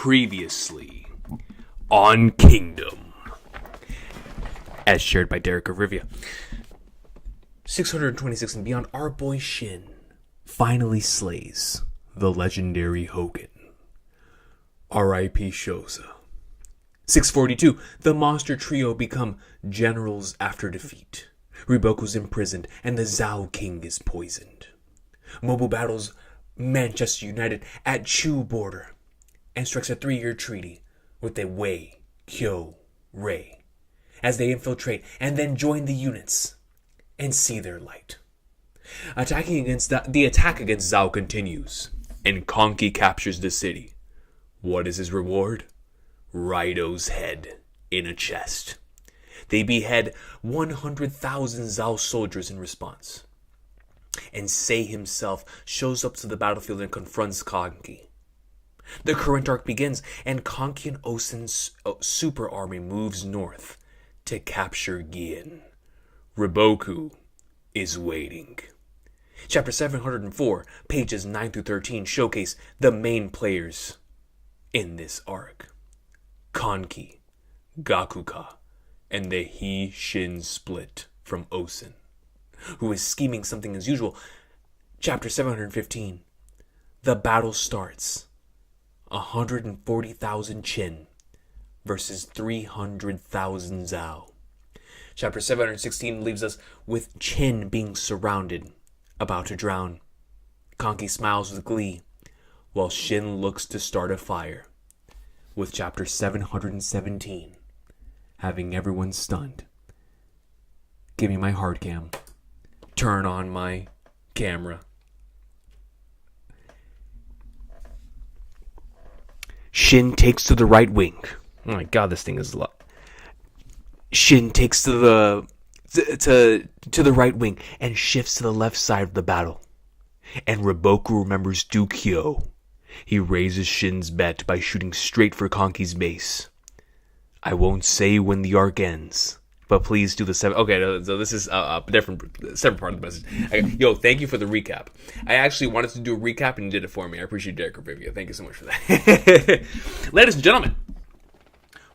Previously on Kingdom, as shared by Derek of Rivia. 626 and beyond, our boy Shin finally slays the legendary Hogan. R.I.P. Shosa. 642, the monster trio become generals after defeat. Riboku's imprisoned and the Zhao King is poisoned. Mobu battles Manchester United at Chu border and strikes a 3-year treaty with the Wei Kyo Rei as they infiltrate and then join the units and see their light. The attack against Zhao continues, and Kanki captures the city. What is his reward? Raido's head in a chest. They behead 100,000 Zhao soldiers in response. And Sei himself shows up to the battlefield and confronts Kanki. The current arc begins, and Kanki and Osen's super army moves north to capture Gien. Riboku is waiting. Chapter 704, pages 9 through 13 showcase the main players in this arc. Kanki, Gakuka, and the He-Shin split from Osen, who is scheming something as usual. Chapter 715, the battle starts. 140,000 Chin versus 300,000 Zhao. Chapter 716 leaves us with Chin being surrounded, about to drown. Kanki smiles with glee, while Shin looks to start a fire, with chapter 717 having everyone stunned. Give me my hard cam. Turn on my camera. Shin takes to the right wing. Oh my god, this thing is a lot. Shin takes to the right wing and shifts to the left side of the battle. And Riboku remembers Dukyo. He raises Shin's bet by shooting straight for Kanki's base. I won't say when the arc ends, but please do the seven. Okay, so this is a separate part of the message. Yo, thank you for the recap. I actually wanted to do a recap and you did it for me. I appreciate Derek or Vivia. Thank you so much for that. Ladies and gentlemen,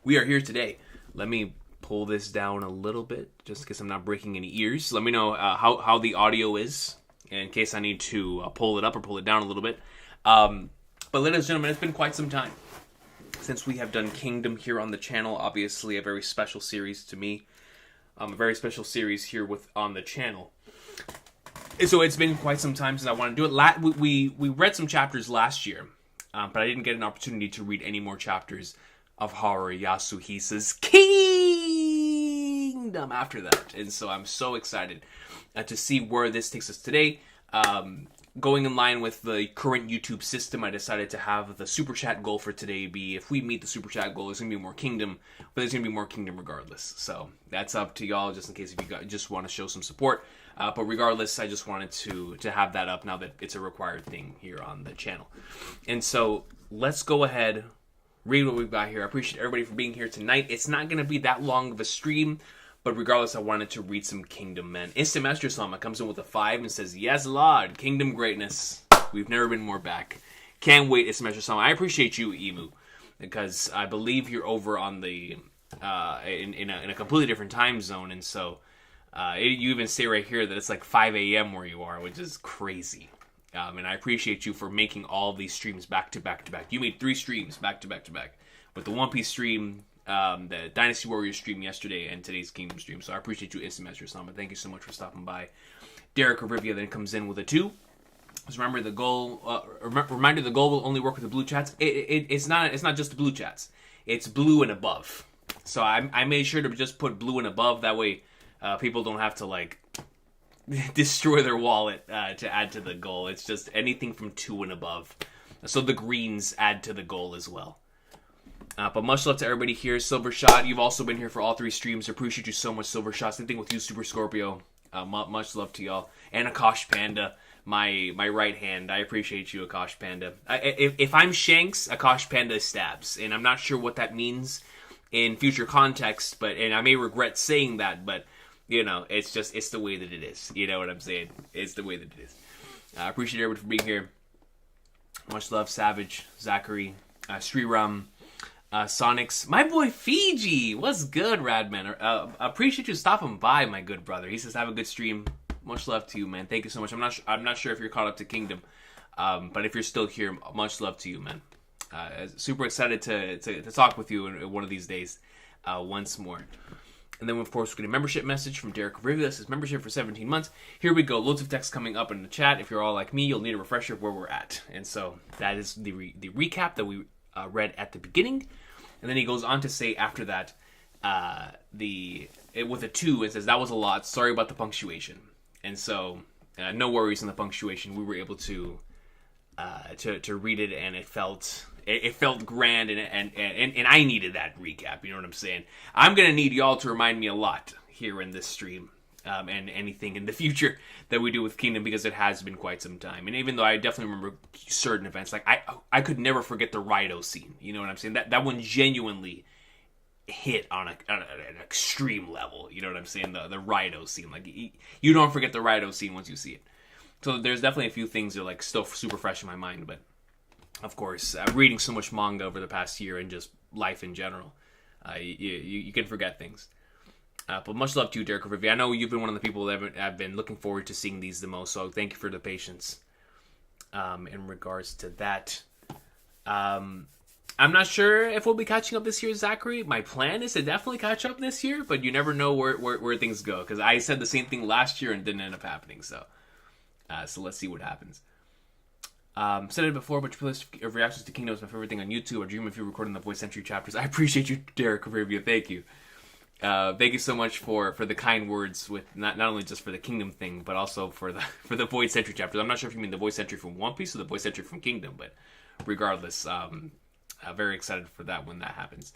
we are here today. Let me pull this down a little bit, just in case I'm not breaking any ears. Let me know how the audio is, in case I need to pull it up or pull it down a little bit. But ladies and gentlemen, it's been quite some time since we have done Kingdom here on the channel. Obviously, a very special series to me. A very special series here on the channel. So it's been quite some time since I wanted to do it. We read some chapters last year, but I didn't get an opportunity to read any more chapters of Haru Yasuhisa's Kingdom after that. And so I'm so excited to see where this takes us today. Going in line with the current YouTube system, I decided to have the Super Chat goal for today be, if we meet the Super Chat goal, there's going to be more Kingdom, but there's going to be more Kingdom regardless. So that's up to y'all, just in case if you just want to show some support. But regardless, I just wanted to have that up now that it's a required thing here on the channel. And so let's go ahead, read what we've got here. I appreciate everybody for being here tonight. It's not going to be that long of a stream, but regardless, I wanted to read some Kingdom Men. Instant Master Sama comes in with a 5 and says, yes, Lord, Kingdom greatness. We've never been more back. Can't wait, Instant Master Sama. I appreciate you, Emu, because I believe you're over on the in a completely different time zone, and so you even say right here that it's like 5 a.m. where you are, which is crazy. And I appreciate you for making all of these streams back to back to back. You made 3 streams back to back to back, with the One Piece stream, the Dynasty Warriors stream yesterday, and today's Kingdom stream. So I appreciate you, Instant Master Sama. Thank you so much for stopping by. Derek Rivia then comes in with a 2. Just remember the goal. Reminder: the goal will only work with the blue chats. It's not just the blue chats. It's blue and above. So I made sure to just put blue and above. That way, people don't have to like destroy their wallet to add to the goal. It's just anything from 2 and above. So the greens add to the goal as well. But much love to everybody here. Silver Shot, you've also been here for all 3 streams. Appreciate you so much, Silver Shot. Same thing with you, Super Scorpio. Much love to y'all. And Akash Panda, my right hand. I appreciate you, Akash Panda. If I'm Shanks, Akash Panda stabs. And I'm not sure what that means in future context, and I may regret saying that, but, you know, it's the way that it is. You know what I'm saying? It's the way that it is. I appreciate everybody for being here. Much love, Savage, Zachary, Sriram, Sonics, my boy Fiji. What's good, Radman? Appreciate you stopping by, my good brother. He says, "Have a good stream." Much love to you, man. Thank you so much. I'm not sure if you're caught up to Kingdom, but if you're still here, much love to you, man. Super excited to talk with you in one of these days, once more. And then, of course, we get a membership message from Derek Rivia. This is membership for 17 months. Here we go. Loads of text coming up in the chat. If you're all like me, you'll need a refresher of where we're at. And so that is the recap that we read at the beginning. And then he goes on to say after that, with a 2, it says, "That was a lot. Sorry about the punctuation." And so, no worries on the punctuation. We were able to read it, and it felt grand, and I needed that recap. You know what I'm saying? I'm gonna need y'all to remind me a lot here in this stream, and anything in the future that we do with Kingdom, because it has been quite some time. And even though I definitely remember certain events, like I could never forget the Rido scene. You know what I'm saying? That one genuinely hit on an extreme level. You know what I'm saying? The Rido scene, like you don't forget the Rido scene once you see it. So there's definitely a few things that are like still super fresh in my mind, but of course, reading so much manga over the past year and just life in general, you can forget things. But much love to you, Derek Rivia. I know you've been one of the people that have been looking forward to seeing these the most, so thank you for the patience in regards to that. I'm not sure if we'll be catching up this year, Zachary. My plan is to definitely catch up this year, but you never know where things go, because I said the same thing last year and it didn't end up happening, so let's see what happens. Said it before, but your playlist of reactions to Kingdom is my favorite thing on YouTube. I dream of you recording the voice entry chapters. I appreciate you, Derek Rivia. Thank you. Thank you so much for the kind words, with not only just for the Kingdom thing, but also for the voice entry chapters. I'm not sure if you mean the voice entry from One Piece or the voice entry from Kingdom, but regardless, I'm very excited for that when that happens.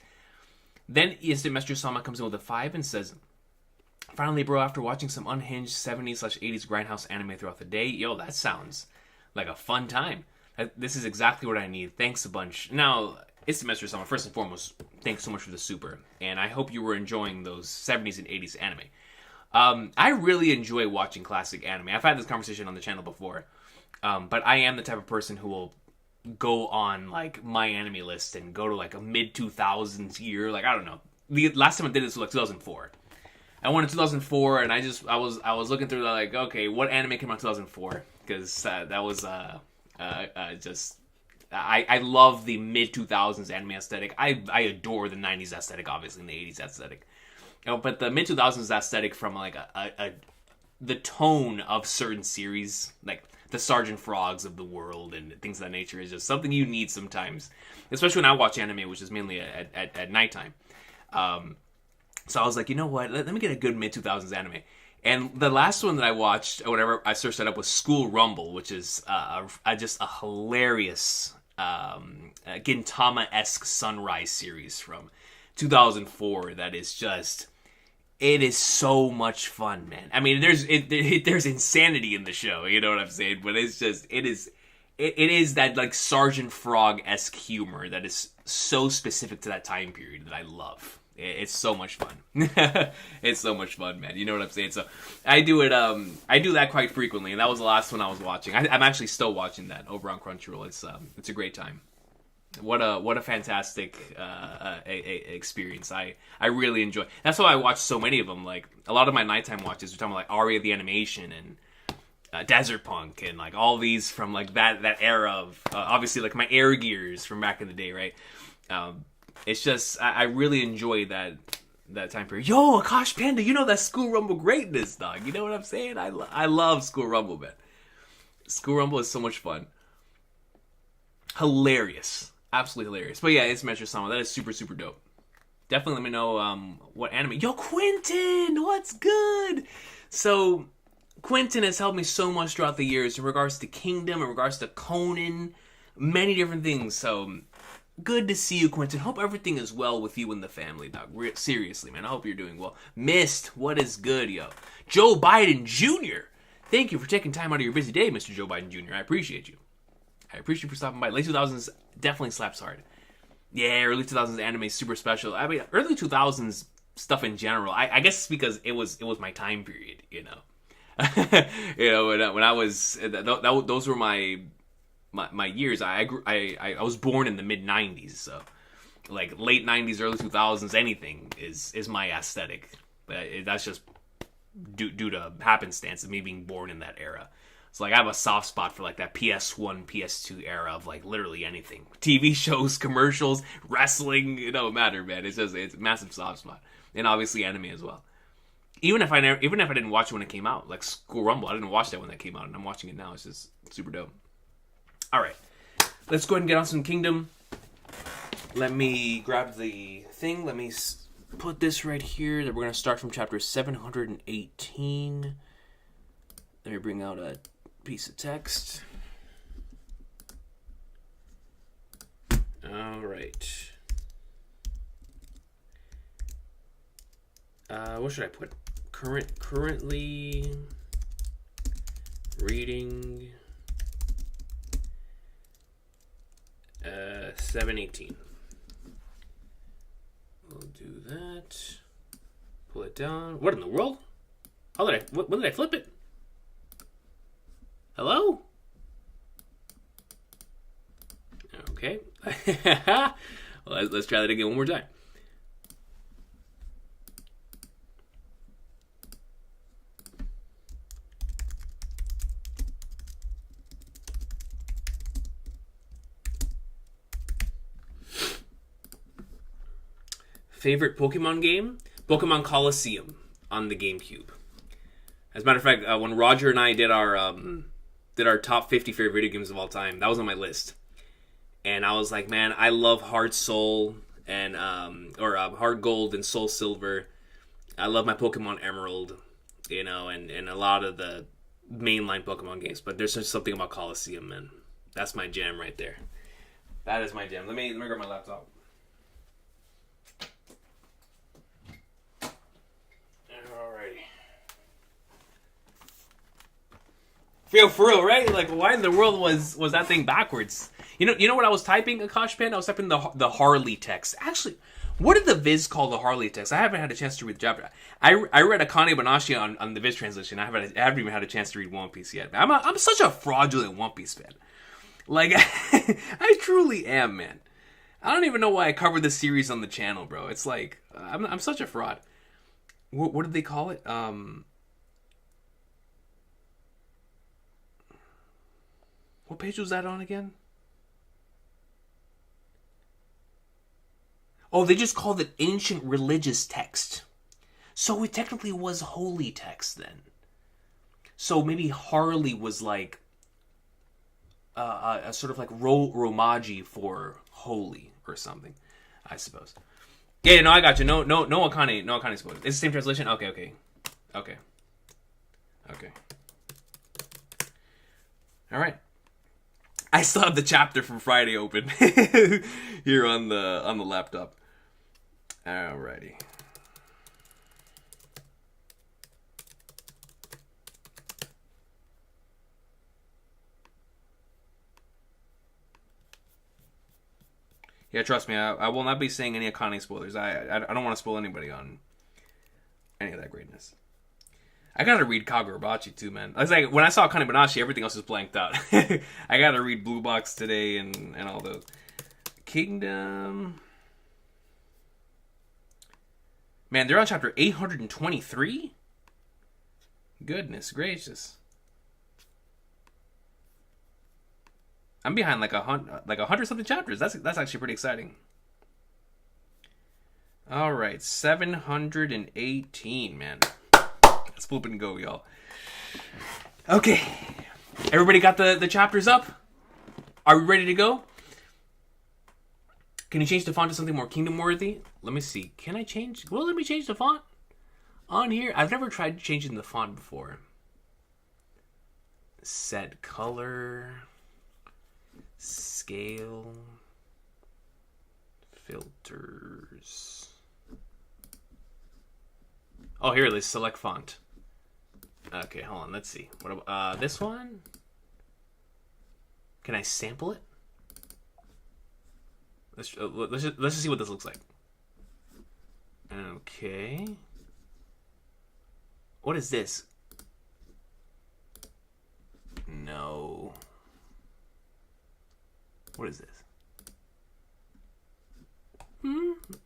Then Instant Messenger Sama comes in with a 5 and says, "Finally, bro, after watching some unhinged 70s/80s grindhouse anime throughout the day, yo, that sounds like a fun time. This is exactly what I need. Thanks a bunch." Now, it's Semester Summer. First and foremost, thanks so much for the super. And I hope you were enjoying those 70s and 80s anime. I really enjoy watching classic anime. I've had this conversation on the channel before. But I am the type of person who will go on, like, my anime list and go to, like, a mid-2000s year. Like, I don't know. The last time I did this was, like, 2004. I went in 2004, and I was looking through, like, okay, what anime came out in 2004? Because that was I love the mid-2000s anime aesthetic. I adore the 90s aesthetic, obviously, and the 80s aesthetic. But the mid-2000s aesthetic from, like, the tone of certain series, like the Sergeant Frogs of the world and things of that nature, is just something you need sometimes. Especially when I watch anime, which is mainly at nighttime. So I was like, you know what? Let me get a good mid-2000s anime. And the last one that I watched, or whatever, I searched that up, was School Rumble, which is just a hilarious Gintama-esque Sunrise series from 2004 that is just... It is so much fun, man. I mean, there's insanity in the show, you know what I'm saying? But it's just... It is that, like, Sergeant Frog-esque humor that is so specific to that time period that I love. It's so much fun. It's so much fun, man. You know what I'm saying? So I do it. I do that quite frequently, and that was the last one I was watching. I'm actually still watching that over on Crunchyroll. It's a great time. What a fantastic experience. I really enjoy. That's why I watch so many of them. Like a lot of my nighttime watches, we're talking about like Aria the Animation and Desert Punk and like all these from like that era of obviously like my Air Gears from back in the day, right? It's just, I really enjoy that time period. Yo, Akash Panda, you know that School Rumble greatness, dog. You know what I'm saying? I love School Rumble, man. School Rumble is so much fun. Hilarious. Absolutely hilarious. But yeah, it's Metro Sama. That is super, super dope. Definitely let me know what anime. Yo, Quentin! What's good? So, Quentin has helped me so much throughout the years in regards to Kingdom, in regards to Conan, many different things. So... good to see you, Quentin. Hope everything is well with you and the family, dog. Seriously, man. I hope you're doing well. Mist, what is good, yo? Joe Biden Jr. Thank you for taking time out of your busy day, Mr. Joe Biden Jr. I appreciate you. I appreciate you for stopping by. Late 2000s definitely slaps hard. Yeah, early 2000s anime is super special. I mean, early 2000s stuff in general. I guess it's because it was my time period, you know. You know, when I was... those were my... my years. I was born in the mid '90s, so like late '90s, early 2000s, anything is my aesthetic. That's just due to happenstance of me being born in that era. So like I have a soft spot for like that PS1, PS2 era of like literally anything. TV shows, commercials, wrestling, it don't matter, man. It's a massive soft spot. And obviously anime as well. Even if I didn't watch it when it came out, like School Rumble, I didn't watch that when that came out, and I'm watching it now. It's just super dope. All right, let's go ahead and get on some Kingdom. Let me grab the thing. Let me put this right here. That we're gonna start from chapter 718. Let me bring out a piece of text. All right. What should I put? Currently reading 718. We'll do that. Pull it down. What in the world? When did I flip it? Hello? Okay. Well, let's try that again one more time. Favorite Pokemon game? Pokemon Coliseum on the GameCube. As a matter of fact, when Roger and I did our top 50 favorite video games of all time, that was on my list. And I was like, man, I love Heart Soul and Heart Gold and Soul Silver. I love my Pokemon Emerald, you know, and a lot of the mainline Pokemon games. But there's just something about Coliseum, man. That's my jam right there. That is my jam. Let me grab my laptop. For real, right? Like, why in the world was that thing backwards? You know what I was typing, Akash Pen? I was typing the Harley text. Actually, what did the Viz call the Harley text? I haven't had a chance to read the chapter. I read Akane Banashi on the Viz translation. I haven't even had a chance to read One Piece yet. I'm such a fraudulent One Piece fan. Like, I truly am, man. I don't even know why I covered this series on the channel, bro. It's like, I'm such a fraud. What did they call it? What page was that on again? Oh, they just called it ancient religious text. So it technically was holy text then. So maybe Harley was like a sort of like Romaji for holy or something, I suppose. Yeah, no, I got you. No Akane spoilers. It's the same translation? Okay. All right. I still have the chapter from Friday open here on the laptop. Alrighty. Yeah, trust me, I will not be saying any Akane spoilers. I don't want to spoil anybody on any of that greatness. I gotta read Kagurabachi too, man. I was like, when I saw Akane Banashi, everything else was blanked out. I gotta read Blue Box today and all those. Kingdom. Man, they're on chapter 823? Goodness gracious. I'm behind like 100 something chapters. That's actually pretty exciting. All right, 718, man. Let's flip and go, y'all. Okay, everybody got the chapters up? Are we ready to go? Can you change the font to something more kingdom worthy? Let me see. Can I change? Well, let me change the font on here. I've never tried changing the font before. Set color. Scale. Filters. Oh, here it is. Select font. Okay, hold on. Let's see. What about this one? Can I sample it? Let's just see what this looks like. Okay. What is this? No. What is this?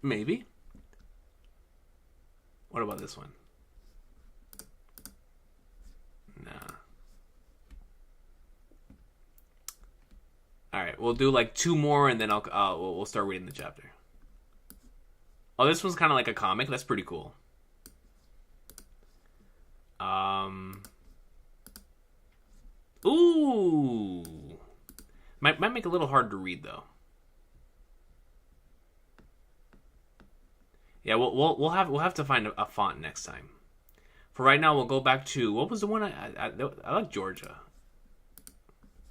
Maybe. What about this one? Nah. All right, we'll do like 2 more, and then we'll start reading the chapter. Oh, this one's kind of like a comic. That's pretty cool. Ooh. Might make it a little hard to read though. Yeah, we'll have to find a font next time. For right now, we'll go back to, what was the one I like Georgia.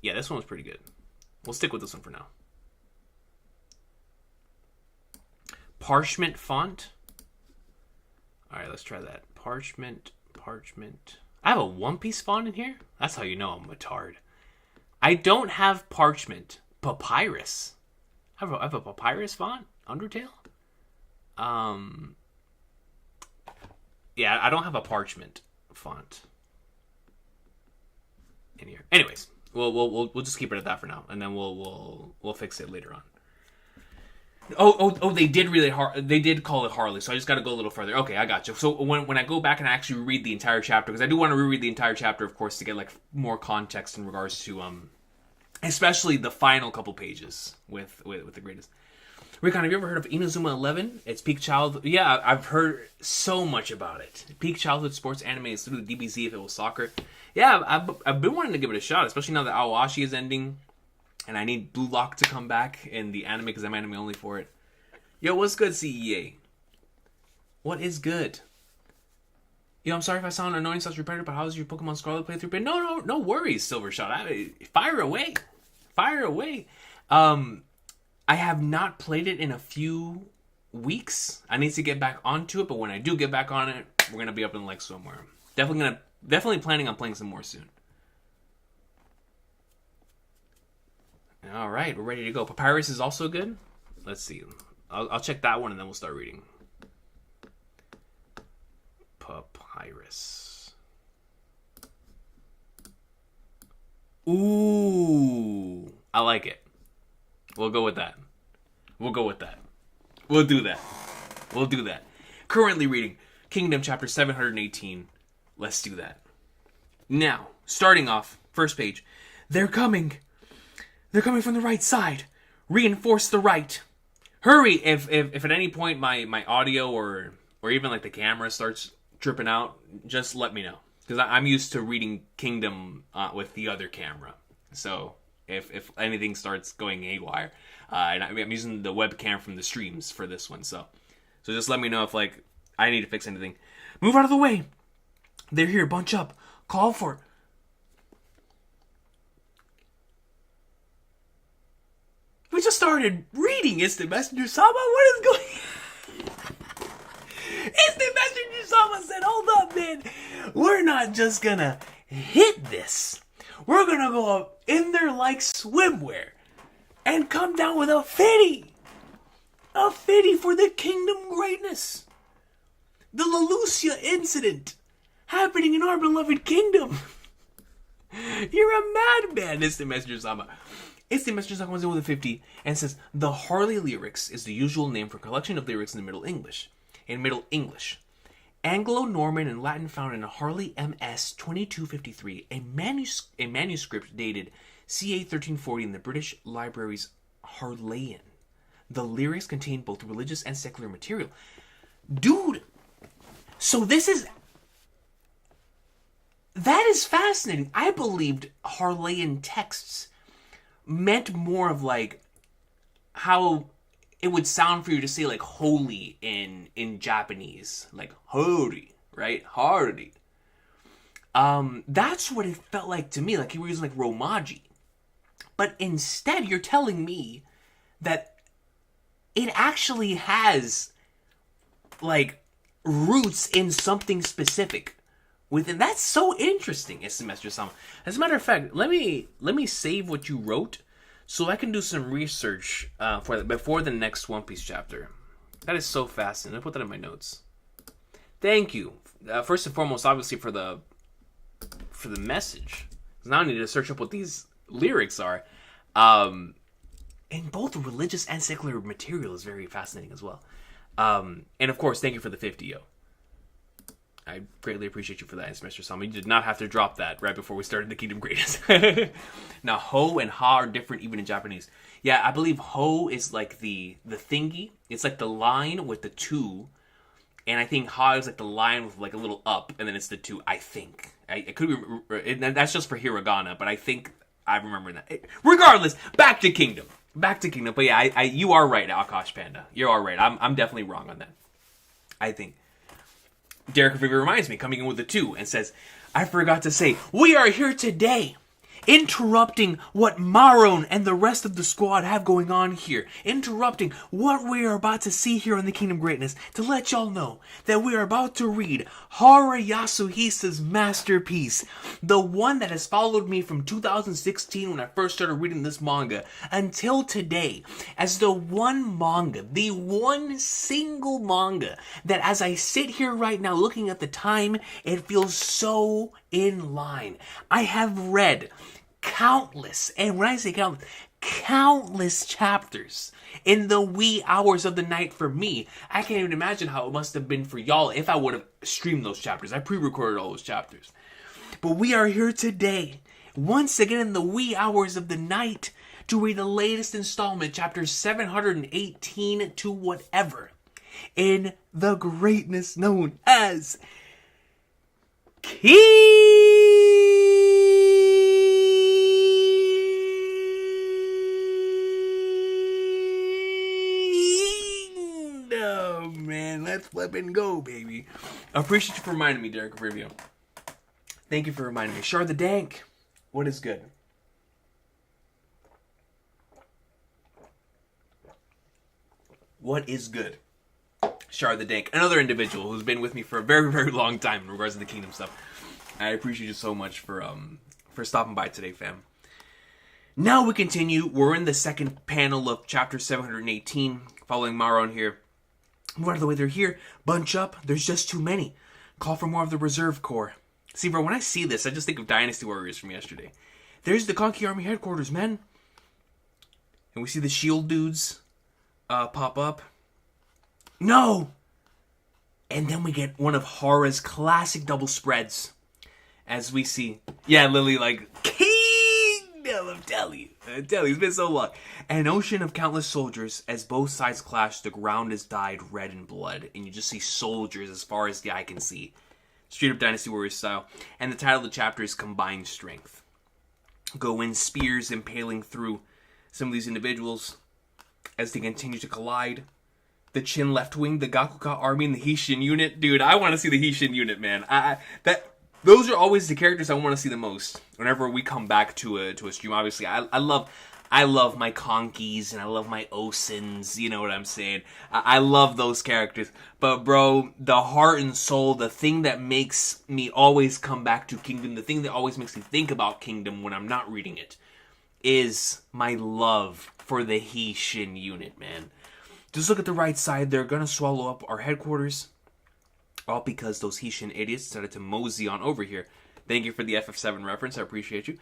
Yeah, this one was pretty good. We'll stick with this one for now. Parchment font. All right, let's try that. Parchment. I have a One Piece font in here? That's how you know I'm a tard. I don't have parchment. Papyrus. I have a papyrus font? Undertale? Yeah, I don't have a parchment font in here. Anyways, we'll just keep it at that for now, and then we'll fix it later on. Oh, they did call it Harley, so I just got to go a little further. Okay, I got you. So when I go back and I actually read the entire chapter, because I do want to reread the entire chapter, of course, to get like more context in regards to especially the final couple pages with the greatest. Recon, have you ever heard of Inazuma 11? It's peak childhood. Yeah, I've heard so much about it. Peak childhood sports anime is through the DBZ if it was soccer. Yeah, I've been wanting to give it a shot, especially now that Awashi is ending. And I need Blue Lock to come back in the anime because I'm anime only for it. Yo, what's good, CEA? What is good? Yo, I'm sorry if I sound annoying, such repetitive, but how's your Pokemon Scarlet playthrough been? No worries, Silvershot. Fire away. I have not played it in a few weeks. I need to get back onto it, but when I do get back on it, we're gonna be up in like somewhere. Definitely planning on playing some more soon. All right, we're ready to go. Papyrus is also good. Let's see. I'll check that one and then we'll start reading. Papyrus. Ooh, I like it. We'll go with that. We'll do that. Currently reading Kingdom chapter 718. Let's do that. Now, starting off, first page. They're coming from the right side. Reinforce the right. Hurry! If at any point my audio or even like the camera starts tripping out, just let me know. Because I'm used to reading Kingdom with the other camera. So if anything starts going haywire, and I'm using the webcam from the streams for this one. So just let me know if like I need to fix anything. Move out of the way. They're here. Bunch up. Call for. We just started reading Instant Messenger Sama. What is going Instant Messenger Sama said, hold up, man. We're not just gonna hit this. We're gonna go up in there like swimwear and come down with a fitty. A fitty for the kingdom greatness. The Leloucia incident happening in our beloved kingdom. You're a madman, Instant Messenger Sama. Instant Messenger Sama comes in with a 50 and says, the Harley lyrics is the usual name for a collection of lyrics in the Middle English. Anglo-Norman and Latin found in a Harley MS 2253, a manuscript dated ca 1340 in the British Library's Harleian. The lyrics contain both religious and secular material. Dude, so that is fascinating. I believed Harleian texts meant more of like how it would sound for you to say like holy in Japanese, like hori, right? Hardy. That's what it felt like to me, like you were using like Romaji. But instead, you're telling me that it actually has like roots in something specific within. That's so interesting, Semester Sama. As a matter of fact, let me save what you wrote so I can do some research before the next One Piece chapter. That is so fascinating. I put that in my notes. Thank you. First and foremost, obviously for the message. Now I need to search up what these lyrics are. and both religious and secular material is very fascinating as well. And of course, thank you for the 50, yo. I greatly appreciate you for that, Mr. Salma. You did not have to drop that right before we started the Kingdom Greatness. Now, ho and ha are different even in Japanese. Yeah, I believe ho is like the thingy. It's like the line with the two. And I think ha is like the line with like a little up. And then it's the two, I think. It could be... That's just for hiragana, but I think I remember that. Regardless, back to Kingdom. Back to Kingdom. But yeah, you are right, Akash Panda. You are right. I'm definitely wrong on that. I think. Derek River reminds me, coming in with a 2, and says, I forgot to say, we are here today, interrupting what Maron and the rest of the squad have going on here. Interrupting what we are about to see here on the Kingdom Greatness to let y'all know that we are about to read Hara Yasuhisa's masterpiece. The one that has followed me from 2016 when I first started reading this manga until today as the one manga, the one single manga that as I sit here right now looking at the time, it feels so in line. I have read countless, and when I say countless chapters in the wee hours of the night for me. I can't even imagine how it must have been for y'all if I would have streamed those chapters. I pre-recorded all those chapters. But we are here today, once again in the wee hours of the night, to read the latest installment, chapters 718 to whatever, in the greatness known as Kingdom, man. Let's flip and go, baby. I appreciate you for reminding me, Derek Rivio. Thank you for reminding me. Shar the Dank, what is good? What is good? Shar the Dank, another individual who's been with me for a very, very long time in regards to the Kingdom stuff. I appreciate you so much for stopping by today, fam. Now we continue. We're in the second panel of chapter 718, following Maron here. Move out of the way, they're here. Bunch up. There's just too many. Call for more of the reserve corps. See, bro, when I see this, I just think of Dynasty Warriors from yesterday. There's the Kanki Army headquarters, man. And we see the shield dudes pop up. No! And then we get one of Hara's classic double spreads. As we see, yeah, Lily, like, Kingdom of Delhi. It's been so long. An ocean of countless soldiers. As both sides clash, the ground is dyed red in blood. And you just see soldiers as far as the eye can see. Straight up Dynasty Warriors style. And the title of the chapter is Combined Strength. Go in, spears impaling through some of these individuals as they continue to collide. The Chin left wing, the Gakuka army, and the Hishin unit. Dude, I want to see the Hishin unit, man. Those are always the characters I want to see the most whenever we come back to a stream. Obviously, I love my Kankis and I love my Osins. You know what I'm saying? I love those characters. But bro, the heart and soul, the thing that makes me always come back to Kingdom, the thing that always makes me think about Kingdom when I'm not reading it, is my love for the Hishin unit, man. Just look at the right side. They're going to swallow up our headquarters. All because those Hishin idiots decided to mosey on over here. Thank you for the FF7 reference. I appreciate you.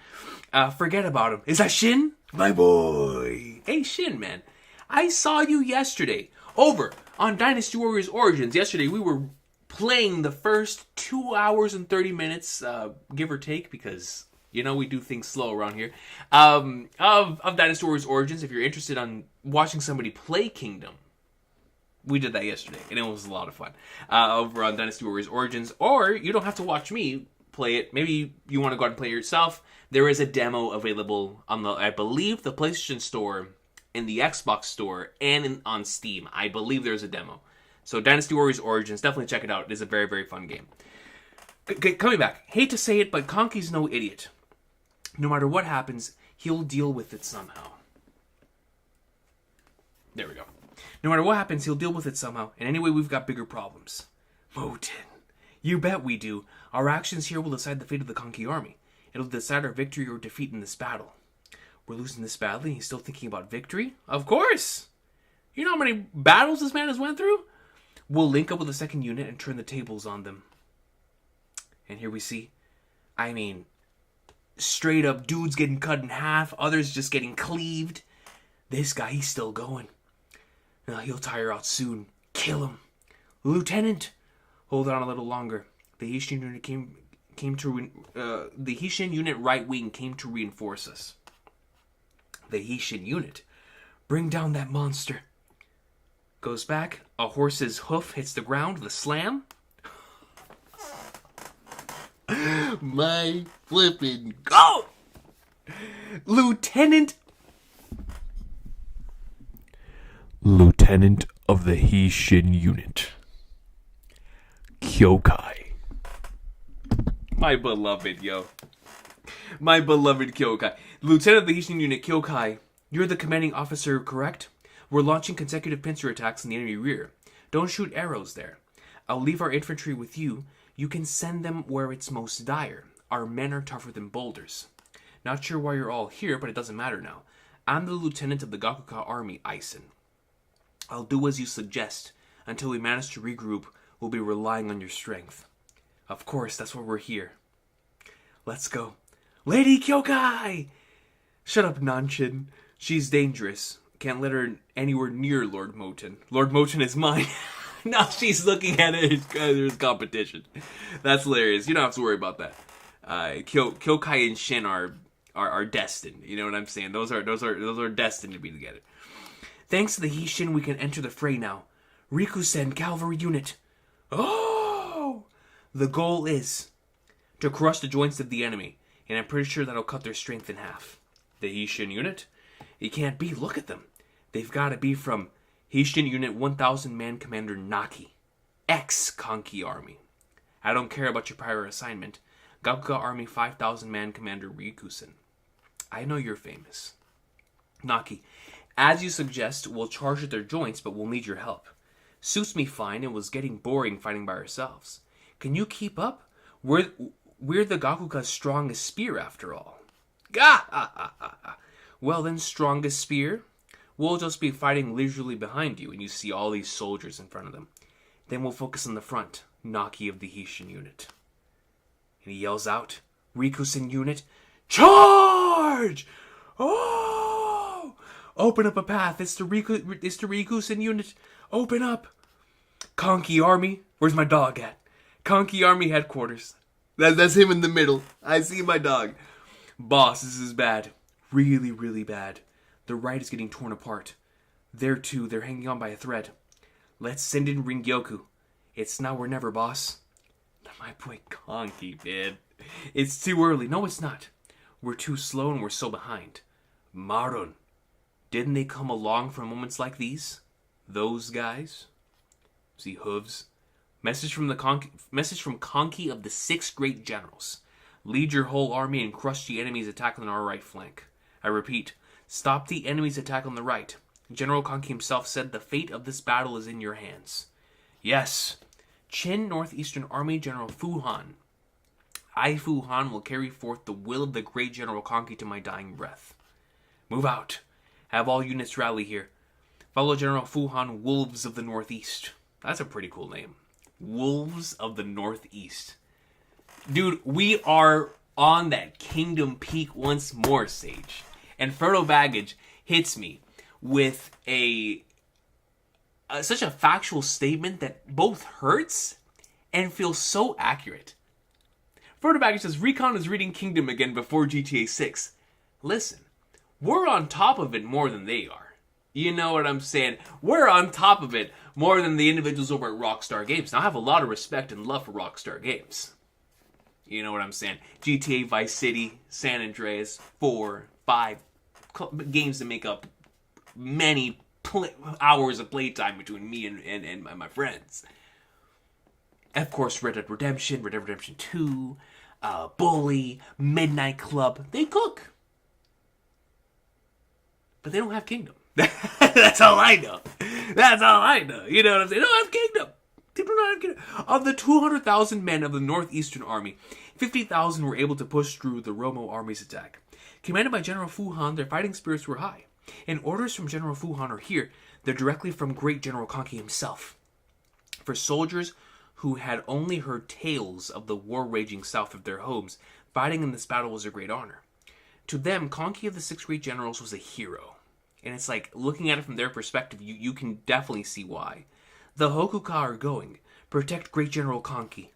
Forget about him. Is that Shin? My boy. Hey, Shin, man. I saw you yesterday over on Dynasty Warriors Origins. Yesterday, we were playing the first 2 hours and 30 minutes, give or take, because, you know, we do things slow around here, of Dynasty Warriors Origins. If you're interested on watching somebody play Kingdom, we did that yesterday, and it was a lot of fun over on Dynasty Warriors Origins. Or you don't have to watch me play it. Maybe you want to go out and play it yourself. There is a demo available on the, I believe, the PlayStation Store, in the Xbox Store, and on Steam. I believe there's a demo. So Dynasty Warriors Origins, definitely check it out. It is a very, very fun game. Coming back, hate to say it, but Kanki's no idiot. No matter what happens, he'll deal with it somehow. There we go. No matter what happens, he'll deal with it somehow. And anyway, we've got bigger problems. Moten. You bet we do. Our actions here will decide the fate of the Kanki army. It'll decide our victory or defeat in this battle. We're losing this badly and he's still thinking about victory? Of course! You know how many battles this man has went through? We'll link up with the second unit and turn the tables on them. And here we see, I mean, straight up dudes getting cut in half, others just getting cleaved. This guy, he's still going. Now he'll tire out soon. Kill him. Lieutenant! Hold on a little longer. The Haitian unit the Haitian unit right wing came to reinforce us. The Haitian unit? Bring down that monster. Goes back. A horse's hoof hits the ground. The slam. My flippin' go! Lieutenant of the Haitian unit, Kyokai. My beloved, yo. My beloved Kyokai. Lieutenant of the Haitian unit, Kyokai, you're the commanding officer, correct? We're launching consecutive pincer attacks in the enemy rear. Don't shoot arrows there. I'll leave our infantry with you. You can send them where it's most dire. Our men are tougher than boulders. Not sure why you're all here, but it doesn't matter now. I'm the lieutenant of the Gakuka army, Ison. I'll do as you suggest. Until we manage to regroup, we'll be relying on your strength. Of course, that's why we're here. Let's go. Lady Kyokai! Shut up, Nanchin. She's dangerous. Can't let her anywhere near Lord Moten. Lord Moten is mine. Now she's looking at it as competition. That's hilarious. You don't have to worry about that. Kyokai and Shin are destined. You know what I'm saying? Those are destined to be together. Thanks to the Hishin, we can enter the fray now. Rikusen cavalry unit. Oh! The goal is to crush the joints of the enemy, and I'm pretty sure that'll cut their strength in half. The Hishin unit? It can't be. Look at them. They've got to be from Hishin Unit 1000 Man Commander Naki, ex-Kanki Army. I don't care about your prior assignment. Gakuka Army 5000 Man Commander Rikusen. I know you're famous. Naki, as you suggest, we'll charge at their joints, but we'll need your help. Suits me fine, it was getting boring fighting by ourselves. Can you keep up? We're the Gakuka's strongest spear, after all. Gah! Well then, strongest spear? We'll just be fighting leisurely behind you, and you see all these soldiers in front of them. Then we'll focus on the front, Naki of the Hishin unit. And he yells out, Rikusen unit, charge! Oh! Open up a path. It's the Rikusen unit. Open up. Kanki Army. Where's my dog at? Kanki Army headquarters. That's him in the middle. I see my dog. Boss, this is bad. Really, really bad. The right is getting torn apart. There too, they're hanging on by a thread. Let's send in Ringyoku. It's now or never, boss. My boy Kanki, man. It's too early. No, it's not. We're too slow and we're so behind. Marun. Didn't they come along for moments like these? Those guys? See hooves. Message from Kanki of the 6 great generals. Lead your whole army and crush the enemy's attack on our right flank. I repeat, stop the enemy's attack on the right. General Kanki himself said the fate of this battle is in your hands. Yes. Chin Northeastern Army General Fu Han. I, Fu Han, will carry forth the will of the great General Kanki to my dying breath. Move out. Have all units rally here. Follow General Fu Han, Wolves of the Northeast. That's a pretty cool name. Wolves of the Northeast. Dude, we are on that kingdom peak once more, Sage. And Fertile Baggage hits me with such a factual statement that both hurts and feels so accurate. Fertile Baggage says, Recon is reading Kingdom again before GTA 6. Listen, we're on top of it more than they are. You know what I'm saying? We're on top of it more than the individuals over at Rockstar Games. Now, I have a lot of respect and love for Rockstar Games. You know what I'm saying? GTA, Vice City, San Andreas, 4, 5 games that make up many hours of playtime between me and my friends. Of course, Red Dead Redemption 2, Bully, Midnight Club. They cook. But they don't have Kingdom. That's all I know. That's all I know. You know what I'm saying? They don't have Kingdom. They do not have Kingdom. Of the 200,000 men of the Northeastern Army, 50,000 were able to push through the Romo Army's attack. Commanded by General Fu Han, their fighting spirits were high. And orders from General Fu Han are here. They're directly from great General Kanki himself. For soldiers who had only heard tales of the war raging south of their homes, fighting in this battle was a great honor. To them, Kanki of the 6 great generals was a hero. And it's like, looking at it from their perspective, you can definitely see why. The Hokuka are going. Protect Great General Kanki.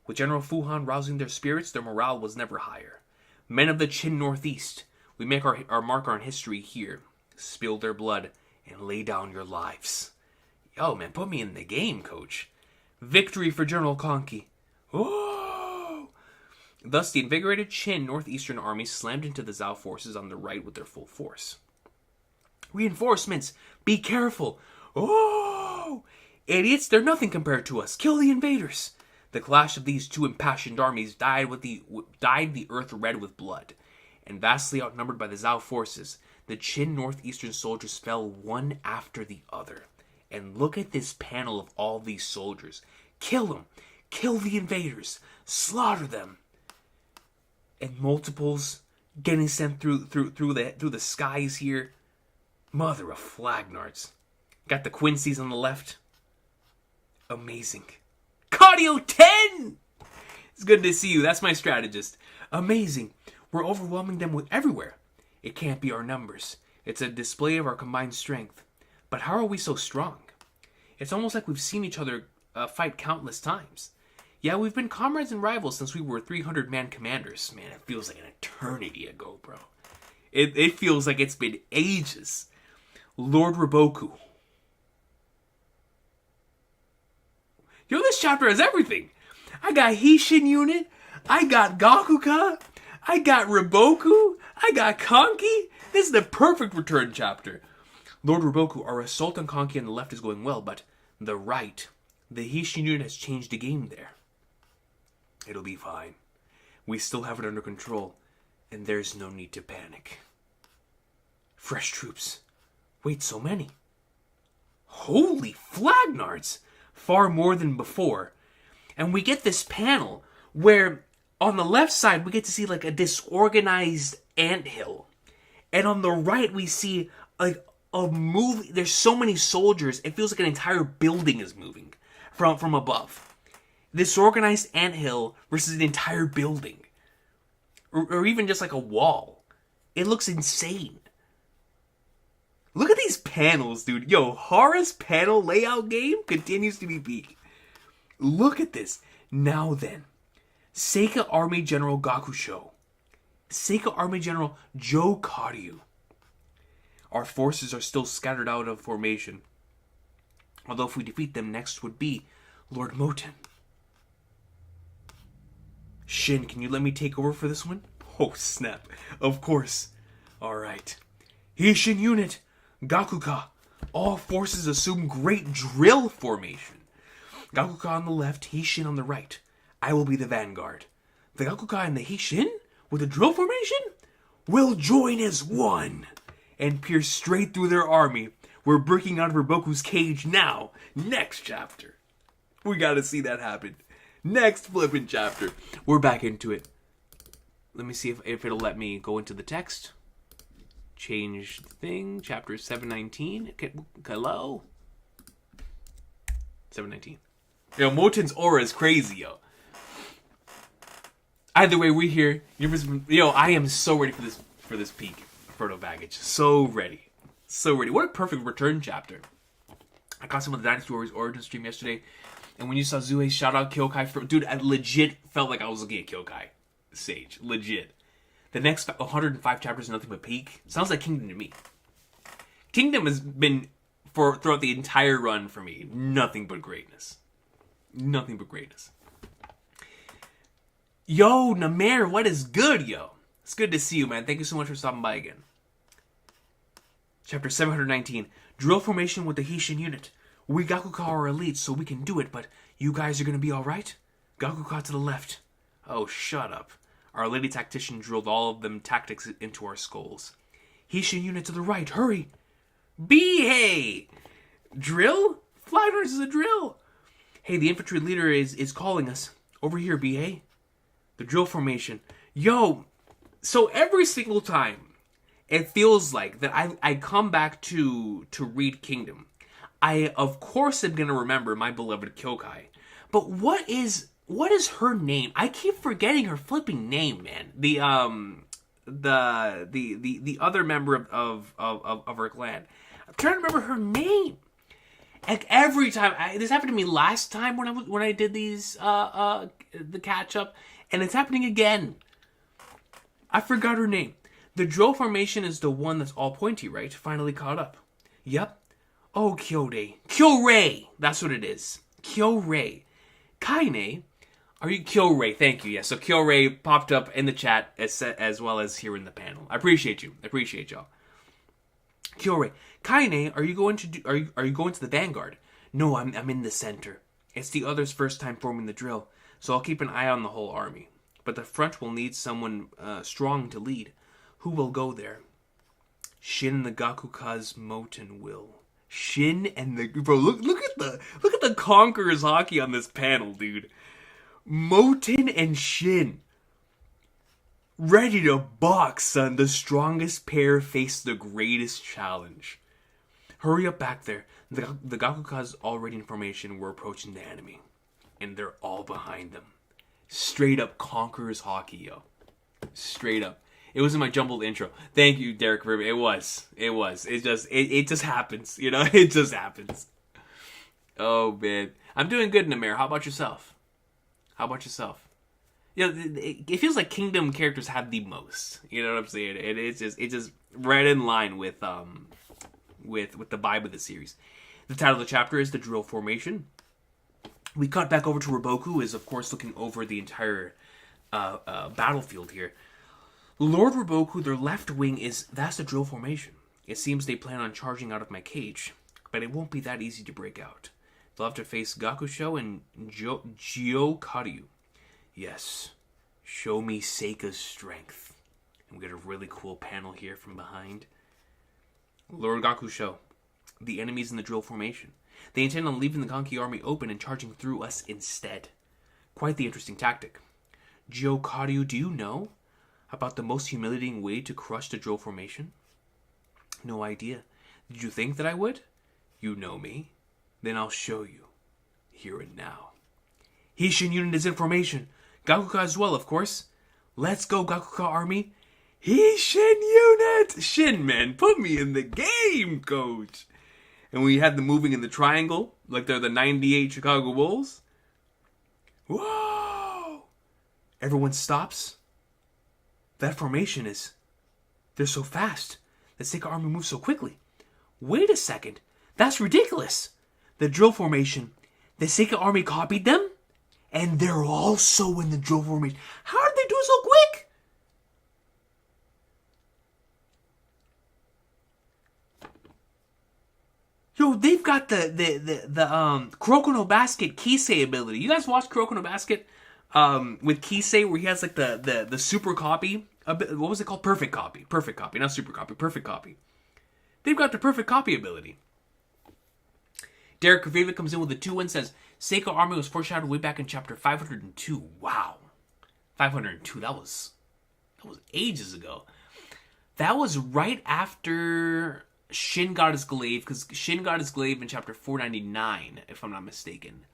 With General Fuhan rousing their spirits, their morale was never higher. Men of the Qin Northeast, we make our mark on history here. Spill their blood and lay down your lives. Yo, man, put me in the game, coach. Victory for General Kanki. Oh! Thus, the invigorated Qin Northeastern army slammed into the Zhao forces on the right with their full force. Reinforcements! Be careful! Oh! Idiots, they're nothing compared to us. Kill the invaders! The clash of these two impassioned armies dyed the earth red with blood. And vastly outnumbered by the Zhao forces, the Qin Northeastern soldiers fell one after the other. And look at this panel of all these soldiers. Kill them! Kill the invaders! Slaughter them! And multiples getting sent through the skies here. Mother of flagnards. Got the Quincy's on the left. Amazing. Cardio 10! It's good to see you. That's my strategist. Amazing. We're overwhelming them with everywhere. It can't be our numbers. It's a display of our combined strength. But how are we so strong? It's almost like we've seen each other fight countless times. Yeah, we've been comrades and rivals since we were 300-man commanders. Man, it feels like an eternity ago, bro. It feels like it's been ages. Lord Riboku. Yo, this chapter has everything. I got Hishin unit. I got Gakuka. I got Riboku. I got Kanki. This is the perfect return chapter. Lord Riboku, our assault on Kanki on the left is going well, but the right, the Hishin unit has changed the game there. It'll be fine. We still have it under control, and there's no need to panic. Fresh troops. Wait, so many. Holy flagnards! Far more than before. And we get this panel where on the left side we get to see like a disorganized anthill. And on the right we see like a movie. There's so many soldiers, it feels like an entire building is moving from above. Disorganized anthill versus an entire building. Or even just like a wall. It looks insane. Look at these panels, dude. Yo, Hara's panel layout game continues to be peak. Look at this. Now then. Seika Army General Gakusho. Seika Army General Joe Karyu. Our forces are still scattered out of formation. Although if we defeat them, next would be Lord Moten. Shin, can you let me take over for this one? Oh, snap. Of course. Alright. Hishin unit. Gakuka. All forces assume great drill formation. Gakuka on the left, Hishin on the right. I will be the vanguard. The Gakuka and the Hishin, with the drill formation, will join as one and pierce straight through their army. We're breaking out of Riboku's cage now. Next chapter. We gotta see that happen. Next flippin' chapter. We're back into it. Let me see if it'll let me go into the text. Change thing. Chapter 719. Okay, hello? 719. Yo, Moten's aura is crazy, yo. Either way, we're here. Yo, I am so ready for this peak. Frodo Baggage. So ready. So ready. What a perfect return chapter. I caught some of the Dynasty Warriors origin stream yesterday, and when you saw Zue shout out Kyokai, dude, I legit felt like I was looking at Kyokai Sage. Legit. The next 105 chapters is nothing but peak. Sounds like Kingdom to me. Kingdom has been, throughout the entire run for me, nothing but greatness. Nothing but greatness. Yo, Namer, what is good, yo? It's good to see you, man. Thank you so much for stopping by again. Chapter 719. Drill formation with the Hishin unit. We Gakuka are elite, so we can do it, but you guys are going to be alright? Gakuka to the left. Oh, shut up. Our lady tactician drilled all of them tactics into our skulls. Hishin unit to the right, hurry! Hey! Drill? Flaggers is a drill! Hey, the infantry leader is calling us. Over here, Hey. The drill formation. Yo! So every single time, it feels like that I come back to read Kingdom. I, of course, am going to remember my beloved Kyokai. But what is her name? I keep forgetting her flipping name, man. the other member of our clan. I'm trying to remember her name. Like every time, this happened to me last time when I did these the catch up, and it's happening again. I forgot her name. The drill formation is the one that's all pointy, right? Finally caught up. Yep. Oh, Kyorei. That's what it is. Kyorei. Kaine. Are you Kyorei? Thank you. Yeah. So Kyorei popped up in the chat as well as here in the panel. I appreciate you. I appreciate y'all. Kyorei. Kaine, are you going to the vanguard? No, I'm in the center. It's the others' first time forming the drill, so I'll keep an eye on the whole army. But the front will need someone strong to lead. Who will go there? Shin and the Gakuka's Moten will. Shin and the bro, look at the Conquerors hockey on this panel, dude. Moten and Shin. Ready to box, son. The strongest pair face the greatest challenge. Hurry up back there. The Gakuka's already in formation. We're approaching the enemy. And they're all behind them. Straight up Conquerors hockey, yo. Straight up. It was in my jumbled intro. Thank you, Derek River. It was. It just happens. You know, it just happens. Oh, man. I'm doing good, Namer. How about yourself? You know, it feels like Kingdom characters have the most. You know what I'm saying? It's just right in line with the vibe of the series. The title of the chapter is The Drill Formation. We cut back over to Raboku, who is, of course, looking over the entire battlefield here. Lord Raboku, their left wing that's the drill formation. It seems they plan on charging out of my cage, but it won't be that easy to break out. They'll have to face Gakusho and Gyokaryu. Yes, show me Seika's strength. And we get a really cool panel here from behind. Lord Gakusho, the enemies in the drill formation. They intend on leaving the Kanki army open and charging through us instead. Quite the interesting tactic. Gyokaryu, do you know about the most humiliating way to crush the drill formation? No idea. Did you think that I would? You know me. Then I'll show you. Here and now. Hishin unit is in formation. Gakuka as well, of course. Let's go, Gakuka army. Hishin unit! Shin, man, put me in the game, coach. And we had them moving in the triangle, like they're the 98 Chicago Bulls. Whoa! Everyone stops. That formation they're so fast. The Seika army moves so quickly. Wait a second. That's ridiculous. The drill formation. The Seika army copied them? And they're also in the drill formation. How did they do it so quick? Yo, they've got the Kuroko no Basket Kisei ability. You guys watch Kuroko no Basket with Kisei, where he has like the super copy. What was it called? Perfect copy. Perfect copy, not super copy. Perfect copy. They've got the perfect copy ability. Derek Viva comes in with a 2 and says, Seika army was foreshadowed way back in chapter 502. Wow. 502. That was ages ago. That was right after Shin got his glaive, because Shin got his glaive in chapter 499, if I'm not mistaken.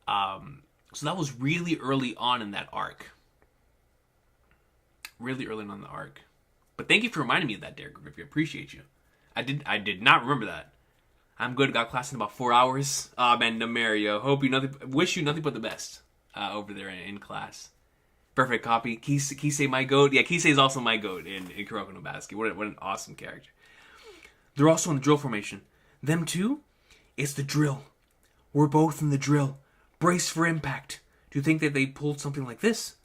So that was really early on in that arc. Really early on in the arc. But thank you for reminding me of that, Derek Griffey. I appreciate you. I did not remember that. I'm good. Got class in about 4 hours. Man, Namario. Wish you nothing but the best over there in class. Perfect copy. Kisei, my goat. Yeah, Kisei is also my goat in Kuroko no Basket. What an awesome character. They're also in the drill formation. Them too? It's the drill. We're both in the drill. Brace for impact. Do you think that they pulled something like this?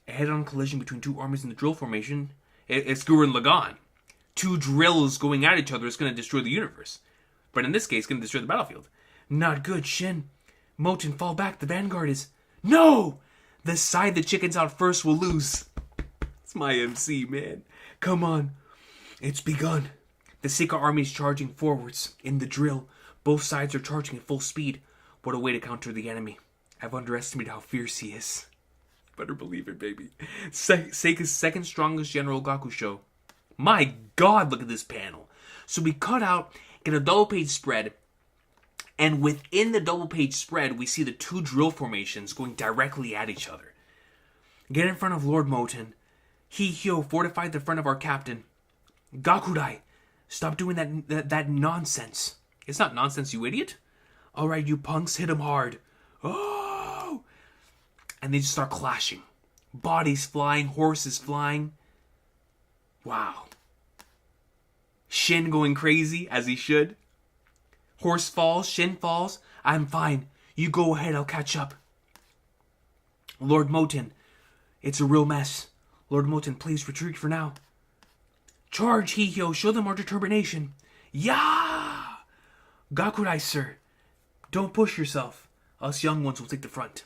A head-on collision between two armies in the drill formation. It's Gurren Lagann. Two drills going at each other is going to destroy the universe. But in this case, it's going to destroy the battlefield. Not good, Shin. Moten, fall back. The vanguard is... No! The side that chickens out first will lose. It's my MC, man. Come on. It's begun. The Seika army is charging forwards. In the drill, both sides are charging at full speed. What a way to counter the enemy. I've underestimated how fierce he is. Better believe it, baby. Seika's second strongest general, Gakusho. My God, look at this panel. So we cut out, get a double page spread, and within the double page spread, we see the two drill formations going directly at each other. Get in front of Lord Moten. Hihyo fortified the front of our captain. Gakurai, stop doing that nonsense. It's not nonsense, you idiot. Alright, you punks, hit him hard. Oh! And they just start clashing. Bodies flying, horses flying. Wow. Shin going crazy, as he should. Horse falls, Shin falls. I'm fine. You go ahead, I'll catch up. Lord Moten, it's a real mess. Lord Moten, please retreat for now. Charge, Hihyo, show them our determination. Yeah! Gakurai, sir. Don't push yourself. Us young ones will take the front.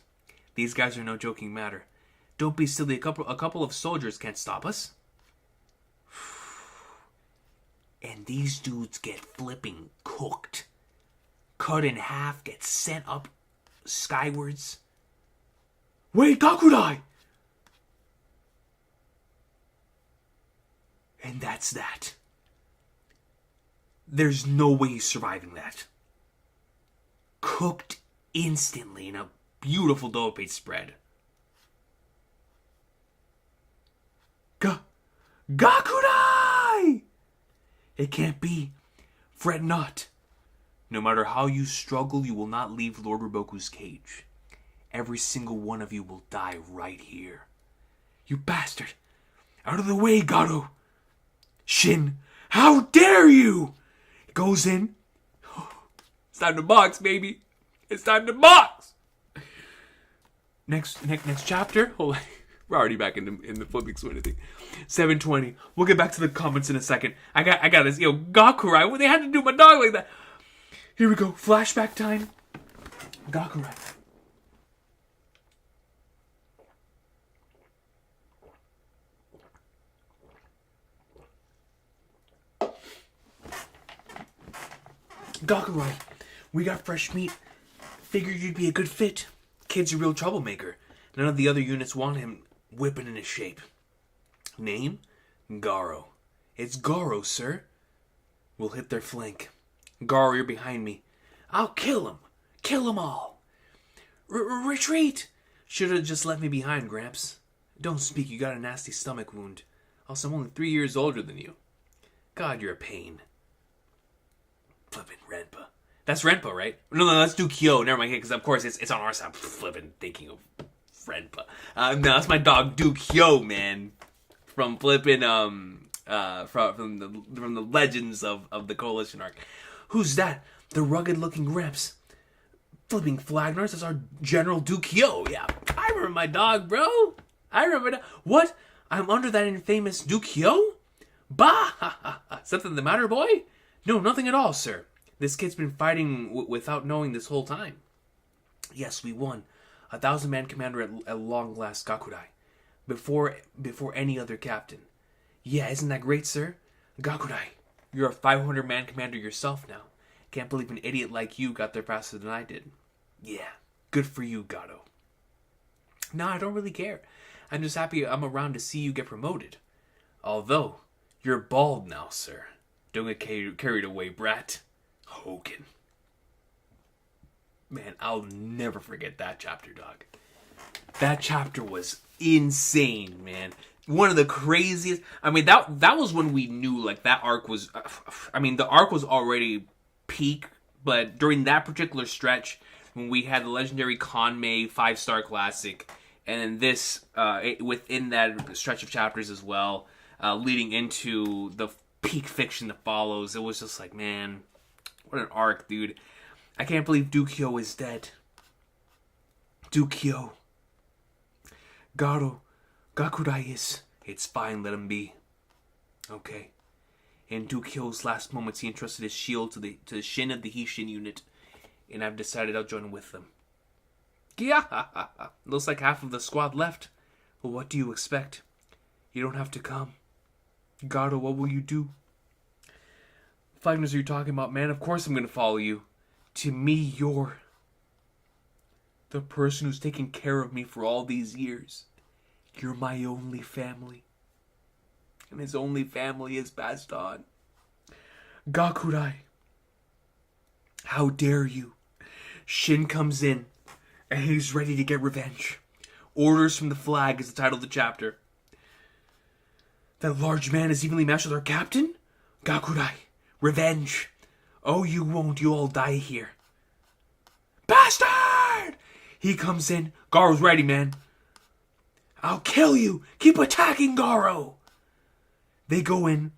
These guys are no joking matter. Don't be silly, a couple of soldiers can't stop us. And these dudes get flipping cooked. Cut in half, get sent up skywards. Wait, Gakurai! And that's that. There's no way he's surviving that. Cooked instantly in a beautiful dope spread. Gakurai! It can't be. Fret not. No matter how you struggle, you will not leave Lord Riboku's cage. Every single one of you will die right here. You bastard! Out of the way, Gato! Shin, how dare you! Goes in. It's time to box, baby. It's time to box. Next chapter. Hold on. We're already back in the flipping swing, I think. 7:20. We'll get back to the comments in a second. I got this. Yo, Gakurai. What they had to do my dog like that? Here we go. Flashback time. Gakurai. Gakurai, we got fresh meat. Figured you'd be a good fit. Kid's a real troublemaker. None of the other units want him whipping in his shape. Name? Garo. It's Garo, sir. We'll hit their flank. Garo, you're behind me. I'll kill him. Kill them all. Retreat! Should have just left me behind, Gramps. Don't speak, you got a nasty stomach wound. Also, I'm only 3 years older than you. God, you're a pain. Flippin' Renpa. That's Renpa, right? No, let's do Kyo. Never mind, because of course it's on our side. Flippin' thinking of Renpa. No, that's my dog Duke Kyo, man. From flippin' from the legends of the Coalition arc. Who's that? The rugged-looking Gramps. Flipping Flagnars. That's our General Duke Kyo. Yeah, I remember my dog, bro. I remember that. What? I'm under that infamous Duke Kyo? Bah! Something the matter, boy? No, nothing at all, sir. This kid's been fighting without knowing this whole time. Yes, we won. 1,000-man commander at long last, Gakurai. Before any other captain. Yeah, isn't that great, sir? Gakurai, you're a 500-man commander yourself now. Can't believe an idiot like you got there faster than I did. Yeah, good for you, Gato. No, I don't really care. I'm just happy I'm around to see you get promoted. Although, you're bald now, sir. Don't get carried away, brat. Hogan. Man, I'll never forget that chapter, dog. That chapter was insane, man. One of the craziest. I mean, that was when we knew, like, that arc was. I mean, the arc was already peak, but during that particular stretch, when we had the legendary Kanmei 5-star classic, and then this within that stretch of chapters as well, leading into the peak fiction that follows, it was just like, man, what an arc, dude. I can't believe Dukyo is dead. Dukyo. Garo. Gakurai is. It's fine, let him be. Okay. In Dukyo's last moments, he entrusted his shield to the Shin of the Hishin unit, and I've decided I'll join with them. Yeah, looks like half of the squad left. Well, what do you expect? You don't have to come. Gato, what will you do? Flagners, are you talking about, man? Of course I'm going to follow you. To me, you're the person who's taken care of me for all these years. You're my only family. And his only family is passed on. Gakurai. How dare you? Shin comes in, and he's ready to get revenge. Orders from the Flag is the title of the chapter. That large man is evenly matched with our captain? Gakurai, revenge. Oh, you won't. You'll all die here. Bastard! He comes in. Garo's ready, man. I'll kill you. Keep attacking, Garo. They go in,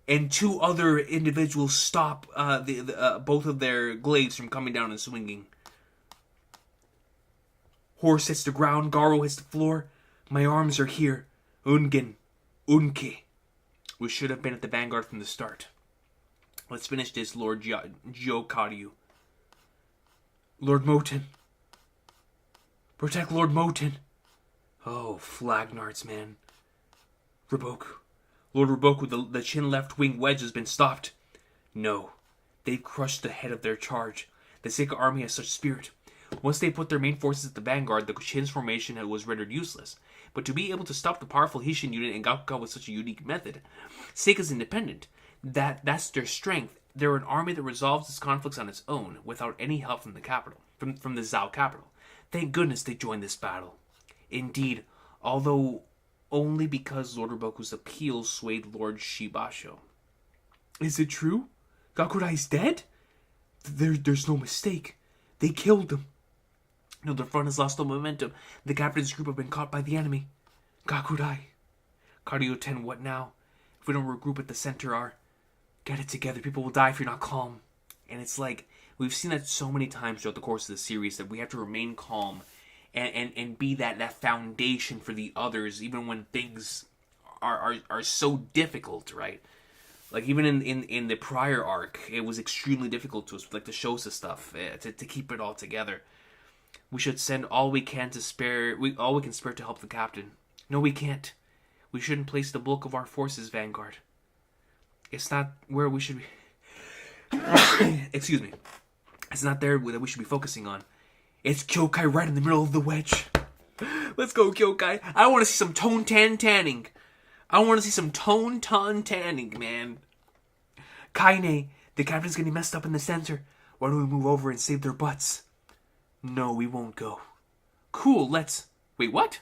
and two other individuals stop both of their glaives from coming down and swinging. Horse hits the ground. Garo hits the floor. My arms are here. Ungen. Unke. We should have been at the vanguard from the start. Let's finish this, Lord Gyokaryu. Lord Moten. Protect Lord Moten. Oh, Flagnards, man. Riboku. Lord Riboku, the Chin left wing wedge has been stopped. No. They've crushed the head of their charge. The Seika army has such spirit. Once they put their main forces at the vanguard, the Chin's formation was rendered useless. But to be able to stop the powerful Hishin unit and Gakuka with such a unique method, Seika's independent. That's their strength. They're an army that resolves its conflicts on its own, without any help from the capital, from the Zhao capital. Thank goodness they joined this battle. Indeed, although only because Lord Riboku's appeal swayed Lord Shibasho. Is it true? Gakurai's dead? There's no mistake. They killed him. No, their front has lost all momentum. The captain's group have been caught by the enemy. Gakurai. Cardio 10, what now? If we don't regroup at the center, get it together. People will die if you're not calm. And it's like, we've seen that so many times throughout the course of the series, that we have to remain calm and be that foundation for the others, even when things are so difficult, right? Like, even in the prior arc, it was extremely difficult to us, like the Shosa stuff, to keep it all together. We should send all we can spare to help the captain. No, we can't. We shouldn't place the bulk of our forces vanguard. It's not where we should be. Excuse me. It's not there that we should be focusing on. It's Kyokai right in the middle of the wedge. Let's go, Kyokai. I want to see some tanning. I want to see some tanning, man. Kaine, the captain's getting messed up in the center. Why don't we move over and save their butts? No, we won't go. Cool, let's... Wait, what?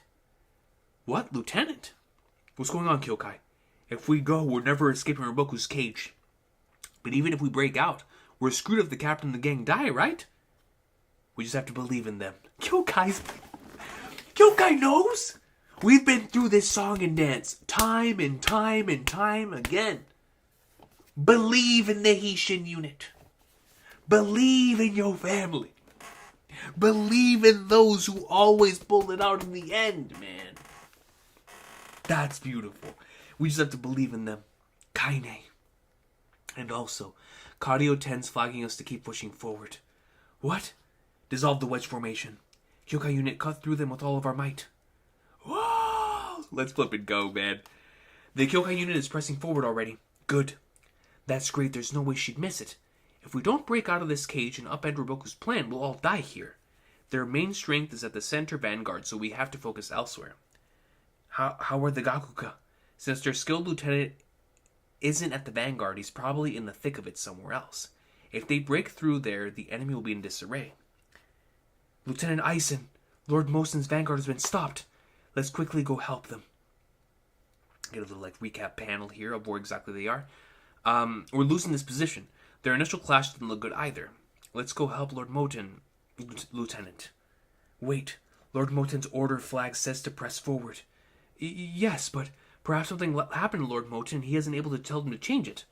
What, Lieutenant? What's going on, Kyokai? If we go, we're never escaping Riboku's cage. But even if we break out, we're screwed if the captain and the gang die, right? We just have to believe in them. Kyokai knows! We've been through this song and dance time and time and time again. Believe in the Hishin unit. Believe in your family. Believe in those who always pull it out in the end, man. That's beautiful. We just have to believe in them. Kaine. And also, Cardio 10's flagging us to keep pushing forward. What? Dissolve the wedge formation. Kyokai unit cut through them with all of our might. Whoa! Let's flip and go, man. The Kyokai unit is pressing forward already. Good. That's great. There's no way she'd miss it. If we don't break out of this cage and upend Riboku's plan, we'll all die here. Their main strength is at the center vanguard, so we have to focus elsewhere. How are the Gakuka? Since their skilled lieutenant isn't at the vanguard, he's probably in the thick of it somewhere else. If they break through there, the enemy will be in disarray. Lieutenant Eisen, Lord Mosen's vanguard has been stopped. Let's quickly go help them. Get a little recap panel here of where exactly they are. We're losing this position. Their initial clash didn't look good either. Let's go help Lord Moten, Lieutenant. Wait, Lord Moten's order flag says to press forward. Yes, but perhaps something happened to Lord Moten. He isn't able to tell them to change it.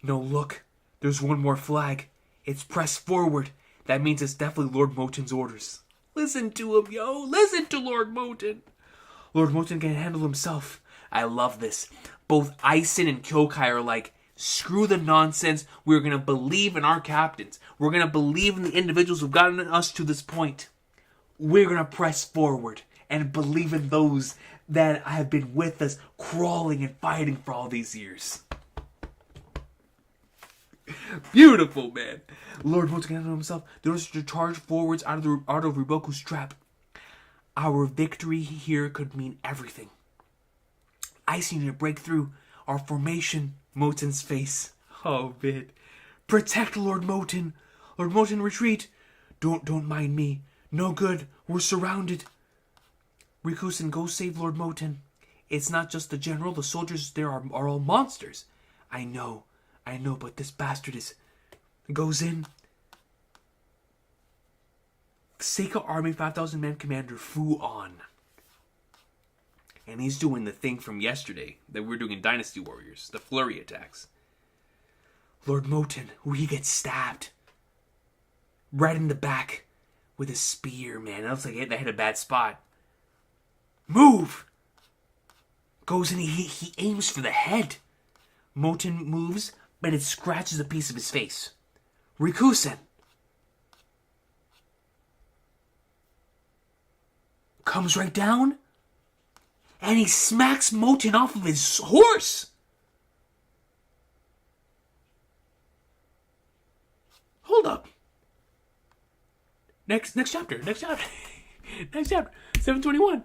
No, look. There's one more flag. It's press forward. That means it's definitely Lord Moten's orders. Listen to him, yo. Listen to Lord Moten. Lord Moten can handle himself. I love this. Both Eisen and Kyokai are like, screw the nonsense. We're going to believe in our captains. We're going to believe in the individuals who've gotten us to this point. We're going to press forward and believe in those that have been with us, crawling and fighting for all these years. Beautiful, man. Lord Moten can handle himself. They want us to charge forwards out of Riboku's trap. Our victory here could mean everything. I see you to break through our formation. Moten's face. Oh, man. Protect Lord Moten. Lord Moten, retreat. Don't mind me. No good. We're surrounded. Rikusen, go save Lord Moten. It's not just the general. The soldiers there are all monsters. I know, but this bastard goes in. Seika Army 5,000 man commander Fu On. And he's doing the thing from yesterday that we were doing in Dynasty Warriors, the flurry attacks. Lord Moten, where he gets stabbed. Right in the back with a spear, man. It looks like they hit a bad spot. Move! Goes in, he aims for the head. Moten moves, but it scratches a piece of his face. Rikusen comes right down, and he smacks Moten off of his horse. Hold up. Next chapter. Next chapter. 721.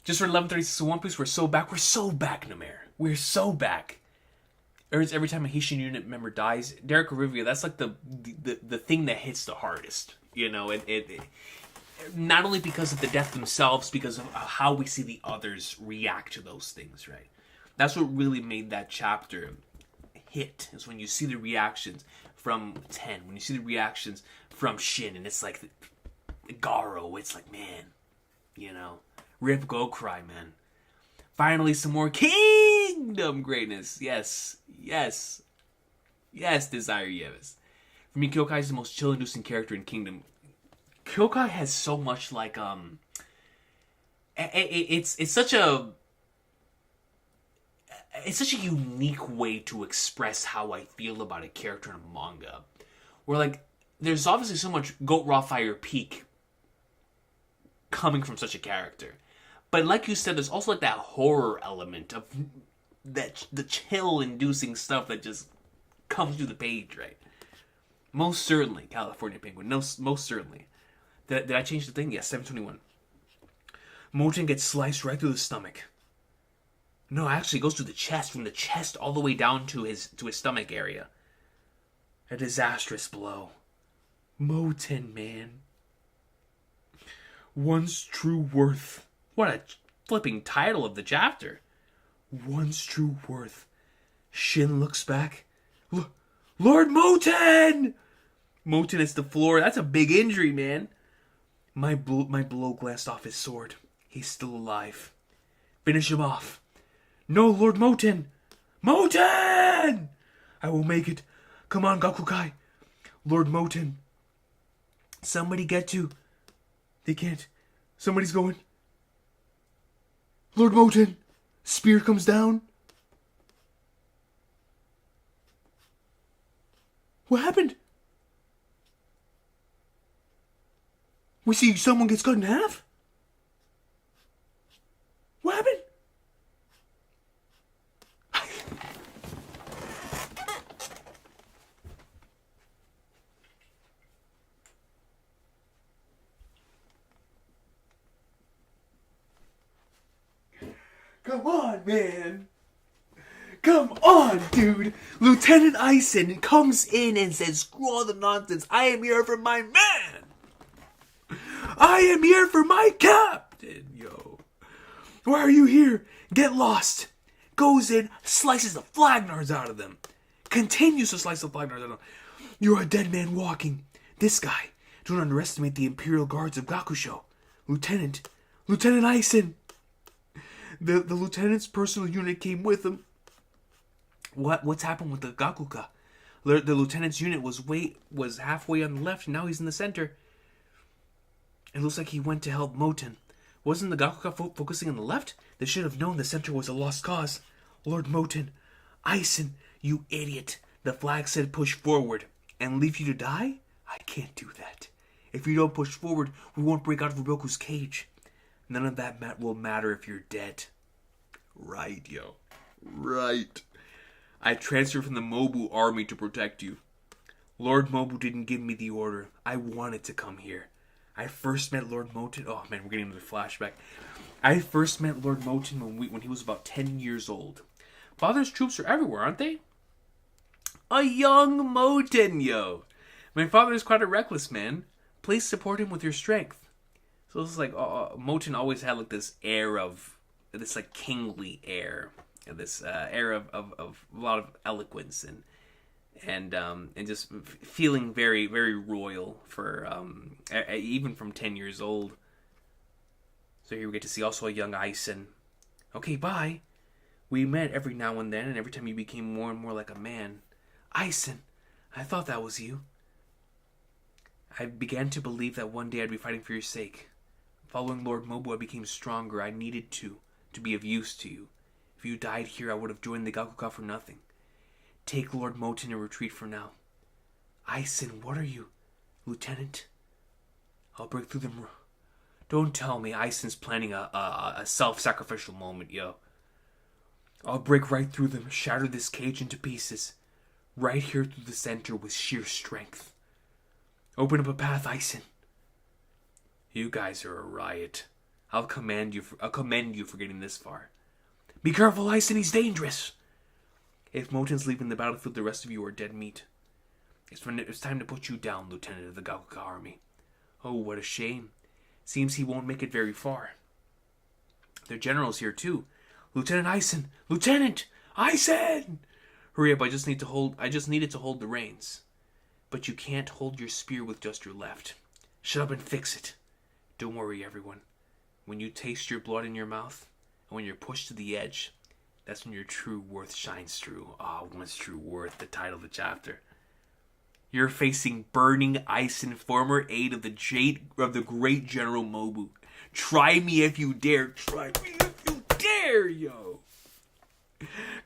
Just for 1136 One Piece, we're so back, Namer. We're so back. Every time a Haitian unit member dies, Derek Rivia, that's like the thing that hits the hardest. You know, it not only because of the death themselves, because of how we see the others react to those things, right? That's what really made that chapter hit, is when you see the reactions from Ten, when you see the reactions from Shin, and it's like Garo, it's like, man, you know, rip, go cry, man. Finally, some more kingdom greatness. Yes, Desire Yevis. For me, Kyokai is the most chill-inducing character in Kingdom. Kyokai has so much like it's such a unique way to express how I feel about a character in a manga. Where like there's obviously so much Goat Raw Fire Peak coming from such a character. But like you said, there's also like that horror element of that the chill-inducing stuff that just comes through the page, right? Most certainly, California Penguin. No, most certainly. Did I change the thing? Yes, 721. Moten gets sliced right through the stomach. No, actually, it goes through the chest, from the chest all the way down to his stomach area. A disastrous blow. Moten, man. One's true worth. What a flipping title of the chapter. One's true worth. Shin looks back. Lord Moten! Moten hits the floor. That's a big injury, man. My blow glanced off his sword. He's still alive. Finish him off. No, Lord Moten! Moten! I will make it. Come on, Gakukai. Lord Moten. Somebody get to. They can't. Somebody's going. Lord Moten. Spear comes down. What happened? We see someone gets cut in half? What happened? Come on, man. Come on, dude. Lieutenant Ison comes in and says, screw all the nonsense. I am here for my man. I am here for my captain, yo. Why are you here? Get lost. Goes in, slices the flagnards out of them. Continues to slice the flagnards out of them. You're a dead man walking. This guy. Don't underestimate the Imperial Guards of Gakusho. Lieutenant Ison. The lieutenant's personal unit came with him. What's happened with the Gakuka? The lieutenant's unit was halfway on the left, and now he's in the center. It looks like he went to help Moten. Wasn't the Gakuka focusing on the left? They should have known the center was a lost cause. Lord Moten, Ison, you idiot. The flag said push forward. And leave you to die? I can't do that. If you don't push forward, we won't break out of Uroku's cage. None of that will matter if you're dead. Right, yo. Right. I transferred from the Mobu army to protect you. Lord Mobu didn't give me the order. I wanted to come here. I first met Lord Moten. Oh man, we're getting into the flashback. I first met Lord Moten when he was about 10 years old. Father's troops are everywhere, aren't they? A young Moten, yo. My father is quite a reckless man. Please support him with your strength. So it's like Moten always had like this air of this like kingly air, this air of a lot of eloquence and just feeling very very royal for even from 10 years old. So here we get to see also a young Ison. Okay, bye. We met every now and then, and every time you became more and more like a man. Ison, I thought that was you. I began to believe that one day I'd be fighting for your sake. Following Lord Mobu, I became stronger. I needed to be of use to you. If you died here, I would have joined the Gakuka for nothing. Take Lord Moten and retreat for now. Ison, what are you? Lieutenant? I'll break through them. Don't tell me Ison's planning a self-sacrificial moment, yo. I'll break right through them, shatter this cage into pieces. Right here through the center with sheer strength. Open up a path, Ison. You guys are a riot. I'll commend you for getting this far. Be careful, Ison, he's dangerous. If Moten's leaving the battlefield, the rest of you are dead meat. It's time to put you down, Lieutenant of the Gakuka Army. Oh, what a shame. Seems he won't make it very far. Their general's here too. Lieutenant Ison! Lieutenant! Ison! Hurry up, I just needed to hold the reins. But you can't hold your spear with just your left. Shut up and fix it. Don't worry, everyone. When you taste your blood in your mouth, and when you're pushed to the edge, that's when your true worth shines through. One's true worth, the title of the chapter. You're facing Burning Ison, former aide of the great General Mobu. Try me if you dare. Try me if you dare, yo.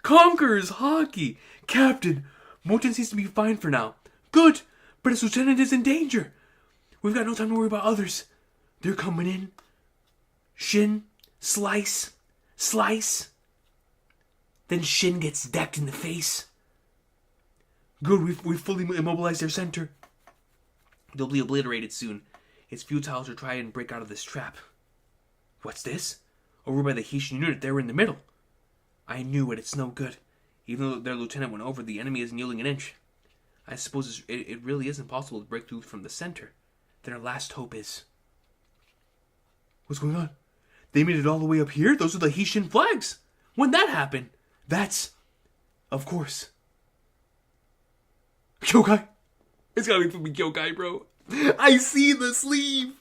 Conquerors Hockey. Captain, Moten seems to be fine for now. Good, but his lieutenant is in danger. We've got no time to worry about others. They're coming in. Shin, slice. Then Shin gets decked in the face. Good, we've fully immobilized their center. They'll be obliterated soon. It's futile to try and break out of this trap. What's this? Over by the Haitian unit, they're in the middle. I knew it, it's no good. Even though their lieutenant went over, the enemy isn't yielding an inch. I suppose it really isn't possible to break through from the center. Then our last hope is... What's going on? They made it all the way up here? Those are the Haitian flags. When that happened? That's... Of course. Kyokai. It's gotta be flipping Kyokai, bro. I see the sleeve.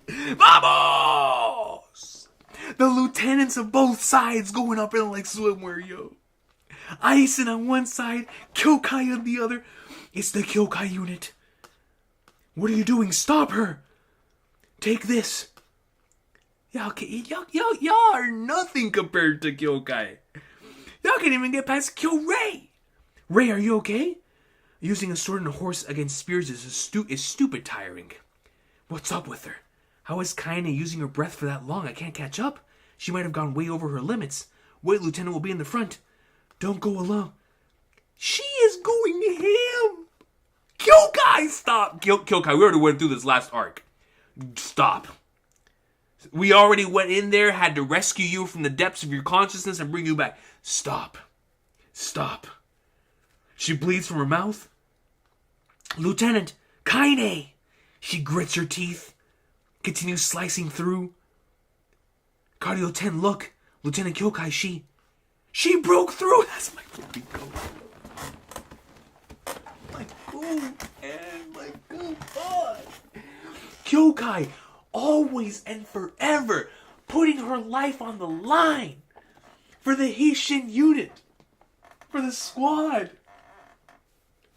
Vamos! The lieutenants of both sides going up in like swimwear, yo. Ison on one side, Kyokai on the other. It's the Kyokai unit. What are you doing? Stop her! Take this. Y'all are nothing compared to Kyokai. Y'all can't even get past Kyo Ray. Ray, are you okay? Using a sword and a horse against spears is stupid tiring. What's up with her? How is Kaine using her breath for that long? I can't catch up. She might have gone way over her limits. Wait, Lieutenant will be in the front. Don't go alone. She is going ham. Kyokai, stop. Kyokai, we already went through this last arc. Stop. We already went in there, had to rescue you from the depths of your consciousness and bring you back. Stop. She bleeds from her mouth. Lieutenant, Kaine. She grits her teeth. Continues slicing through. Cardio 10, look. Lieutenant Kyokai, she broke through. That's my fucking goat. Like, boom, and like, good God. Kyokai, always and forever, putting her life on the line. For the Haitian unit. For the squad.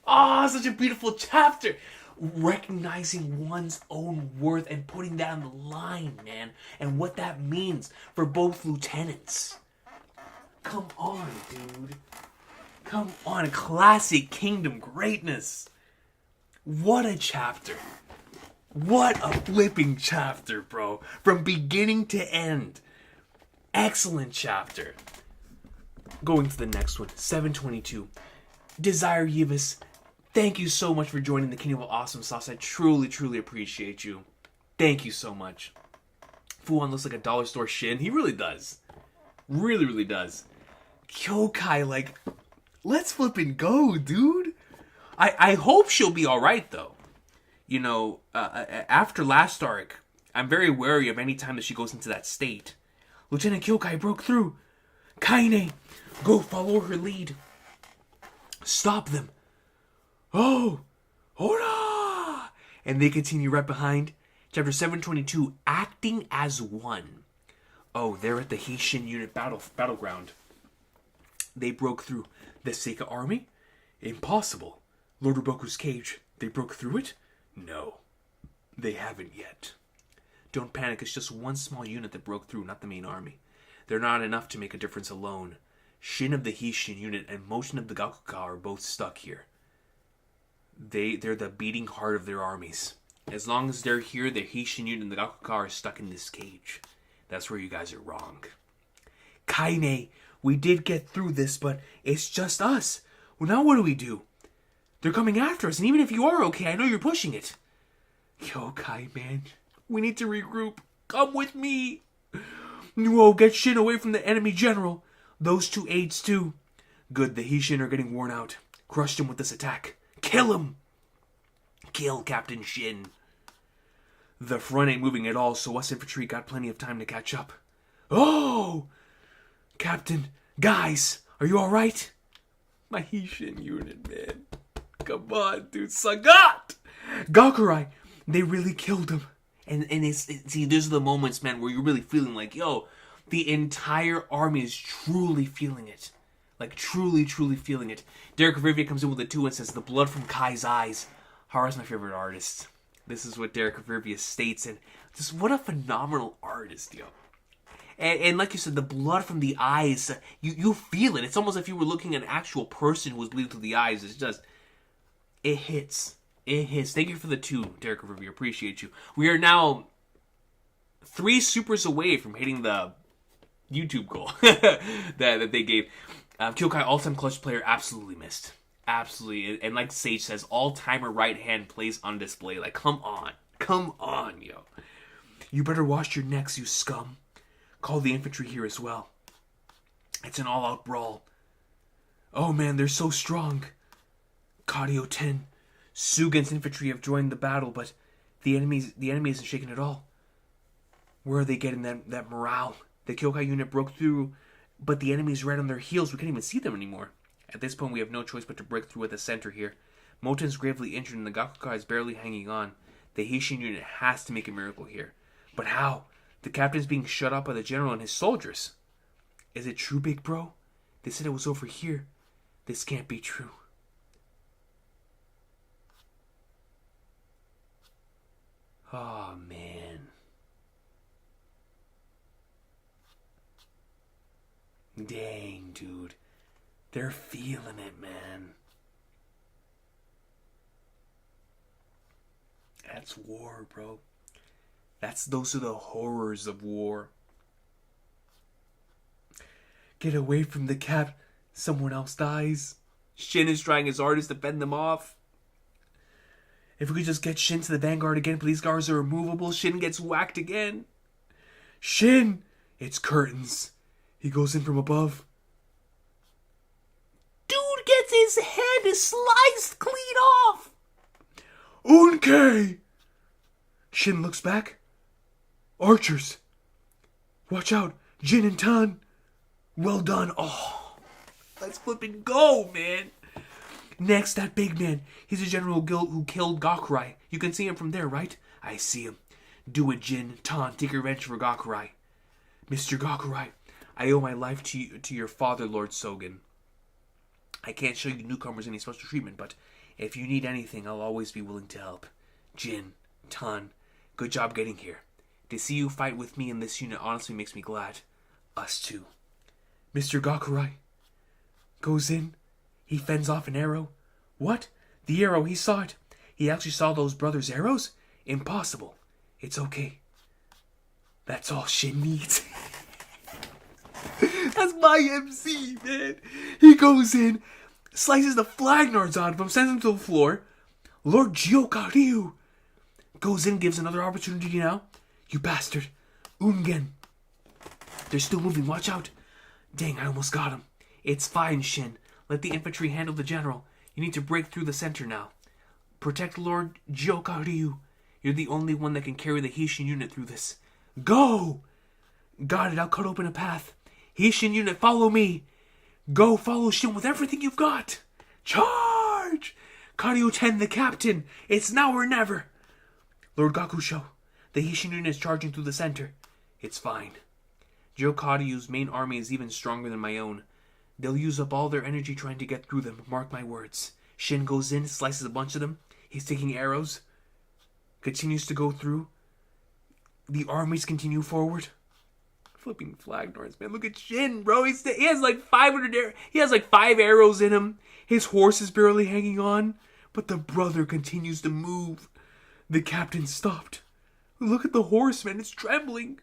Such a beautiful chapter. Recognizing one's own worth and putting that on the line, man. And what that means for both lieutenants. Come on, dude. Come on. Classic Kingdom greatness. What a chapter. What a flipping chapter, bro. From beginning to end. Excellent chapter. Going to the next one. 722. Desire Yibis. Thank you so much for joining the Kingdom of Awesome Sauce. I truly, truly appreciate you. Thank you so much. Fuon looks like a dollar store Shin. He really does. Really, really does. Kyokai, like, let's flip and go, dude. I hope she'll be alright, though. after last arc, I'm very wary of any time that she goes into that state. Lieutenant Kyokai broke through. Kaine, go follow her lead. Stop them. Oh, hola! And they continue right behind. Chapter 722, Acting as One. Oh, they're at the Heishin unit battleground. They broke through the Seika army? Impossible. Lord Uboku's cage. They broke through it? No, they haven't yet. Don't panic, it's just one small unit that broke through, not the main army. They're not enough to make a difference alone. Shin of the Heishin unit and Motion of the Gakuka are both stuck here. They're the beating heart of their armies. As long as they're here, the Heishin unit and the Gakuka are stuck in this cage. That's where you guys are wrong. Kaine, we did get through this, but it's just us. Well, now what do we do? They're coming after us, and even if you are okay, I know you're pushing it. Kyokai, man. We need to regroup. Come with me. Nuo, get Shin away from the enemy general. Those two aides too. Good, the Heishin are getting worn out. Crush him with this attack. Kill him. Kill Captain Shin. The front ain't moving at all, so us infantry got plenty of time to catch up. Oh! Captain, guys, are you alright? My Heishin unit, man. Come on, dude. Sagat! Gakurai, they really killed him. And see, these are the moments, man, where you're really feeling like, yo, the entire army is truly feeling it. Like, truly, truly feeling it. Derek Rivia comes in with a 2 and says, the blood from Kai's eyes. Hara's my favorite artist. This is what Derek Rivia states. And just what a phenomenal artist, yo. And like you said, the blood from the eyes, you feel it. It's almost like if you were looking at an actual person who was bleeding through the eyes. It's just, it hits. It hits. Thank you for the 2, Derek Rivia. Appreciate you. We are now 3 supers away from hitting the YouTube goal that they gave. Kyokai, all-time clutch player, absolutely missed. Absolutely. And like Sage says, all-timer right hand plays on display. Like, come on. Come on, yo. You better wash your necks, you scum. Call the infantry here as well. It's an all-out brawl. Oh man, they're so strong. Kadio 10. Sugen's infantry have joined the battle, but the enemy isn't shaken at all. Where are they getting that morale? The Kyokai unit broke through, but the enemy's right on their heels. We can't even see them anymore. At this point, we have no choice but to break through at the center here. Moten's gravely injured and the Gakuka is barely hanging on. The Heishin unit has to make a miracle here. But how? The captain's being shut up by the general and his soldiers. Is it true, big bro? They said it was over here. This can't be true. Oh, man. Dang, dude. They're feeling it, man. That's war, bro. Those are the horrors of war. Get away from the cap. Someone else dies. Shin is trying his hardest to fend them off. If we could just get Shin to the vanguard again, but these guards are removable. Shin gets whacked again. Shin! It's curtains. He goes in from above. Dude gets his head sliced clean off. Unkei! Shin looks back. Archers. Watch out. Jin and Tan. Well done. Oh, let's flip and go, man. Next, that big man. He's a general who killed Gakurai. You can see him from there, right? I see him. Do it, Jin. Tan, take revenge for Gakurai. Mr. Gakurai, I owe my life to your father, Lord Sogen. I can't show you newcomers any special treatment, but if you need anything, I'll always be willing to help. Jin, Tan, good job getting here. To see you fight with me in this unit honestly makes me glad. Us too. Mr. Gakurai goes in. He fends off an arrow. What? The arrow, he saw it. He actually saw those brothers' arrows? Impossible. It's okay. That's all Shin needs. That's my MC, man. He goes in, slices the flagnards out of him, sends him to the floor. Lord Gyokariu goes in, gives another opportunity now. You bastard. Ungen. They're still moving, watch out. Dang, I almost got him. It's fine, Shin. Let the infantry handle the general. You need to break through the center now. Protect Lord Jokaryu. You're the only one that can carry the Hishin unit through this. Go! Got it, I'll cut open a path. Hishin unit, follow me. Go, follow Shin with everything you've got. Charge! Karyu 10, the captain. It's now or never. Lord Gakusho, the Hishin unit is charging through the center. It's fine. Jokaryu's main army is even stronger than my own. They'll use up all their energy trying to get through them, mark my words. Shin goes in, slices a bunch of them. He's taking arrows. Continues to go through. The armies continue forward. Flipping flag norns, man. Look at Shin, bro. He has like 500 arrows. He has like 5 arrows in him. His horse is barely hanging on. But the brother continues to move. The captain stopped. Look at the horse, man. It's trembling.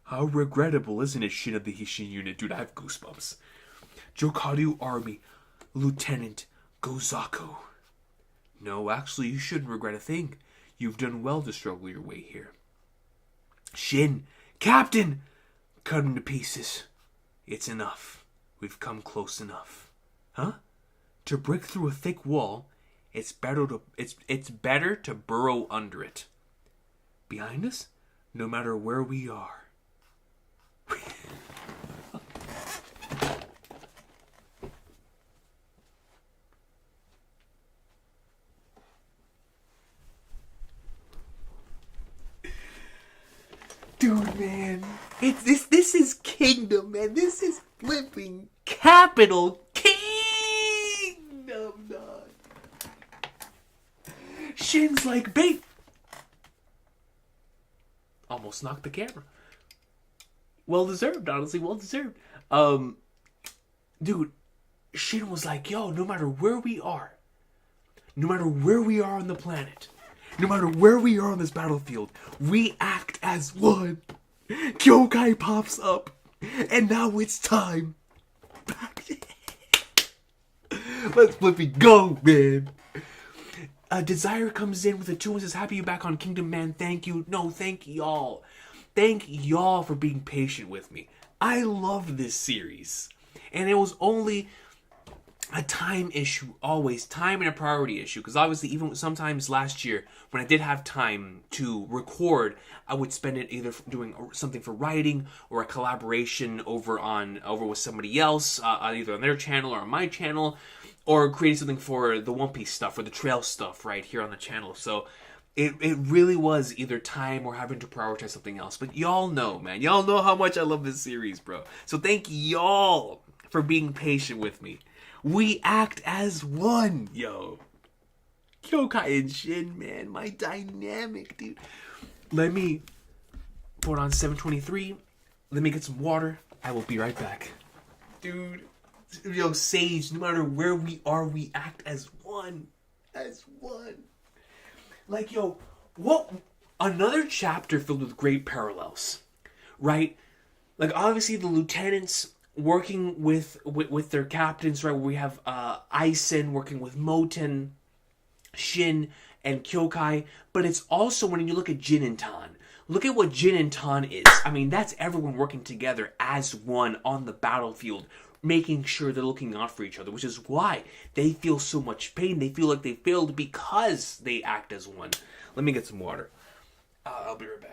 How regrettable, isn't it, Shin of the Hishin unit? Dude, I have goosebumps. Jokaryu Army, Lieutenant Gozaku. No, actually, you shouldn't regret a thing. You've done well to struggle your way here. Shin, Captain! Cut him to pieces. It's enough. We've come close enough. Huh? To break through a thick wall, it's better to burrow under it. Behind us, no matter where we are. Dude, man, this is Kingdom, man. This is flipping capital Kingdom, dog. Shin's like bait. Almost knocked the camera. Well deserved, honestly, well deserved. Dude, Shin was like, yo, no matter where we are on the planet, no matter where we are on this battlefield, we act as one. Kyokai pops up, and now it's time. Let's flipping go, man. Desire comes in with a 2 and says, happy you back on Kingdom, man. Thank you. No, thank y'all. Thank y'all for being patient with me. I love this series. And it was only a time issue, always. Time and a priority issue. Because obviously, even sometimes last year, when I did have time to record, I would spend it either doing something for writing or a collaboration over with somebody else, either on their channel or on my channel, or creating something for the One Piece stuff or the Trail stuff right here on the channel. So it really was either time or having to prioritize something else. But y'all know, man. Y'all know how much I love this series, bro. So thank y'all for being patient with me. We act as one, yo. Kyokai and Shin, man. My dynamic, dude. Let me put on 723. Let me get some water. I will be right back. Dude. Yo, Sage, no matter where we are, we act as one. As one. Like, yo, what? Another chapter filled with great parallels, right? Like, obviously, the lieutenants working with their captains, right? Where we have Aizen working with Moten, Shin, and Kyokai. But it's also when you look at Jin and Tan. Look at what Jin and Tan is. I mean, that's everyone working together as one on the battlefield, making sure they're looking out for each other, which is why they feel so much pain. They feel like they failed because they act as one. Let me get some water. I'll be right back.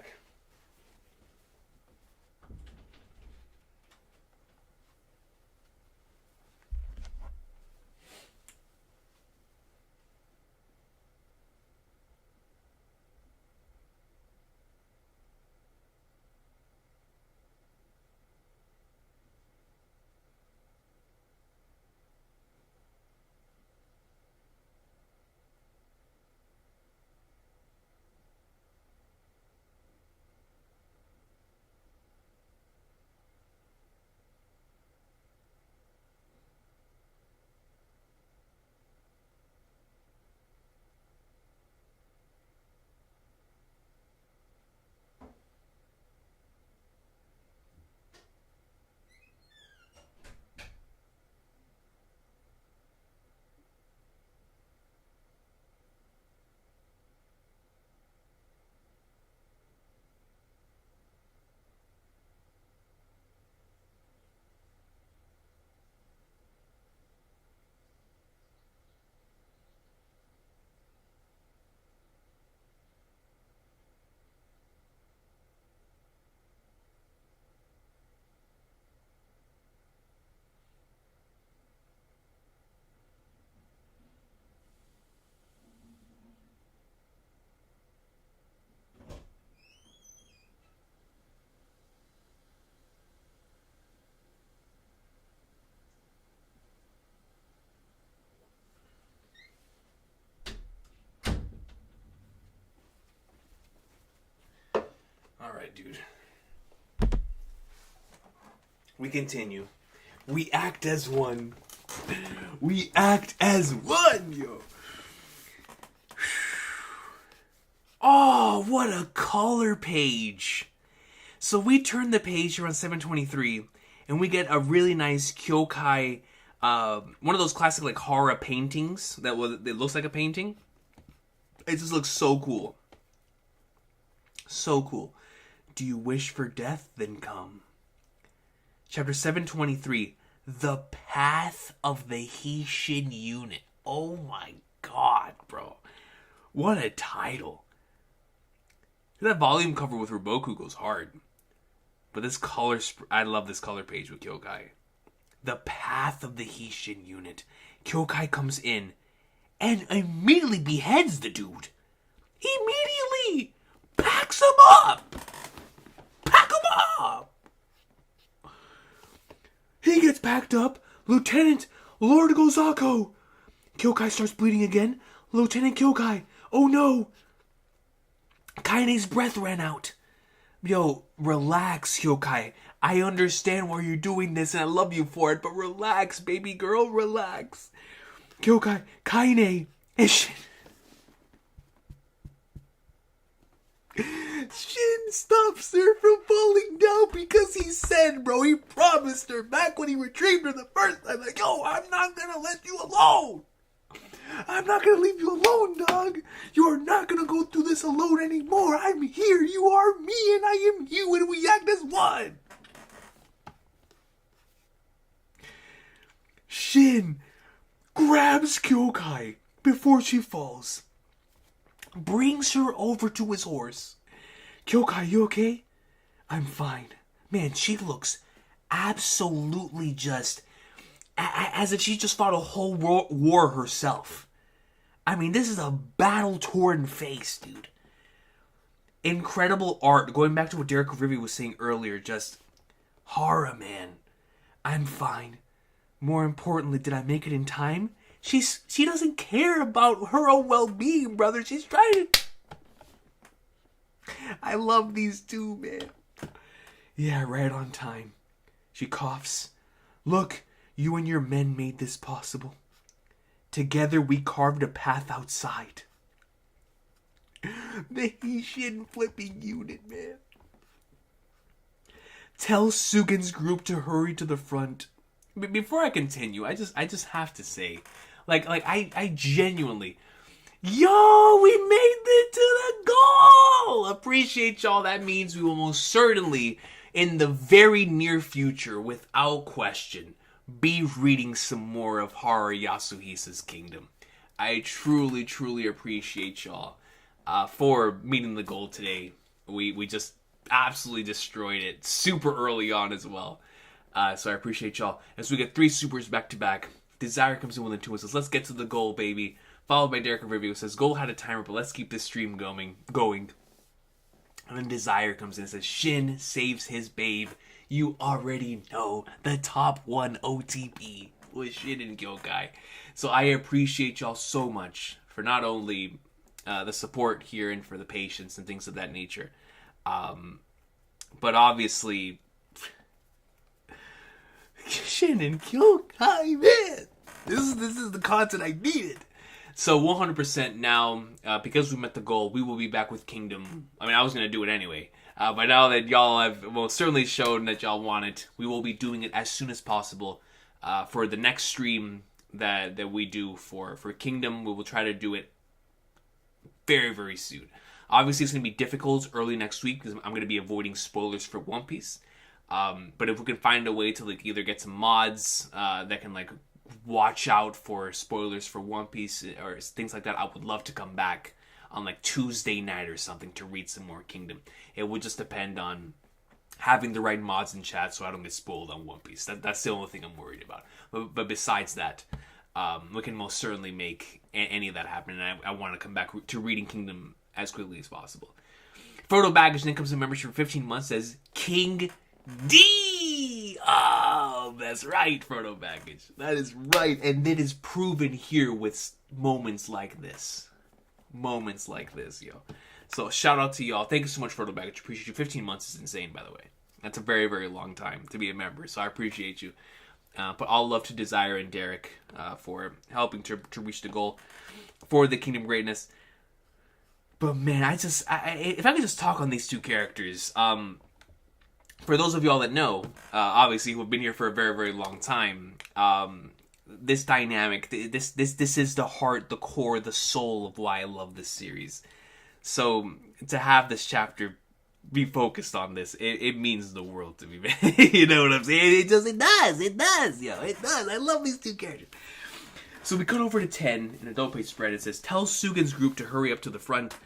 Alright, dude. We continue. We act as one. We act as one, yo. Oh, what a color page. So we turn the page here on 723, and we get a really nice Kyokai, one of those classic like horror paintings it looks like a painting. It just looks so cool. So cool. Do you wish for death? Then come. Chapter 723, The Path of the Heishin Unit. Oh my god, bro. What a title. That volume cover with Roboku goes hard. But this color, I love this color page with Kyokai. The Path of the Heishin Unit. Kyokai comes in and immediately beheads the dude. Immediately! Packs him up! Pack him up! He gets packed up. Lieutenant Lord Gozako. Kyokai starts bleeding again. Lieutenant Kyokai. Oh no! Kaine's breath ran out. Yo, relax, Kyokai. I understand why you're doing this and I love you for it, but relax, baby girl, relax. Kyokai, Kaine, and Shin stops her from falling down because he said, bro, he promised her back when he retrieved her the first time, like, yo, I'm not gonna let you alone. I'm not gonna leave you alone, dog. You are not gonna go through this alone anymore. I'm here. You are me, and I am you, and we act as one. Shin grabs Kyokai before she falls, brings her over to his horse. Kyokai, you okay? I'm fine. Man, she looks absolutely just as if she just fought a whole war herself. I mean, this is a battle-torn face, dude. Incredible art. Going back to what Derek Rivi was saying earlier, just horror, man. I'm fine. More importantly, did I make it in time? She doesn't care about her own well-being, brother. She's trying to... I love these two, man. Yeah, right on time. She coughs. Look, you and your men made this possible. Together we carved a path outside. The Heishin flipping unit, man. Tell Sugen's group to hurry to the front. Before I continue, I just have to say, I genuinely, yo, we made it to the goal! Appreciate y'all. That means we will most certainly, in the very near future, without question, be reading some more of Haru Yasuhisa's Kingdom. I truly, truly appreciate y'all for meeting the goal today. We just absolutely destroyed it super early on as well. So I appreciate y'all. As we get 3 supers back to back, Desire comes in with a 2 and says, let's get to the goal, baby. Followed by Derek Rivio, who says, Goal had a timer, but let's keep this stream going. And then Desire comes in and says, Shin saves his babe. You already know the top 1 OTP was Shin and Kyokai. So I appreciate y'all so much for not only the support here and for the patience and things of that nature. But obviously, Shin and Kyokai, man. This is the content I needed. So 100% now, because we met the goal, we will be back with Kingdom. I mean, I was going to do it anyway. But now that y'all have most certainly shown that y'all want it, we will be doing it as soon as possible. For the next stream that we do for Kingdom, we will try to do it very, very soon. Obviously, it's going to be difficult early next week because I'm going to be avoiding spoilers for One Piece. But if we can find a way to either get some mods that can watch out for spoilers for One Piece or things like that, I would love to come back on Tuesday night or something to read some more Kingdom. It would just depend on having the right mods in chat so I don't get spoiled on One Piece. That's the only thing I'm worried about. But besides that, we can most certainly make any of that happen, and I want to come back to reading Kingdom as quickly as possible. Frodo Baggage then comes in membership for 15 months, says King D! Oh, that's right, Frodo Baggage. That is right, and it is proven here with moments like this. Moments like this, yo. So shout out to y'all. Thank you so much for the baggage. Appreciate you. 15 months is insane, by the way. That's a very, very long time to be a member. So I appreciate you. But all love to Desire and Derek for helping to reach the goal for the Kingdom Greatness. But man, if I could just talk on these two characters, for those of y'all that know, obviously who have been here for a very, very long time, this dynamic, this is the heart, the core, the soul of why I love this series. So to have this chapter be focused on this, it means the world to me, man. You know what I'm saying? It does, yo, it does. I love these two characters. So we cut over to 10 in a double page spread. It says, tell Sugan's group to hurry up to the front.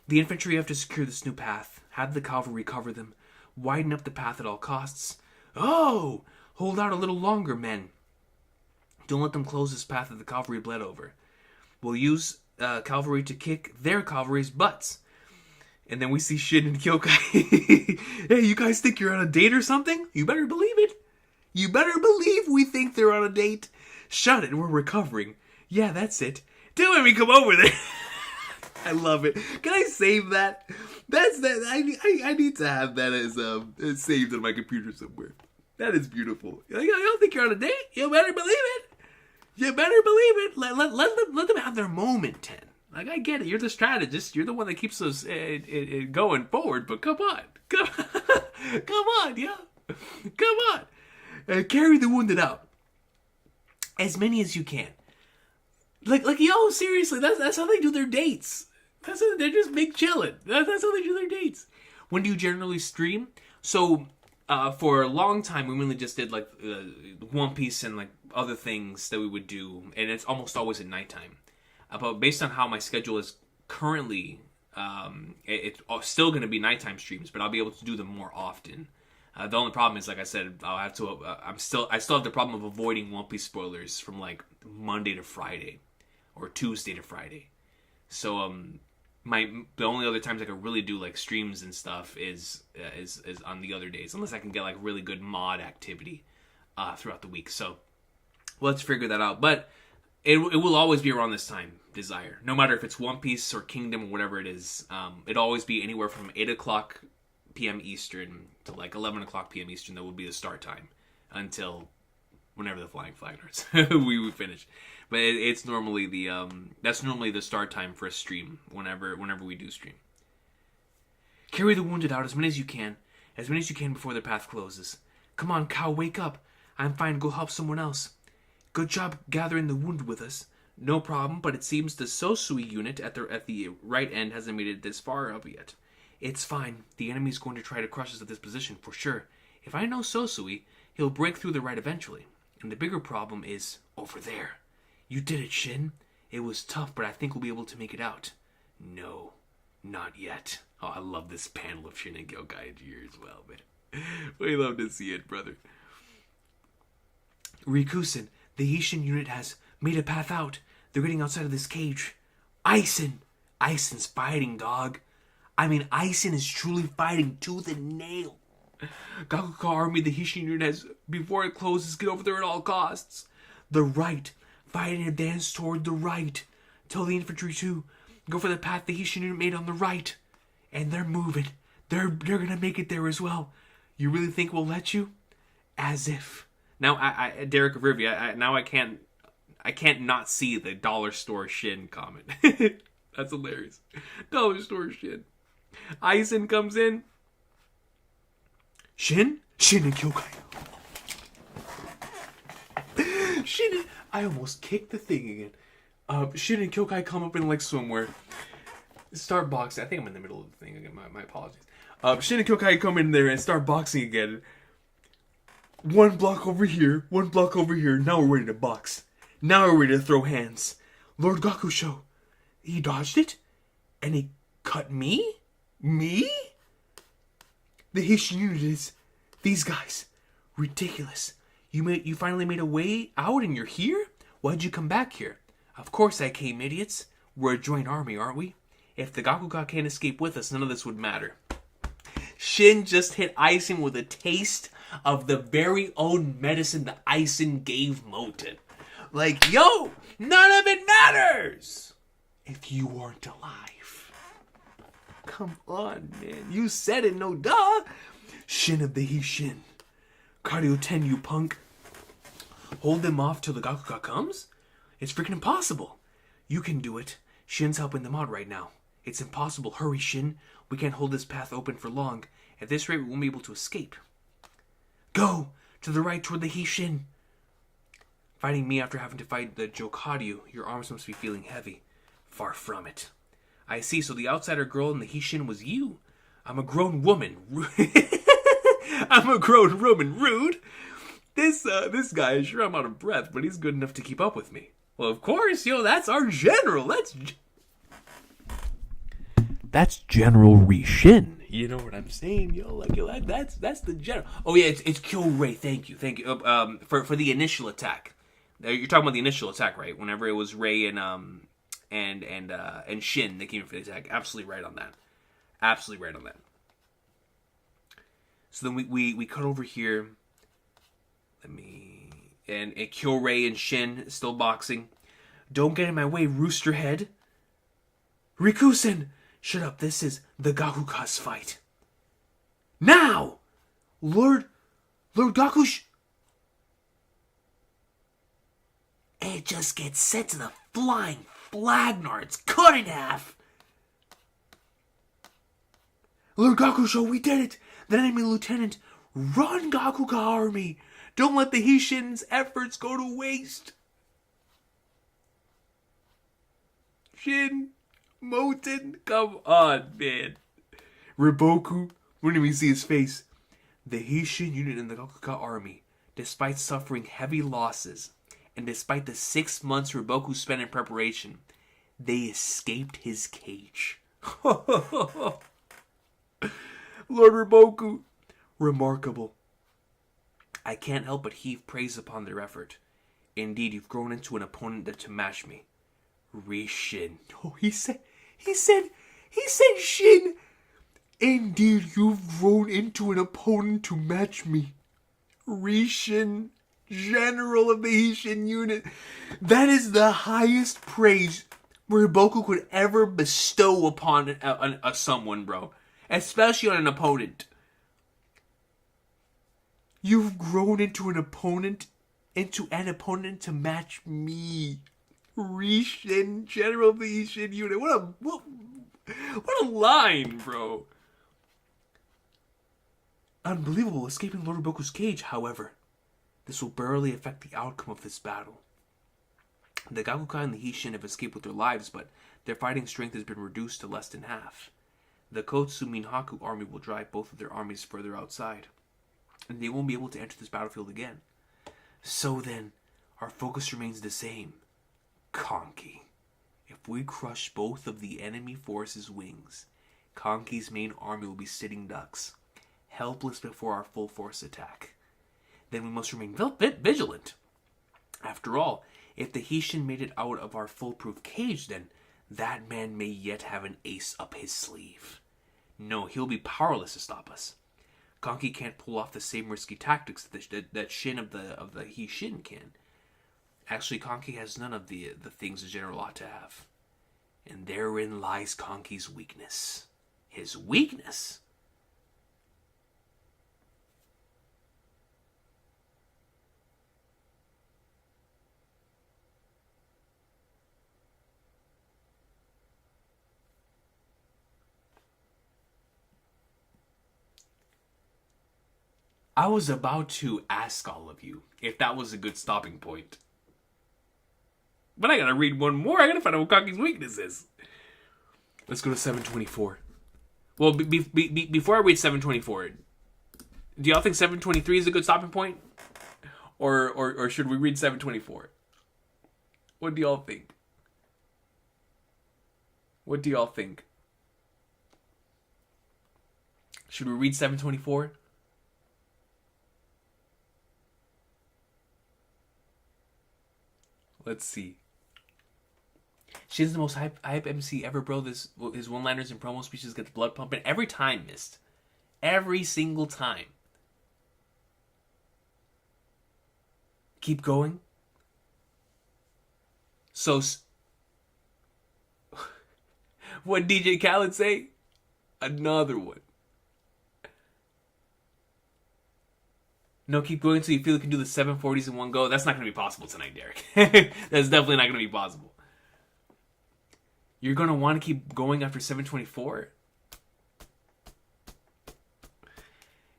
The infantry have to secure this new path. Have the cavalry cover them. Widen up the path at all costs. Oh! Hold out a little longer, men. Don't let them close this path that the cavalry bled over. We'll use cavalry to kick their cavalry's butts. And then we see Shin and Kyokai. Hey, you guys think you're on a date or something? You better believe it. You better believe we think they're on a date. Shut it, we're recovering. Yeah, that's it. Don't let me come over there. I love it. Can I save that? That's that. I need to have that as saved on my computer somewhere. That is beautiful. I don't think you're on a date. You better believe it. You better believe it. Let them have their moment, 10. Like, I get it. You're the strategist. You're the one that keeps us going forward. But come on. Come on, yeah. Come on. Carry the wounded out. As many as you can. Like yo, seriously, that's how they do their dates. That's how they're just big chilling. That's how they do their dates. When do you generally stream? So, for a long time, we mainly just did like One Piece and like other things that we would do, and it's almost always at nighttime. But based on how my schedule is currently, it's still going to be nighttime streams, but I'll be able to do them more often. The only problem is, like I said, I'll have to. I still have the problem of avoiding One Piece spoilers from like Monday to Friday, or Tuesday to Friday. So the only other times I can really do like streams and stuff is on the other days, unless I can get like really good mod activity throughout the week. So let's figure that out. But it will always be around this time, Desire. No matter if it's One Piece or Kingdom or whatever it is, it'll always be anywhere from 8 o'clock p.m. Eastern to like 11 o'clock p.m. Eastern. That will be the start time until whenever the flying flag starts. we finish. But it's normally that's normally the start time for a stream whenever we do stream. Carry the wounded out as many as you can before their path closes. Come on, cow, wake up. I'm fine. Go help someone else. Good job gathering the wounded with us. No problem, but it seems the Sosui unit at the right end hasn't made it this far up yet. It's fine. The enemy's going to try to crush us at this position for sure. If I know Sosui, he'll break through the right eventually. And the bigger problem is over there. You did it, Shin. It was tough, but I think we'll be able to make it out. No, not yet. Oh, I love this panel of Shin and Kyokai here as well, man. We love to see it, brother. Rikusen, the Hishin unit has made a path out. They're getting outside of this cage. Aisen's fighting, dog. I mean, Aizen is truly fighting tooth and nail. Gakuka army, the Hishin unit has, before it closes, get over there at all costs. The right. Fight and advance toward the right. Tell the infantry to go for the path the Hishin unit made on the right. And they're moving. They're gonna make it there as well. You really think we'll let you? As if. Now, Derek of Rivia, now I can't not see the dollar store Shin comment. That's hilarious. Dollar store Shin. Aizen comes in. Shin and Kyokai. I almost kicked the thing again. Shin and Kyokai come up in like swimwear. Start boxing. I think I'm in the middle of the thing again. My apologies. Shin and Kyokai come in there and start boxing again. One block over here. Now we're ready to box. Now we're ready to throw hands. Lord Gakusho. He dodged it? And he cut me? Me? The Hishin unit is these guys. Ridiculous. You finally made a way out and you're here? Why'd you come back here? Of course I came, idiots. We're a joint army, aren't we? If the Gakuka can't escape with us, none of this would matter. Shin just hit Aizen with a taste of the very own medicine that Aizen gave Moten. Like, yo, none of it matters if you weren't alive. Come on, man. You said it, no duh. Shin of the He Shin. Cardio 10, you punk. Hold them off till the Gakuka comes? It's freaking impossible. You can do it. Shin's helping them out right now. It's impossible. Hurry, Shin. We can't hold this path open for long. At this rate, we won't be able to escape. Go! To the right, toward the He Shin. Fighting me after having to fight the Jokaryu, your arms must be feeling heavy. Far from it. I see, so the outsider girl in the He Shin was you. I'm a grown woman. I'm a grown woman. Rude. This guy, sure I'm out of breath, but he's good enough to keep up with me. Well, of course, that's our general. That's General Rishin. You know what I'm saying, like that's the general. Oh yeah, it's Kyo-Ray. Thank you. For the initial attack. You're talking about the initial attack, right? Whenever it was Ray and Shin that came in for the attack. Absolutely right on that. Absolutely right on that. So then we cut over here. And Kyo-Ray and Shin still boxing. Don't get in my way, Roosterhead. Rikusen! Shut up, this is the Gakuka's fight. Now! Lord Gakush... It just gets sent to the flying flagnards, cut in half! Lord Gakusho, we did it! The enemy lieutenant, run Gakuka army! Don't let the He Shin's efforts go to waste! Shin... Moten, come on, man. Riboku, we don't even see his face. The He Shin unit in the Gakuka army, despite suffering heavy losses, and despite the 6 months Riboku spent in preparation, they escaped his cage. Lord Riboku, remarkable. I can't help but heave praise upon their effort. Indeed, you've grown into an opponent that to match me. Rishin. Oh, he said Shin. Indeed, you've grown into an opponent to match me. Rishin, general of the He Shin unit. That is the highest praise Riboku could ever bestow upon someone, bro. Especially on an opponent. You've grown into an opponent to match me. Rishin, general of the He Shin unit. What a line, bro. Unbelievable, escaping Lord Riboku's cage, however. This will barely affect the outcome of this battle. The Gakuka and the He Shin have escaped with their lives, but their fighting strength has been reduced to less than half. The Kotsu Minhaku army will drive both of their armies further outside, and they won't be able to enter this battlefield again. So then, our focus remains the same. Kanki. If we crush both of the enemy force's wings, Kanki's main army will be sitting ducks, helpless before our full force attack. Then we must remain vigilant. After all, if the He Shin made it out of our foolproof cage, then that man may yet have an ace up his sleeve. No, he'll be powerless to stop us. Kanki can't pull off the same risky tactics that Shin of the He Shin can. Actually, Kanki has none of the things a general ought to have. And therein lies Kanki's weakness. His weakness? I was about to ask all of you if that was a good stopping point. But I gotta read one more. I gotta find out what Kanki's weakness is. Let's go to 724. Well, before I read 724, do y'all think 723 is a good stopping point? Or should we read 724? What do y'all think? What do y'all think? Should we read 724? Let's see. Shin's the most hype MC ever, bro. His one-liners and promo speeches get the blood pumping every time, Mist. Every single time. Keep going. So, what DJ Khaled say? Another one. No, keep going until you feel you can do the 740s in one go. That's not going to be possible tonight, Derek. That's definitely not going to be possible. You're going to want to keep going after 724?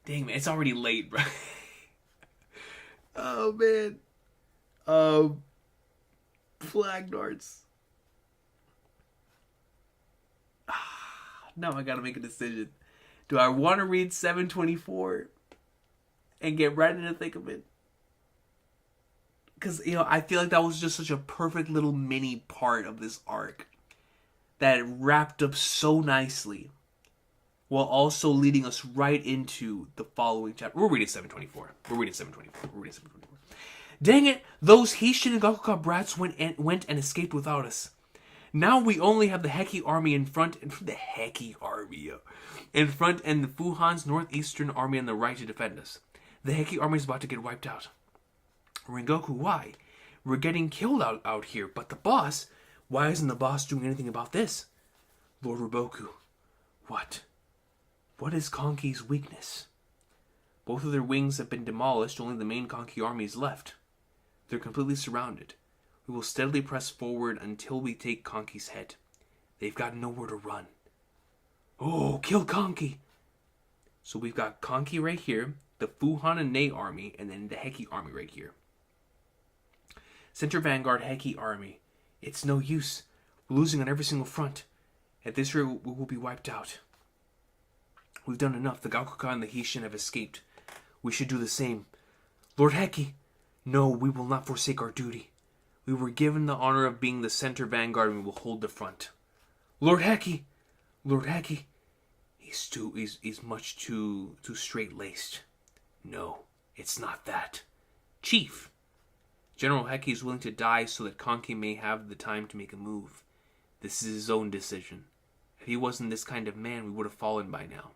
Dang, man, it's already late, bro. Oh, man. Flag darts. Now I got to make a decision. Do I want to read 724 and get right into the thick of it? Because, I feel like that was just such a perfect little mini part of this arc that it wrapped up so nicely while also leading us right into the following chapter. We're reading 724. Dang it, those Hishin and Gakuka brats went and escaped without us. Now we only have the Heki army in front, and the Fuhan's northeastern army on the right to defend us. The Heki army is about to get wiped out. Rengoku, why? We're getting killed out here, but the boss, why isn't the boss doing anything about this? Lord Ruboku, what? What is Kanki's weakness? Both of their wings have been demolished, only the main Kanki army is left. They're completely surrounded. We will steadily press forward until we take Kanki's head. They've got nowhere to run. Oh, kill Kanki! So we've got Kanki right here, the Fuhan and Nei army, and then the Heki army right here. Center Vanguard Heki army. It's no use. We're losing on every single front. At this rate, we will be wiped out. We've done enough. The Gakuka and the Hishin have escaped. We should do the same. Lord Heki! No, we will not forsake our duty. We were given the honor of being the center vanguard and we will hold the front. Lord Heki! Lord Heki! He's much too straight-laced. No, it's not that. Chief! General Heki is willing to die so that Kanki may have the time to make a move. This is his own decision. If he wasn't this kind of man, we would have fallen by now.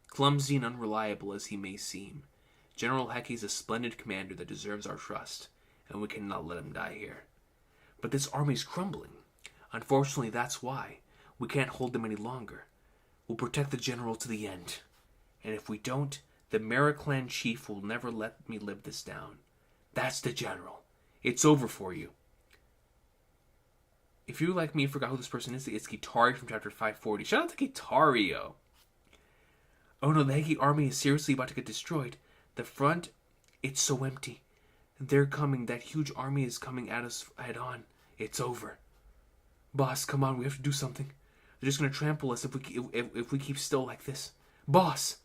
Clumsy and unreliable as he may seem, General Heki is a splendid commander that deserves our trust, and we cannot let him die here. But this army's crumbling. Unfortunately, that's why. We can't hold them any longer. We'll protect the general to the end. And if we don't, the Mera clan chief will never let me live this down. That's the general. It's over for you. If you, like me, forgot who this person is, it's Kitari from chapter 540. Shout out to Kitari, yo. Oh no, the Heki army is seriously about to get destroyed. The front, it's so empty. They're coming. That huge army is coming at us head on. It's over. Boss, come on. We have to do something. They're just going to trample us if we keep still like this. Boss,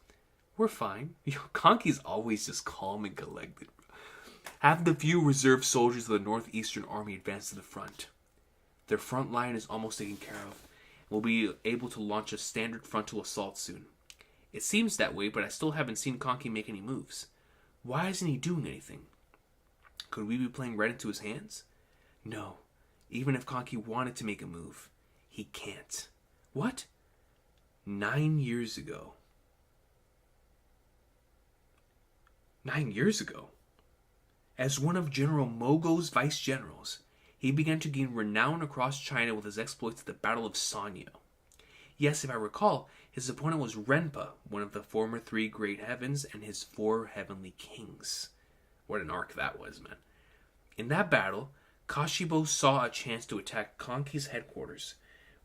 we're fine. Kanki's always just calm and collected. Have the few reserve soldiers of the northeastern army advance to the front. Their front line is almost taken care of. We'll be able to launch a standard frontal assault soon. It seems that way, but I still haven't seen Kanki make any moves. Why isn't he doing anything? Could we be playing right into his hands? No. Even if Kanki wanted to make a move, he can't. What? 9 years ago. 9 years ago? As one of General Mogo's vice generals, he began to gain renown across China with his exploits at the Battle of Sanyo. Yes, if I recall, his opponent was Renpa, one of the former 3 great heavens, and his 4 heavenly kings. What an arc that was, man. In that battle, Kashibo saw a chance to attack Kanki's headquarters,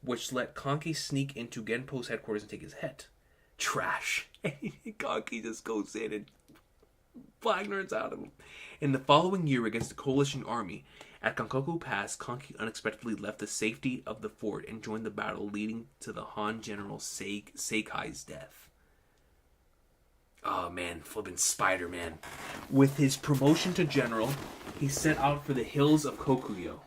which let Kanki sneak into Genpo's headquarters and take his head. Trash. Kanki just goes in and flag nerds out of him. In the following year against the coalition army, at Kankoku Pass, Kanki unexpectedly left the safety of the fort and joined the battle, leading to the Han General Seikai's death. Oh man, flippin' Spider-Man. With his promotion to general, he set out for the hills of Kokuyo.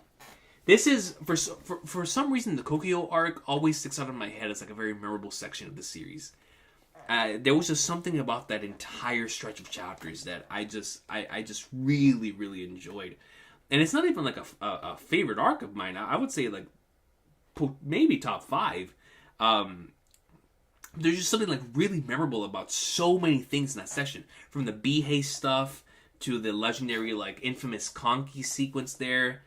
This is, for some reason, the Kokuyo arc always sticks out in my head as like a very memorable section of the series. There was just something about that entire stretch of chapters that I just really, really enjoyed. And it's not even like a favorite arc of mine. I would say like maybe top 5. There's just something like really memorable about so many things in that section. From the Bihei stuff to the legendary like infamous Kanki sequence there.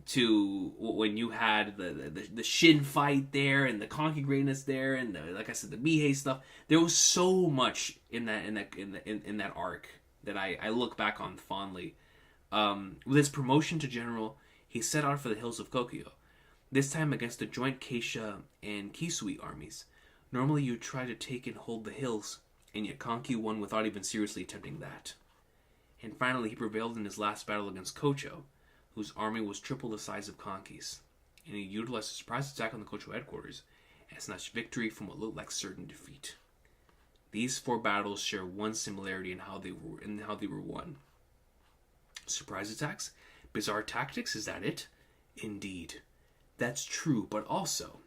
to when you had the Shin fight there and the Kanki greatness there and like I said, the Mihei stuff. There was so much in that arc that I look back on fondly. With his promotion to general, he set out for the hills of Kokyo, this time against the joint Keisha and Kisui armies. Normally you'd try to take and hold the hills, and yet Kanki won without even seriously attempting that. And finally he prevailed in his last battle against Kocho, whose army was triple the size of Kanki's, and he utilized a surprise attack on the Kocho headquarters and snatched victory from what looked like certain defeat. These 4 battles share one similarity in how they were won. Surprise attacks? Bizarre tactics? Is that it? Indeed. That's true, but also,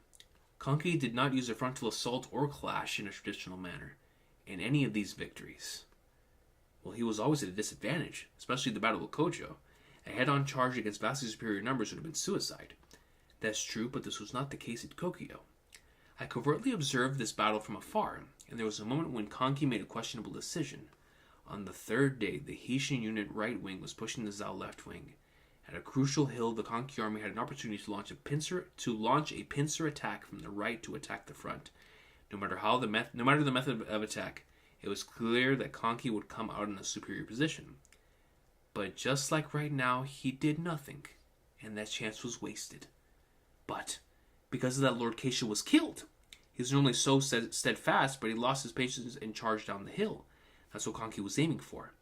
Kanki did not use a frontal assault or clash in a traditional manner in any of these victories. Well, he was always at a disadvantage, especially the battle with Kocho. A head-on charge against vastly superior numbers would have been suicide. That's true, but this was not the case at Kokyo. I covertly observed this battle from afar, and there was a moment when Kanki made a questionable decision. On the 3rd day, the Heishin unit right wing was pushing the Zhao left wing. At a crucial hill, the Kanki army had an opportunity to launch a pincer attack from the right to attack the front. No matter the method of attack, it was clear that Kanki would come out in a superior position. But just like right now, he did nothing, and that chance was wasted. But because of that, Lord Keisha was killed. He was normally so steadfast, but he lost his patience and charged down the hill. That's what Kanki was aiming for.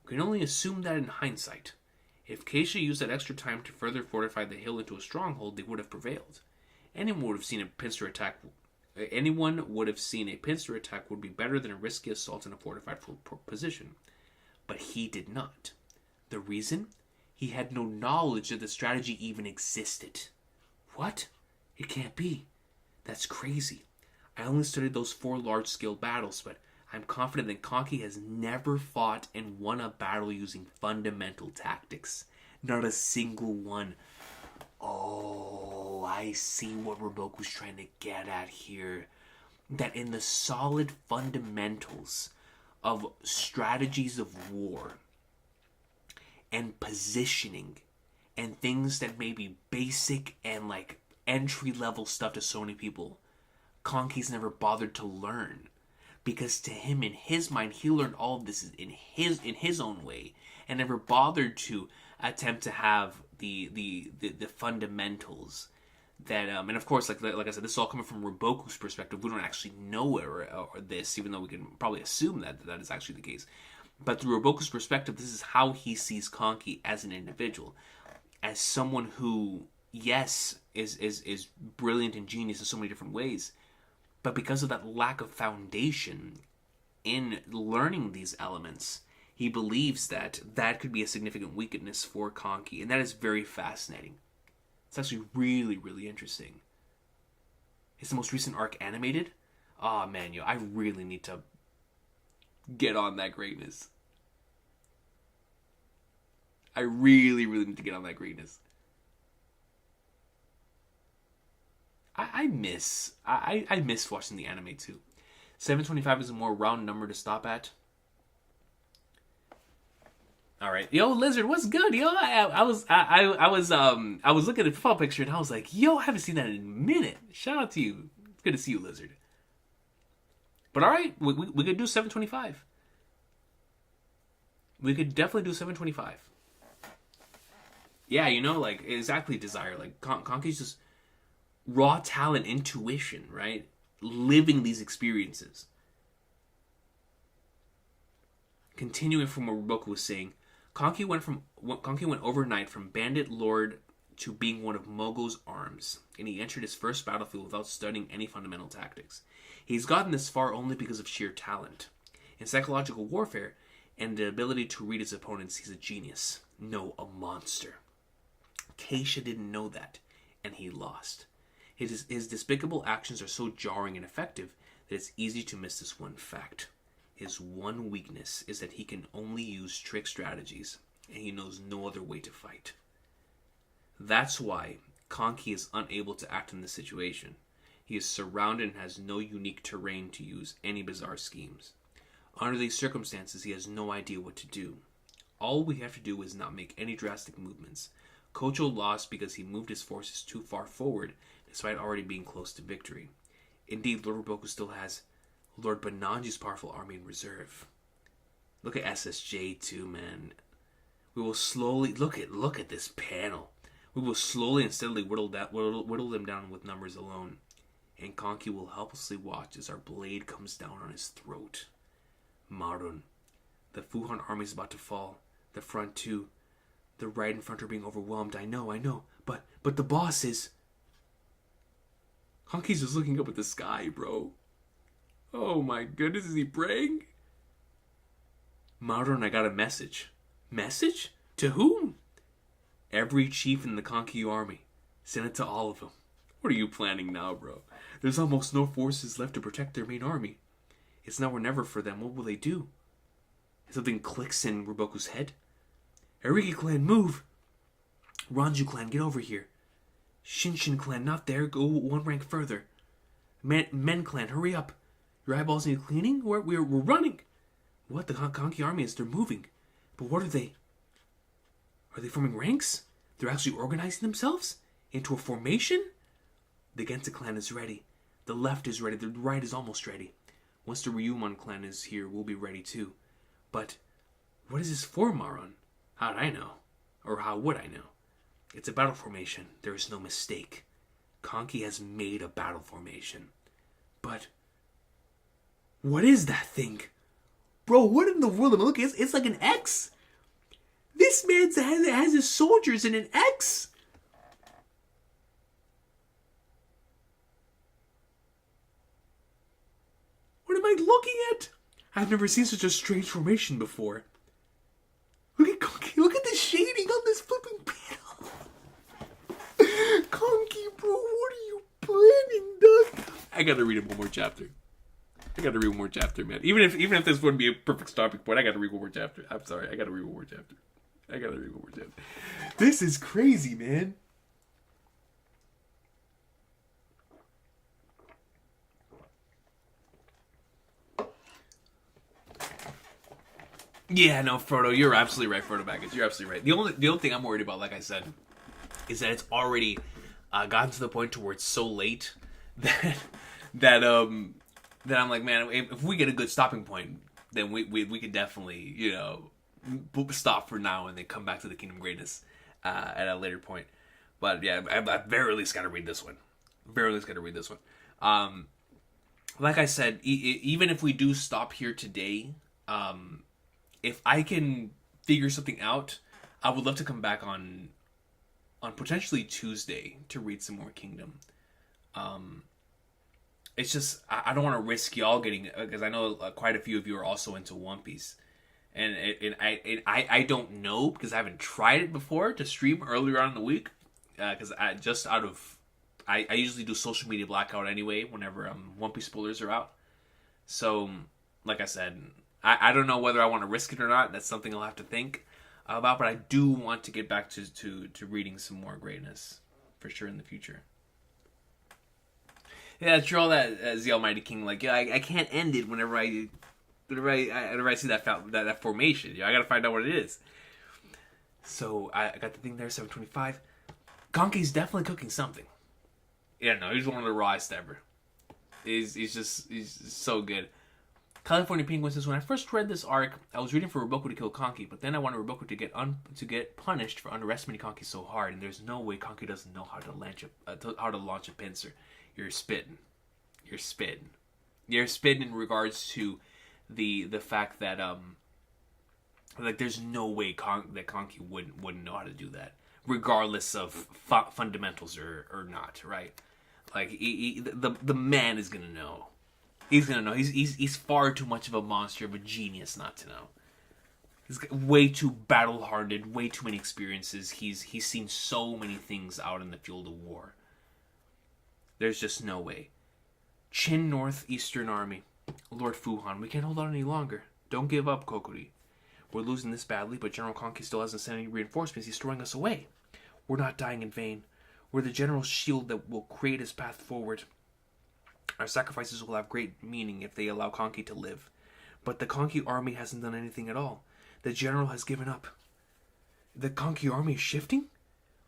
We can only assume that in hindsight. If Keisha used that extra time to further fortify the hill into a stronghold, they would have prevailed. Anyone would have seen a pincer attack would be better than a risky assault in a fortified position. But he did not. The reason? He had no knowledge that the strategy even existed. What? It can't be. That's crazy. I only studied those 4 large-scale battles, but I'm confident that Kanki has never fought and won a battle using fundamental tactics. Not a single one. Oh, I see what Roboku's trying to get at here. That in the solid fundamentals of strategies of war and positioning and things that may be basic and like entry-level stuff to so many people, Kanki's never bothered to learn. Because to him, in his mind, he learned all of this in his own way and never bothered to attempt to have the fundamentals that and of course, like I said, this is all coming from Roboku's perspective. We don't actually know or this, even though we can probably assume that is actually the case. But through Roboku's perspective, this is how he sees Kanki as an individual, as someone who, yes, is brilliant and genius in so many different ways, but because of that lack of foundation in learning these elements, he believes that could be a significant weakness for Kanki, and that is very fascinating. It's actually really, really interesting. Is the most recent arc animated? Oh man, I really need to get on that greatness. I really, really need to get on that greatness. I miss watching the anime too. 725 is a more round number to stop at. All right, yo, Lizard, what's good, yo? I was looking at the profile picture and I was like, yo, I haven't seen that in a minute. Shout out to you. It's good to see you, Lizard. But all right, we could do 725. We could definitely do 725. Yeah, like exactly Desire. Like Kanki's just raw talent, intuition, right? Living these experiences. Continuing from what Roboku was saying, Kanki went overnight from bandit lord to being one of Mogo's arms, and he entered his first battlefield without studying any fundamental tactics. He's gotten this far only because of sheer talent. In psychological warfare and the ability to read his opponents, he's a genius. No, a monster. Keisha didn't know that, and he lost. His despicable actions are so jarring and effective that it's easy to miss this one fact. His one weakness is that he can only use trick strategies, and he knows no other way to fight. That's why Kanki is unable to act in this situation. He is surrounded and has no unique terrain to use any bizarre schemes. Under these circumstances, he has no idea what to do. All we have to do is not make any drastic movements. Kocho lost because he moved his forces too far forward, despite already being close to victory. Indeed, Lord Roboku still has Lord Bananji's powerful army in reserve. Look at SSJ too, man. We will slowly look at this panel. We will slowly and steadily whittle them down with numbers alone. And Kanki will helplessly watch as our blade comes down on his throat. Marun. The Fuhan army is about to fall. The front too. The right and front are being overwhelmed. I know. But the boss is... Kanki's just looking up at the sky, bro. Oh my goodness, is he praying? Marun, I got a message. Message? To whom? Every chief in the Kanki army. Send it to all of them. What are you planning now, bro? There's almost no forces left to protect their main army. It's now or never for them. What will they do? Something clicks in Roboku's head. Ariki clan, move! Ranju clan, get over here. Shinshin clan, not there. Go one rank further. Men clan, hurry up. Your eyeballs need cleaning? We're running. What? The Kanki army is, they're moving. But what are they? Are they forming ranks? They're actually organizing themselves? Into a formation? The Genta clan is ready. The left is ready. The right is almost ready. Once the Ryumon clan is here, we'll be ready too. But what is this for, Marun? How'd I know? Or how would I know? It's a battle formation. There is no mistake. Kanki has made a battle formation. But what is that thing? Bro, what in the world? Look, it's like an X. This man has his soldiers in an X. What am I looking at? I've never seen such a strange formation before. Look at Kanki. Look at the shading on this flipping panel. Kanki, bro, what are you planning, dude? I gotta read one more chapter. Man. Even if this wouldn't be a perfect stopping point, I gotta read one more chapter. I'm sorry, I gotta read one more chapter. This is crazy, man. Yeah, no, Frodo, you're absolutely right, Frodo Baggins. You're absolutely right. The only thing I'm worried about, like I said, is that it's already gotten to the point to where it's so late that I'm like, man, if we get a good stopping point, then we could definitely, stop for now and then come back to the Kingdom Greatness at a later point. But yeah, I very least got to read this one. Like I said, even if we do stop here today, if I can figure something out, I would love to come back on potentially Tuesday to read some more Kingdom. It's just, I don't want to risk y'all getting, because I know quite a few of you are also into One Piece. And I don't know, because I haven't tried it before to stream earlier on in the week. Because I usually do social media blackout anyway whenever One Piece spoilers are out. So, like I said, I don't know whether I want to risk it or not. That's something I'll have to think about. But I do want to get back to reading some more greatness for sure in the future. Yeah, it's true. All that as the Almighty King, like, yeah, I can't end it whenever I see that formation. I gotta find out what it is. So I got the thing there, 725. Kanki's definitely cooking something. Yeah, no, he's one of the rawest ever. He's so good. California Penguin says, when I first read this arc, I was rooting for Roboku to kill Kanki, but then I wanted Roboku to get punished for underestimating Kanki so hard, and there's no way Kanki doesn't know how to launch a pincer. You're spitting in regards to the fact that like there's no way that Kanki wouldn't know how to do that, regardless of fundamentals or not, right? Like the man is gonna know. He's gonna know. He's far too much of a monster of a genius not to know. He's way too battle hardened, way too many experiences. He's seen so many things out in the field of war. There's just no way. Chin Northeastern Army. Lord Fuhan, we can't hold on any longer. Don't give up, Kokuri. We're losing this badly, but General Kanki still hasn't sent any reinforcements. He's throwing us away. We're not dying in vain. We're the general's shield that will create his path forward. Our sacrifices will have great meaning if they allow Kanki to live. But the Kanki army hasn't done anything at all. The general has given up. The Kanki army is shifting?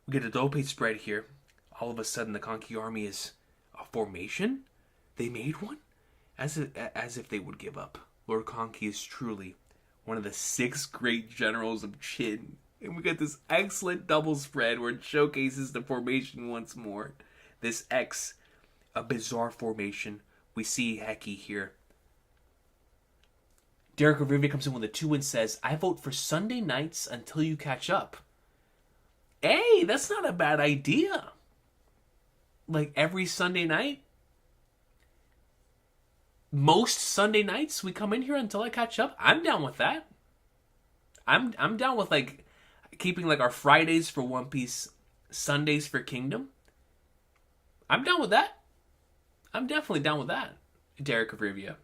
We get a double page spread here. All of a sudden, the Kanki army is a formation. They made one, as if they would give up. Lord Kanki is truly one of the 6 great generals of Qin. And we get this excellent double spread where it showcases the formation once more. This X, a bizarre formation. We see Heki here. Derek Rivia comes in with a 2 and says, I vote for Sunday nights until you catch up. Hey, that's not a bad idea. Like every Sunday night? Most Sunday nights we come in here until I catch up? I'm down with that. I'm down with like keeping like our Fridays for One Piece, Sundays for Kingdom. I'm down with that. I'm definitely down with that, Derek of Rivia.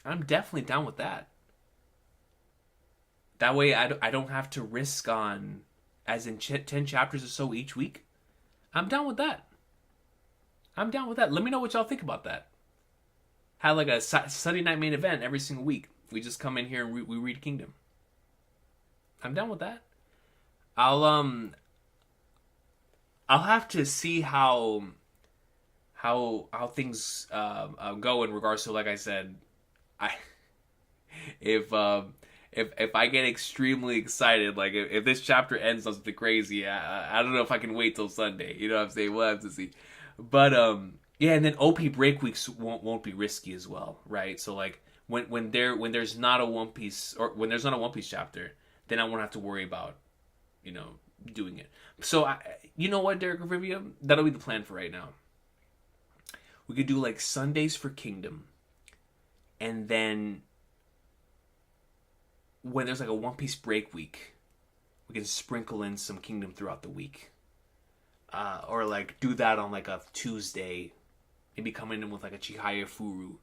I'm definitely down with that. That way I don't have to risk on, as in 10 chapters or so each week. I'm down with that. I'm down with that. Let me know what y'all think about that. Have like a Sunday night main event every single week. We just come in here and we read Kingdom. I'm down with that. I'll have to see how things go in regards to, like I said, if I get extremely excited, like if this chapter ends on something crazy, I don't know if I can wait till Sunday. You know what I'm saying? We'll have to see. But yeah, and then OP break weeks won't be risky as well, right? So like when there's not a One Piece, or when there's not a One Piece chapter, then I won't have to worry about, you know, doing it. So you know what, Derek Rivia, that'll be the plan for right now. We could do like Sundays for Kingdom, and then when there's like a One Piece break week, we can sprinkle in some Kingdom throughout the week. Or like do that on like a Tuesday, maybe come in with like a Chihaya Furu,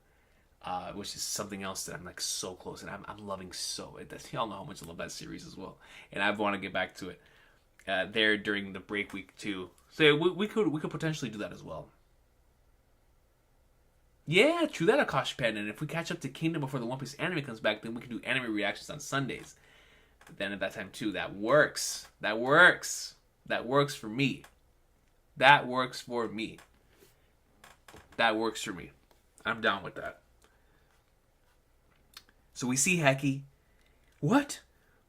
which is something else that I'm like so close, and I'm loving so. Y'all know how much I love that series as well, and I want to get back to it there during the break week too. So yeah, we could potentially do that as well. Yeah, true that, Akash Pen. And if we catch up to Kingdom before the One Piece anime comes back, then we can do anime reactions on Sundays. But then at that time too, that works. That works. That works for me. That works for me. That works for me. I'm down with that. So we see Heki. What?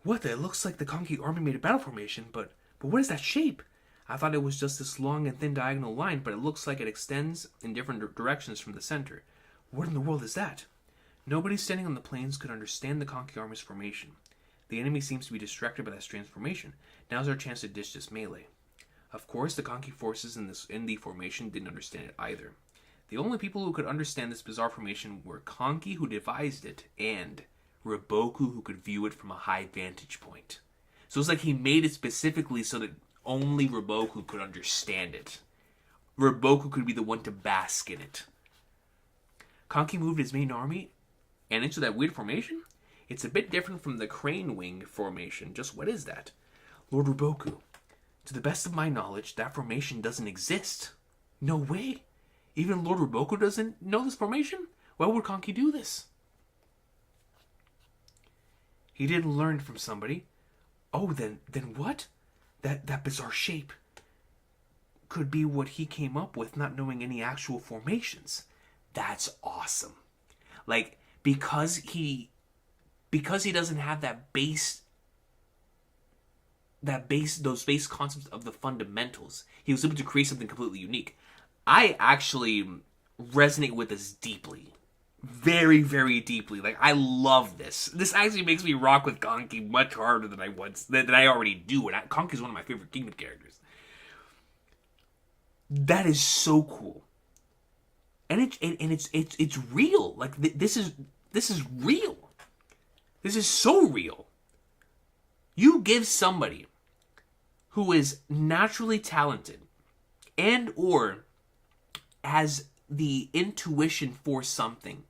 What? It looks like the Kanki army made a battle formation, but what is that shape? I thought it was just this long and thin diagonal line, but it looks like it extends in different directions from the center. What in the world is that? Nobody standing on the plains could understand the Kanki army's formation. The enemy seems to be distracted by this transformation. Now's our chance to dish this melee. Of course, the Kanki forces in the formation didn't understand it either. The only people who could understand this bizarre formation were Kanki, who devised it, and Riboku, who could view it from a high vantage point. So it's like he made it specifically so that only Riboku could understand it. Riboku could be the one to bask in it. Kanki moved his main army and into that weird formation? It's a bit different from the crane wing formation. Just what is that? Lord Riboku, to the best of my knowledge, that formation doesn't exist. No way. Even Lord Riboku doesn't know this formation? Why would Kanki do this? He didn't learn from somebody. Oh, then what? That bizarre shape could be what he came up with, not knowing any actual formations. That's awesome. Like, because he doesn't have those base concepts of the fundamentals, he was able to create something completely unique. I actually resonate with this deeply. Very, very deeply. Like, I love this. This actually makes me rock with Kanki much harder than I already do. And Kanki's one of my favorite Kingdom characters. That is so cool. And it's real. Like, this is real. This is so real. You give somebody who is naturally talented and or has the intuition for something,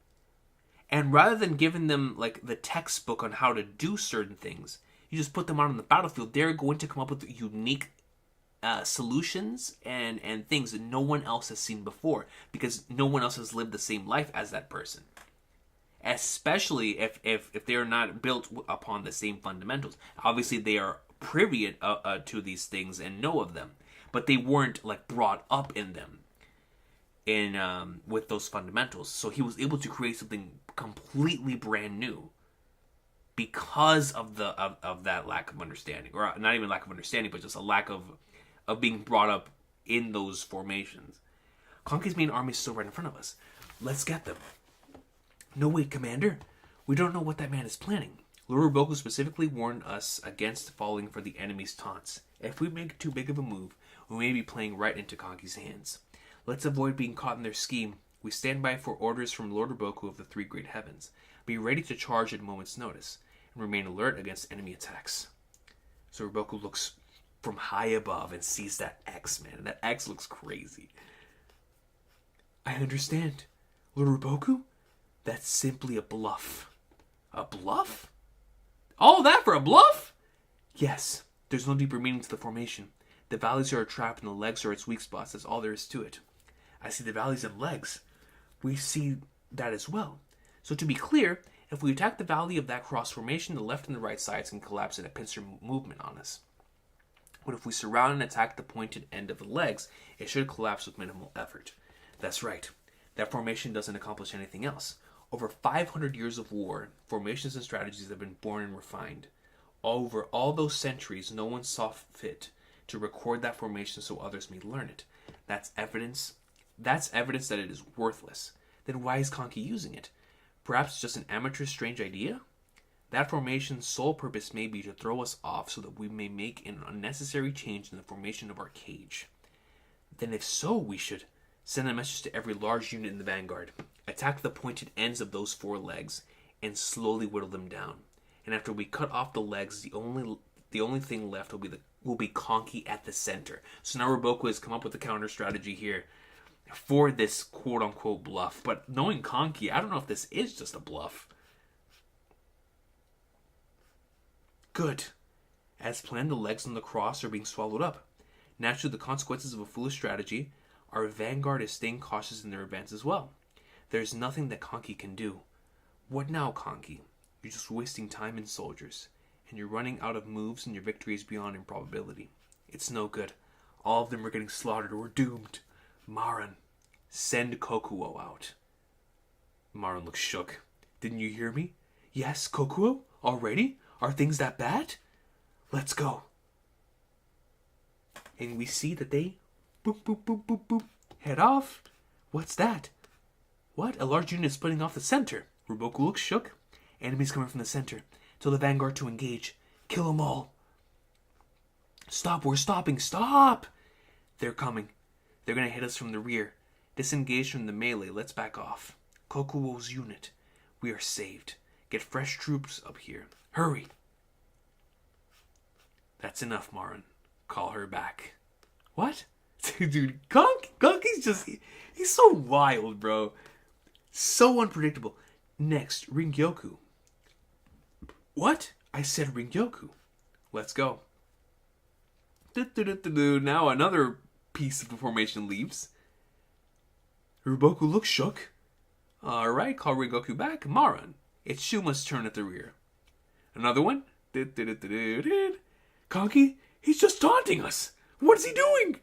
and rather than giving them like the textbook on how to do certain things, you just put them out on the battlefield. They're going to come up with unique solutions and things that no one else has seen before, because no one else has lived the same life as that person. Especially if they're not built upon the same fundamentals. Obviously, they are privy to these things and know of them, but they weren't like brought up in them with those fundamentals. So he was able to create something completely brand new because of that lack of understanding, or not even lack of understanding, but just a lack of being brought up in those formations. Kanki's main army is still right in front of us. Let's get them. No, wait, Commander. We don't know what that man is planning. Lord Boku specifically warned us against falling for the enemy's taunts. If we make too big of a move, we may be playing right into Kanki's hands. Let's avoid being caught in their scheme. We stand by for orders from Lord Boku of the Three Great Heavens. Be ready to charge at a moment's notice, and remain alert against enemy attacks. So Boku looks from high above and sees that X, man. That X looks crazy. I understand. Lord Boku? That's simply a bluff. A bluff? All that for a bluff? Yes. There's no deeper meaning to the formation. The valleys are a trap and the legs are its weak spots. That's all there is to it. I see the valleys and legs. We see that as well. So to be clear, if we attack the valley of that cross formation, the left and the right sides can collapse in a pincer movement on us. But if we surround and attack the pointed end of the legs, it should collapse with minimal effort. That's right. That formation doesn't accomplish anything else. Over 500 years of war, formations and strategies have been born and refined. Over all those centuries, no one saw fit to record that formation so others may learn it. That's evidence that it is worthless. Then why is Kanki using it? Perhaps just an amateur's strange idea? That formation's sole purpose may be to throw us off so that we may make an unnecessary change in the formation of our cage. Then if so, we should send a message to every large unit in the vanguard. Attack the pointed ends of those four legs and slowly whittle them down. And after we cut off the legs, the only thing left will be Kanki at the center. So now Roboku has come up with a counter strategy here for this quote-unquote bluff. But knowing Kanki, I don't know if this is just a bluff. Good. As planned, the legs on the cross are being swallowed up. Naturally, the consequences of a foolish strategy, our vanguard is staying cautious in their advance as well. There's nothing that Kanki can do. What now, Kanki? You're just wasting time and soldiers, and you're running out of moves and your victory is beyond improbability. It's no good. All of them are getting slaughtered. We're doomed. Maran, send Kokuo out. Maran looks shook. Didn't you hear me? Yes, Kokuo? Already? Are things that bad? Let's go. And we see that they boop, boop, boop, boop, boop, head off. What's that? What? A large unit is splitting off the center. Roboku looks shook. Enemies coming from the center. Tell the vanguard to engage. Kill them all. Stop, we're stopping. Stop! They're coming. They're going to hit us from the rear. Disengage from the melee. Let's back off. Kokuo's unit. We are saved. Get fresh troops up here. Hurry. That's enough, Maran. Call her back. What? Dude, Kanki's just... He's so wild, bro. So unpredictable. Next, Ringyoku. What? I said Ringyoku. Let's go. Now another piece of the formation leaves. Roboku looks shook. Alright, call Ringyoku back. Maran. It's Shuma's turn at the rear. Another one. Kanki, he's just taunting us. What is he doing?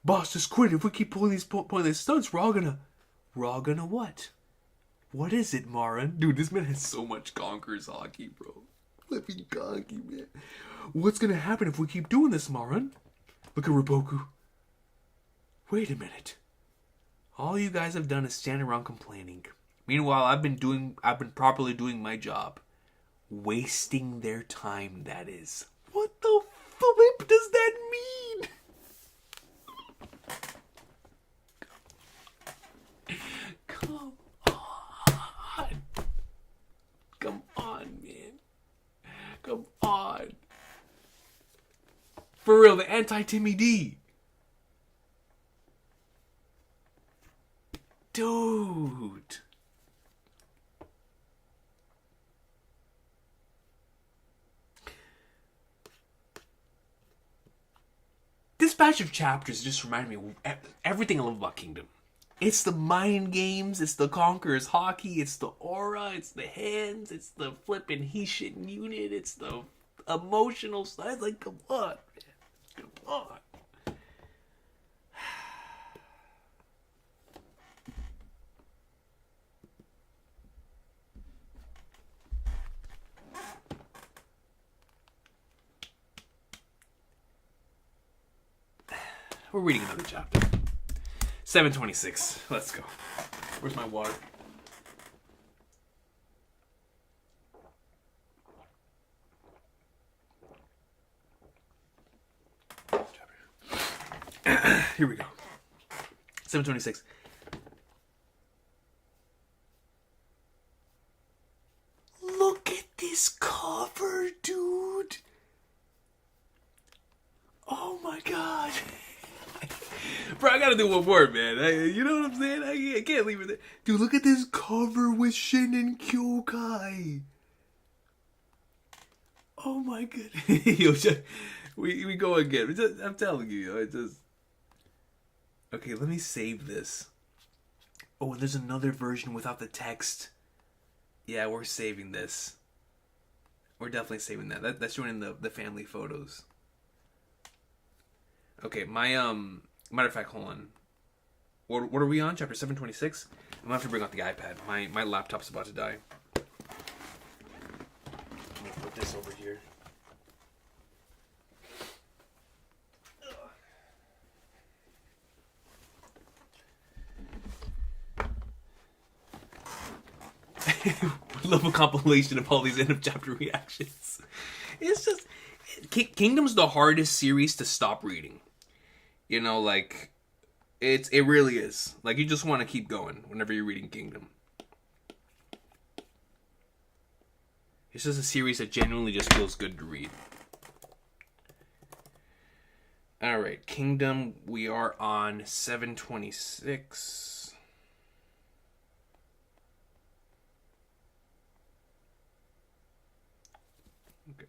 Boss, just quit. If we keep pulling these pointless stunts, we're all gonna what? What is it, Maran? Dude, this man has so much Conqueror's hockey, bro. Flipping Kanki, man. What's gonna happen if we keep doing this, Maran? Look at Roboku. Wait a minute. All you guys have done is stand around complaining. Meanwhile, I've been properly doing my job. Wasting their time, that is. What the flip does that mean? Come on. Come on, man. Come on. For real, the anti-Timmy D. Dude. This batch of chapters just reminded me of everything I love about Kingdom. It's the mind games, it's the Conqueror's hockey, it's the aura, it's the hands, it's the flippin' Hishit unit, it's the emotional side. Like, come on, man. Come on. We're reading another chapter. 726. Let's go. Where's my water? Here we go. 726. Look at this cover, dude. Oh my god. Bro, I gotta do one more, man. You know what I'm saying? I can't leave it there. Dude, look at this cover with Shin and Kyokai. Oh my goodness. Yo, we go again. I'm telling you, yo. It just... Okay, let me save this. Oh, there's another version without the text. Yeah, we're saving this. We're definitely saving that. That's showing in the family photos. Okay, my matter of fact, hold on. What are we on? Chapter 726? I'm gonna have to bring out the iPad. My laptop's about to die. Let me put this over here. Love a compilation of all these end of chapter reactions. It's just Kingdom's the hardest series to stop reading. You know, like it really is. Like you just want to keep going whenever you're reading Kingdom. It's just a series that genuinely just feels good to read. All right, Kingdom. We are on 726. Okay.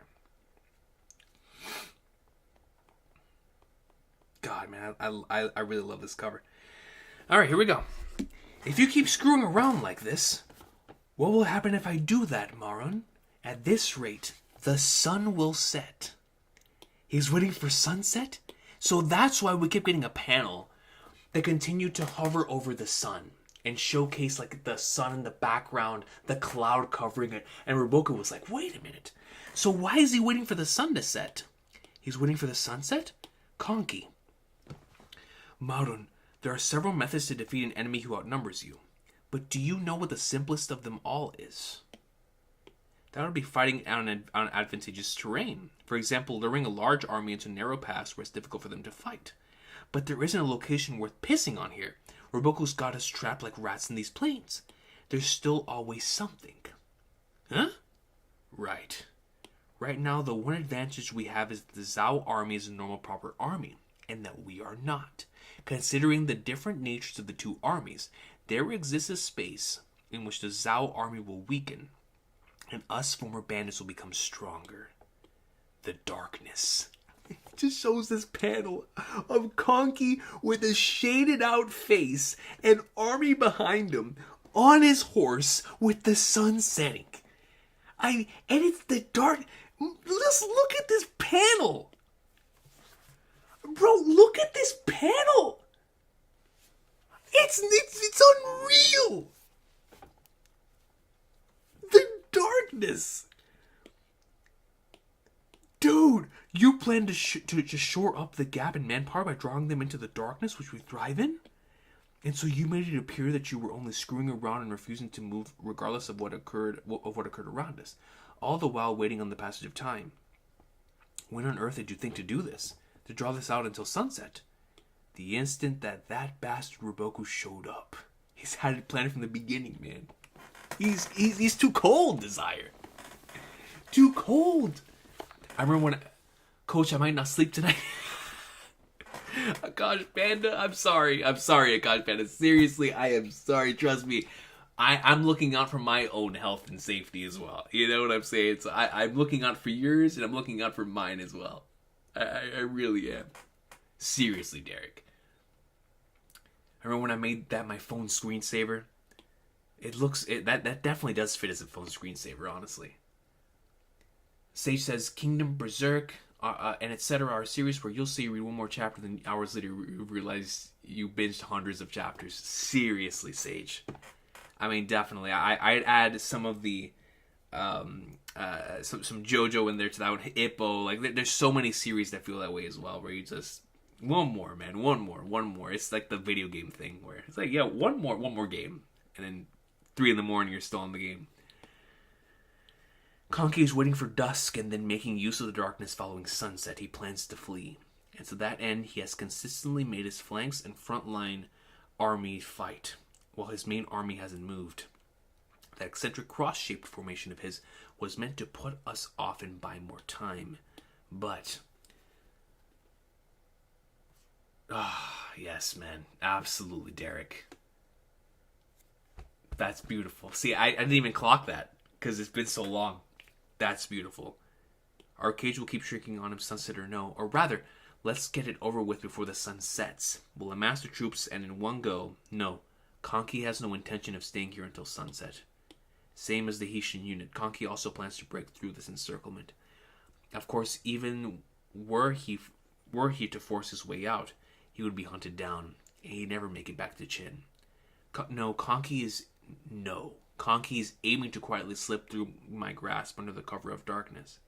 God, man, I really love this cover. All right, here we go. If you keep screwing around like this, what will happen if I do that, Maron? At this rate, the sun will set. He's waiting for sunset? So that's why we kept getting a panel that continued to hover over the sun and showcase like the sun in the background, the cloud covering it. And Roboku was like, wait a minute. So why is he waiting for the sun to set? He's waiting for the sunset? Kanki. Maron, there are several methods to defeat an enemy who outnumbers you. But do you know what the simplest of them all is? That would be fighting on advantageous terrain. For example, luring a large army into a narrow pass where it's difficult for them to fight. But there isn't a location worth pissing on here. Roboku's got us trapped like rats in these plains. There's still always something. Huh? Right. Right now, the one advantage we have is that the Zhao army is a normal proper army, and that we are not. Considering the different natures of the two armies, there exists a space in which the Zhao army will weaken, and us former bandits will become stronger. The darkness. It just shows this panel of Kanki with a shaded out face and army behind him on his horse with the sun setting. And it's the dark. Let's look at this panel. Bro, look at this panel. It's unreal. The darkness. Dude, you plan to just shore up the gap in manpower by drawing them into the darkness which we thrive in? And so you made it appear that you were only screwing around and refusing to move regardless of what occurred around us, all the while waiting on the passage of time. When on earth did you think to do this? To draw this out until sunset? The instant that bastard Roboku showed up. He's had it planned from the beginning, man. He's too cold, Desire. Too cold. I remember when... Coach, I might not sleep tonight. Akash Panda, I'm sorry, Akash Panda. Seriously, I am sorry. Trust me. I'm looking out for my own health and safety as well. You know what I'm saying? So I'm looking out for yours, and I'm looking out for mine as well. I really am. Seriously, Derek. I remember when I made that my phone screensaver. That definitely does fit as a phone screensaver, honestly. Sage says, Kingdom, Berserk, and etc. are series where you'll see read one more chapter, then hours later you realize you binged hundreds of chapters. Seriously, Sage. I mean, definitely. I'd add some of the some JoJo in there to that one. Ippo. Like, there's so many series that feel that way as well, where you just one more, man, one more. It's like the video game thing where it's like, yeah, one more game, and then 3 in the morning you're still in the game. Kanki is waiting for dusk and then making use of the darkness following sunset. He plans to flee. And to that end, he has consistently made his flanks and frontline army fight, while his main army hasn't moved. That eccentric cross-shaped formation of his was meant to put us off and buy more time. But... yes, man. Absolutely, Derek. That's beautiful. See, I didn't even clock that, because it's been so long. That's beautiful. Our cage will keep shrinking on him, sunset or no. Or rather, let's get it over with before the sun sets. We'll amass the troops, and in one go, no. Kanki has no intention of staying here until sunset. Same as the Hessian unit. Kanki also plans to break through this encirclement. Of course, even were he to force his way out, he would be hunted down, and he'd never make it back to Chin. Kanki is aiming to quietly slip through my grasp under the cover of darkness.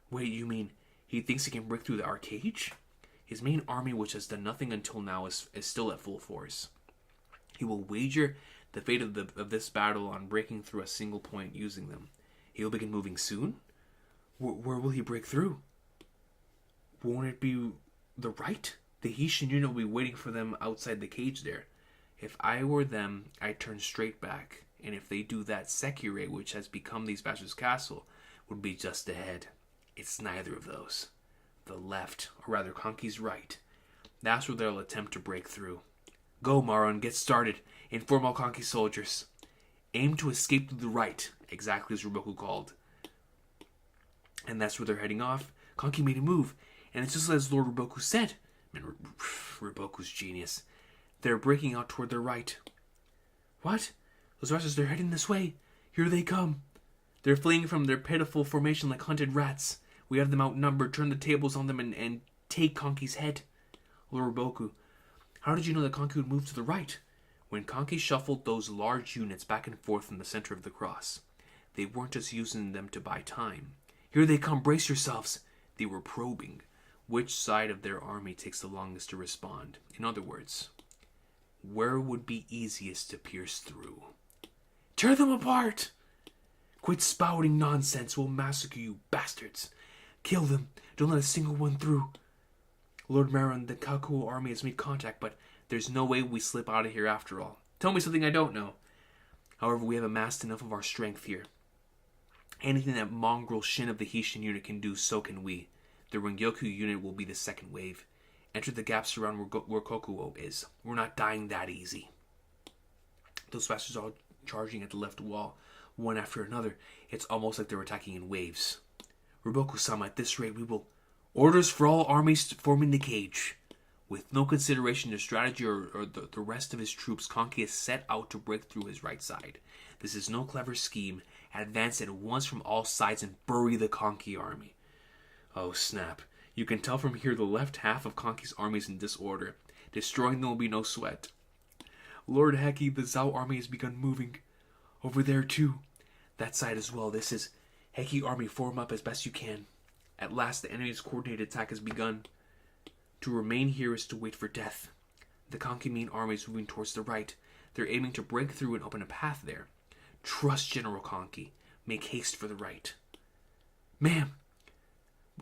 Wait, you mean he thinks he can break through the arcade? His main army, which has done nothing until now, is still at full force. He will wager the fate of this battle on breaking through a single point using them. He will begin moving soon? Where will he break through? Won't it be the right? The Hessian unit will be waiting for them outside the cage there. If I were them, I'd turn straight back. And if they do that, Sekire, which has become these bastards' castle, would be just ahead. It's neither of those. The left, or rather Kanki's right. That's where they'll attempt to break through. Go, Maron, get started. Inform all Kanki soldiers. Aim to escape to the right, exactly as Ruboku called. And that's where they're heading off. Kanki made a move, and it's just as Lord Ruboku said. Man, Ruboku's genius. They're breaking out toward their right. What? Those rascals, they're heading this way. Here they come. They're fleeing from their pitiful formation like hunted rats. We have them outnumbered. Turn the tables on them and take Kanki's head. Lord Ruboku, how did you know that Kanki would move to the right? When Kanki shuffled those large units back and forth in the center of the cross, they weren't just using them to buy time. Here they come, brace yourselves. They were probing which side of their army takes the longest to respond. In other words, where would be easiest to pierce through? Tear them apart! Quit spouting nonsense. We'll massacre you bastards. Kill them. Don't let a single one through. Lord Maron, the Kakuo army has made contact, but there's no way we slip out of here after all. Tell me something I don't know. However, we have amassed enough of our strength here. Anything that mongrel Shin of the Hessian unit can do, so can we. The Rengyoku unit will be the second wave. Enter the gaps around where Kokuo is. We're not dying that easy. Those bastards are all charging at the left wall, one after another. It's almost like they're attacking in waves. Ruboku-sama, at this rate we will... Orders for all armies forming the cage. With no consideration to strategy or the rest of his troops, Kanki is set out to break through his right side. This is no clever scheme. Advance at once from all sides and bury the Kanki army. Oh, snap. You can tell from here the left half of Kanki's army is in disorder. Destroying them will be no sweat. Lord Heki, the Zhao army has begun moving. Over there, too. That side as well. This is Heki army, form up as best you can. At last, the enemy's coordinated attack has begun. To remain here is to wait for death. The Kanki main army is moving towards the right. They're aiming to break through and open a path there. Trust General Kanki. Make haste for the right. Ma'am,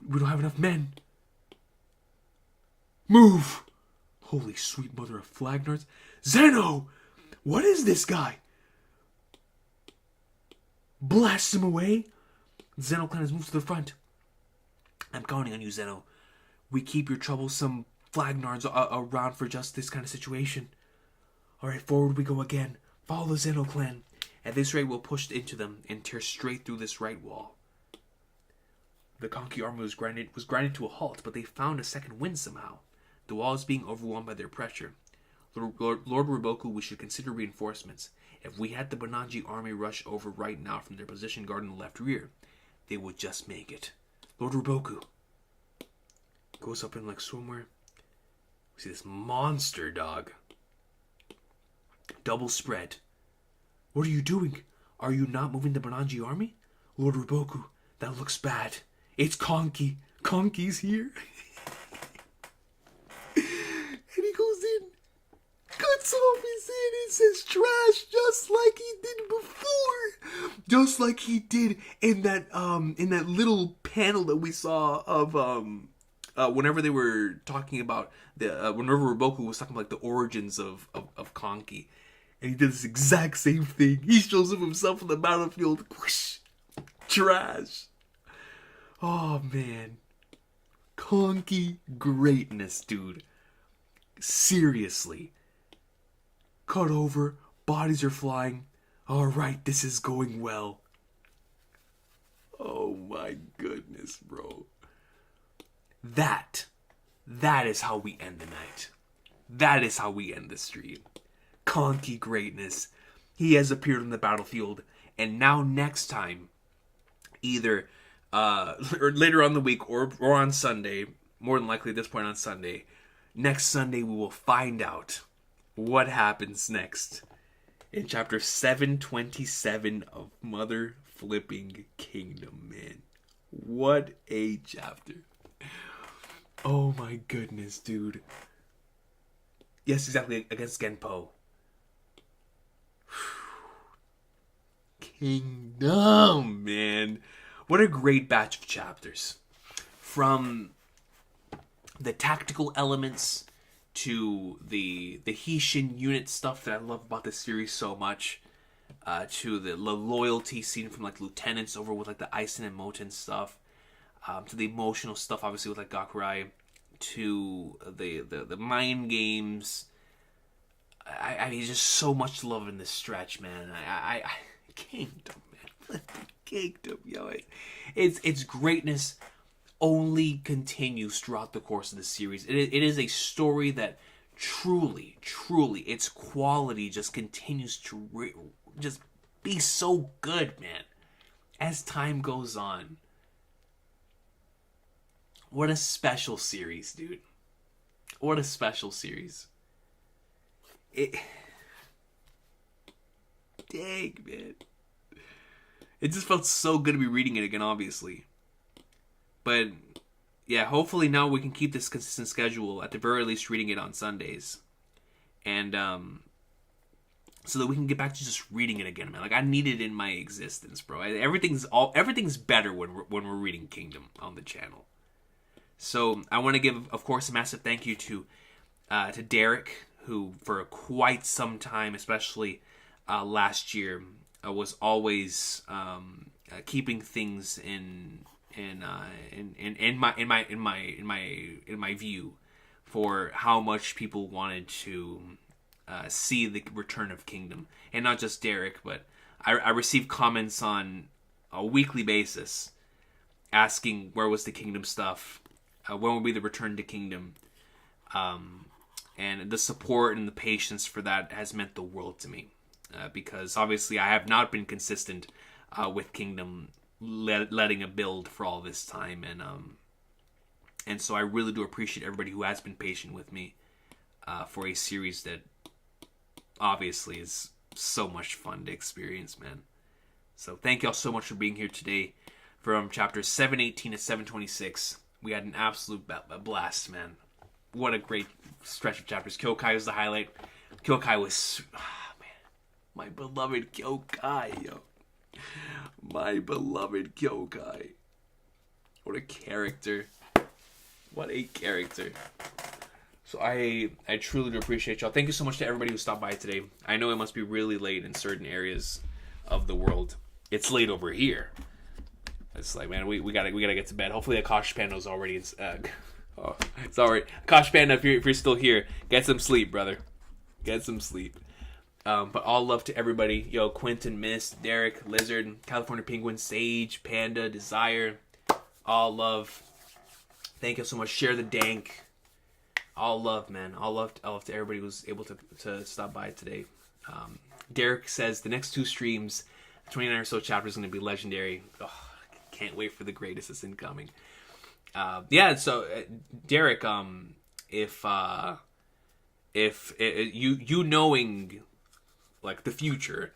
we don't have enough men. Move! Holy sweet mother of Flagnards. Zeno! What is this guy? Blast him away! The Zeno clan has moved to the front. I'm counting on you, Zeno. We keep your troublesome Flagnards around for just this kind of situation. Alright, forward we go again. Follow the Zeno clan. At this rate, we'll push into them and tear straight through this right wall. The Kanki army was grinded to a halt, but they found a second wind somehow. The wall is being overwhelmed by their pressure. Lord Ruboku, we should consider reinforcements. If we had the Bonanji army rush over right now from their position guard in the left rear, they would just make it. Lord Ruboku goes up in like somewhere. We see this monster dog. Double spread. What are you doing? Are you not moving the Bonanji army? Lord Ruboku, that looks bad. It's Kanki. Kanki's here. And he goes in, cuts off his head and says trash, just like he did before. Just like he did in that little panel that we saw of whenever they were talking about whenever Ruboku was talking about like the origins of Kanki. And he did this exact same thing. He shows him himself on the battlefield. Whoosh, trash. Oh, man. Kanki greatness, dude. Seriously. Cut over. Bodies are flying. Alright, this is going well. Oh, my goodness, bro. That is how we end the night. That is how we end the stream. Kanki greatness. He has appeared on the battlefield, and now next time, either or later on the week or on Sunday, more than likely at this point on Sunday, next Sunday we will find out what happens next in chapter 727 of Mother Flipping Kingdom, man. What a chapter. Oh my goodness, dude. Yes, exactly, against Genpo. Kingdom, man. What a great batch of chapters. From the tactical elements to the Hisshin unit stuff that I love about this series so much, to the loyalty seen from like lieutenants over with like the Aizen and Moten stuff, to the emotional stuff obviously with like Gakurai, to the mind games. I mean, just so much love in this stretch, man. I Kingdom, man. Kingdom, yo. Its greatness only continues throughout the course of the series. It is a story that truly, its quality just continues to just be so good, man, as time goes on. What a special series, dude. What a special series. Dang, man. It just felt so good to be reading it again, obviously. But, yeah, hopefully now we can keep this consistent schedule, at the very least reading it on Sundays. And, so that we can get back to just reading it again, man. Like, I need it in my existence, bro. Everything's better when we're reading Kingdom on the channel. So, I want to give, of course, a massive thank you to Derek, who for quite some time, especially last year, was always keeping things in my view for how much people wanted to see the return of Kingdom, and not just Derek, but I received comments on a weekly basis asking where was the Kingdom stuff, when will be the return to Kingdom. And the support and the patience for that has meant the world to me. Because obviously I have not been consistent with Kingdom letting it build for all this time. And so I really do appreciate everybody who has been patient with me for a series that obviously is so much fun to experience, man. So thank y'all so much for being here today. From chapters 718 to 726, we had an absolute blast, man. What a great stretch of chapters. Kyokai was the highlight. Kyokai was... man. My beloved Kyokai, yo. My beloved Kyokai. What a character. What a character. So I truly do appreciate y'all. Thank you so much to everybody who stopped by today. I know it must be really late in certain areas of the world. It's late over here. It's like, man, we gotta get to bed. Hopefully Akash Panda's already... oh, it's alright. Akash Panda, if you're still here, get some sleep, brother. Get some sleep. But all love to everybody. Yo, Quentin, Mist, Derek, Lizard, California Penguin, Sage, Panda, Desire. All love. Thank you so much. Share the dank. All love, man. All love to everybody who was able to stop by today. Derek says the next two streams, 29 or so chapters, are going to be legendary. Oh, can't wait for the greatest is incoming. Yeah, so Derek, if you knowing like the future,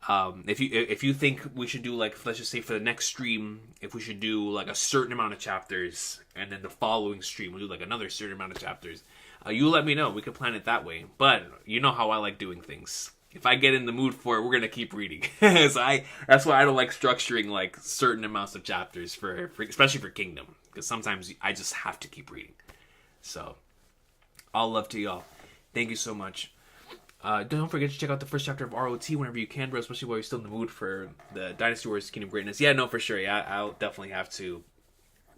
if you think we should do like, let's just say for the next stream, if we should do like a certain amount of chapters, and then the following stream we'll do like another certain amount of chapters, you let me know. We could plan it that way. But you know how I like doing things. If I get in the mood for it, we're gonna keep reading. That's why I don't like structuring like certain amounts of chapters for especially for Kingdom, because sometimes I just have to keep reading. So, all love to y'all. Thank you so much. Don't forget to check out the first chapter of ROT whenever you can, bro, especially while you're still in the mood for the Dynasty Warriors Kingdom Greatness. Yeah, no, for sure. Yeah, I'll definitely have to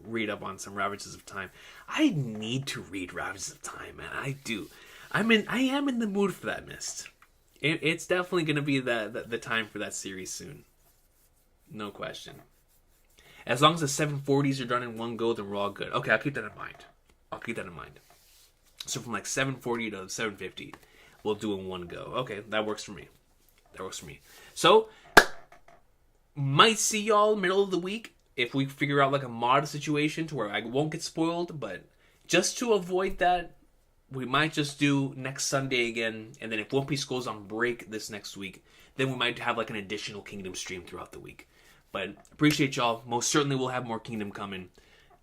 read up on some Ravages of Time. I need to read Ravages of Time, man. I do. I am in the mood for that, Mist. It's definitely going to be the time for that series soon. No question. As long as the 740s are done in one go, then we're all good. Okay, I'll keep that in mind. So from like 740 to 750, we'll do in one go. Okay, that works for me. So, might see y'all middle of the week if we figure out like a mod situation to where I won't get spoiled. But just to avoid that, we might just do next Sunday again. And then if One Piece goes on break this next week, then we might have like an additional Kingdom stream throughout the week. But appreciate y'all. Most certainly we'll have more Kingdom coming.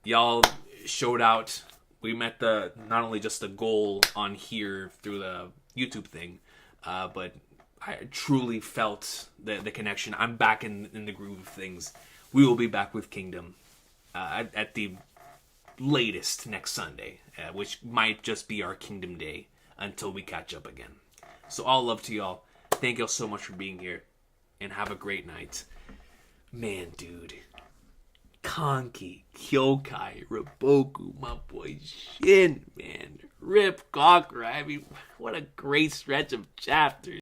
Y'all showed out. We met not only just the goal on here through the YouTube thing, but I truly felt the connection. I'm back in the groove of things. We will be back with Kingdom at the latest next Sunday, which might just be our Kingdom Day until we catch up again. So all love to y'all. Thank y'all so much for being here, and have a great night. Man, dude. Kanki, Kyokai, Raboku, my boy Shin, man. Rip Gawker. I mean, what a great stretch of chapters.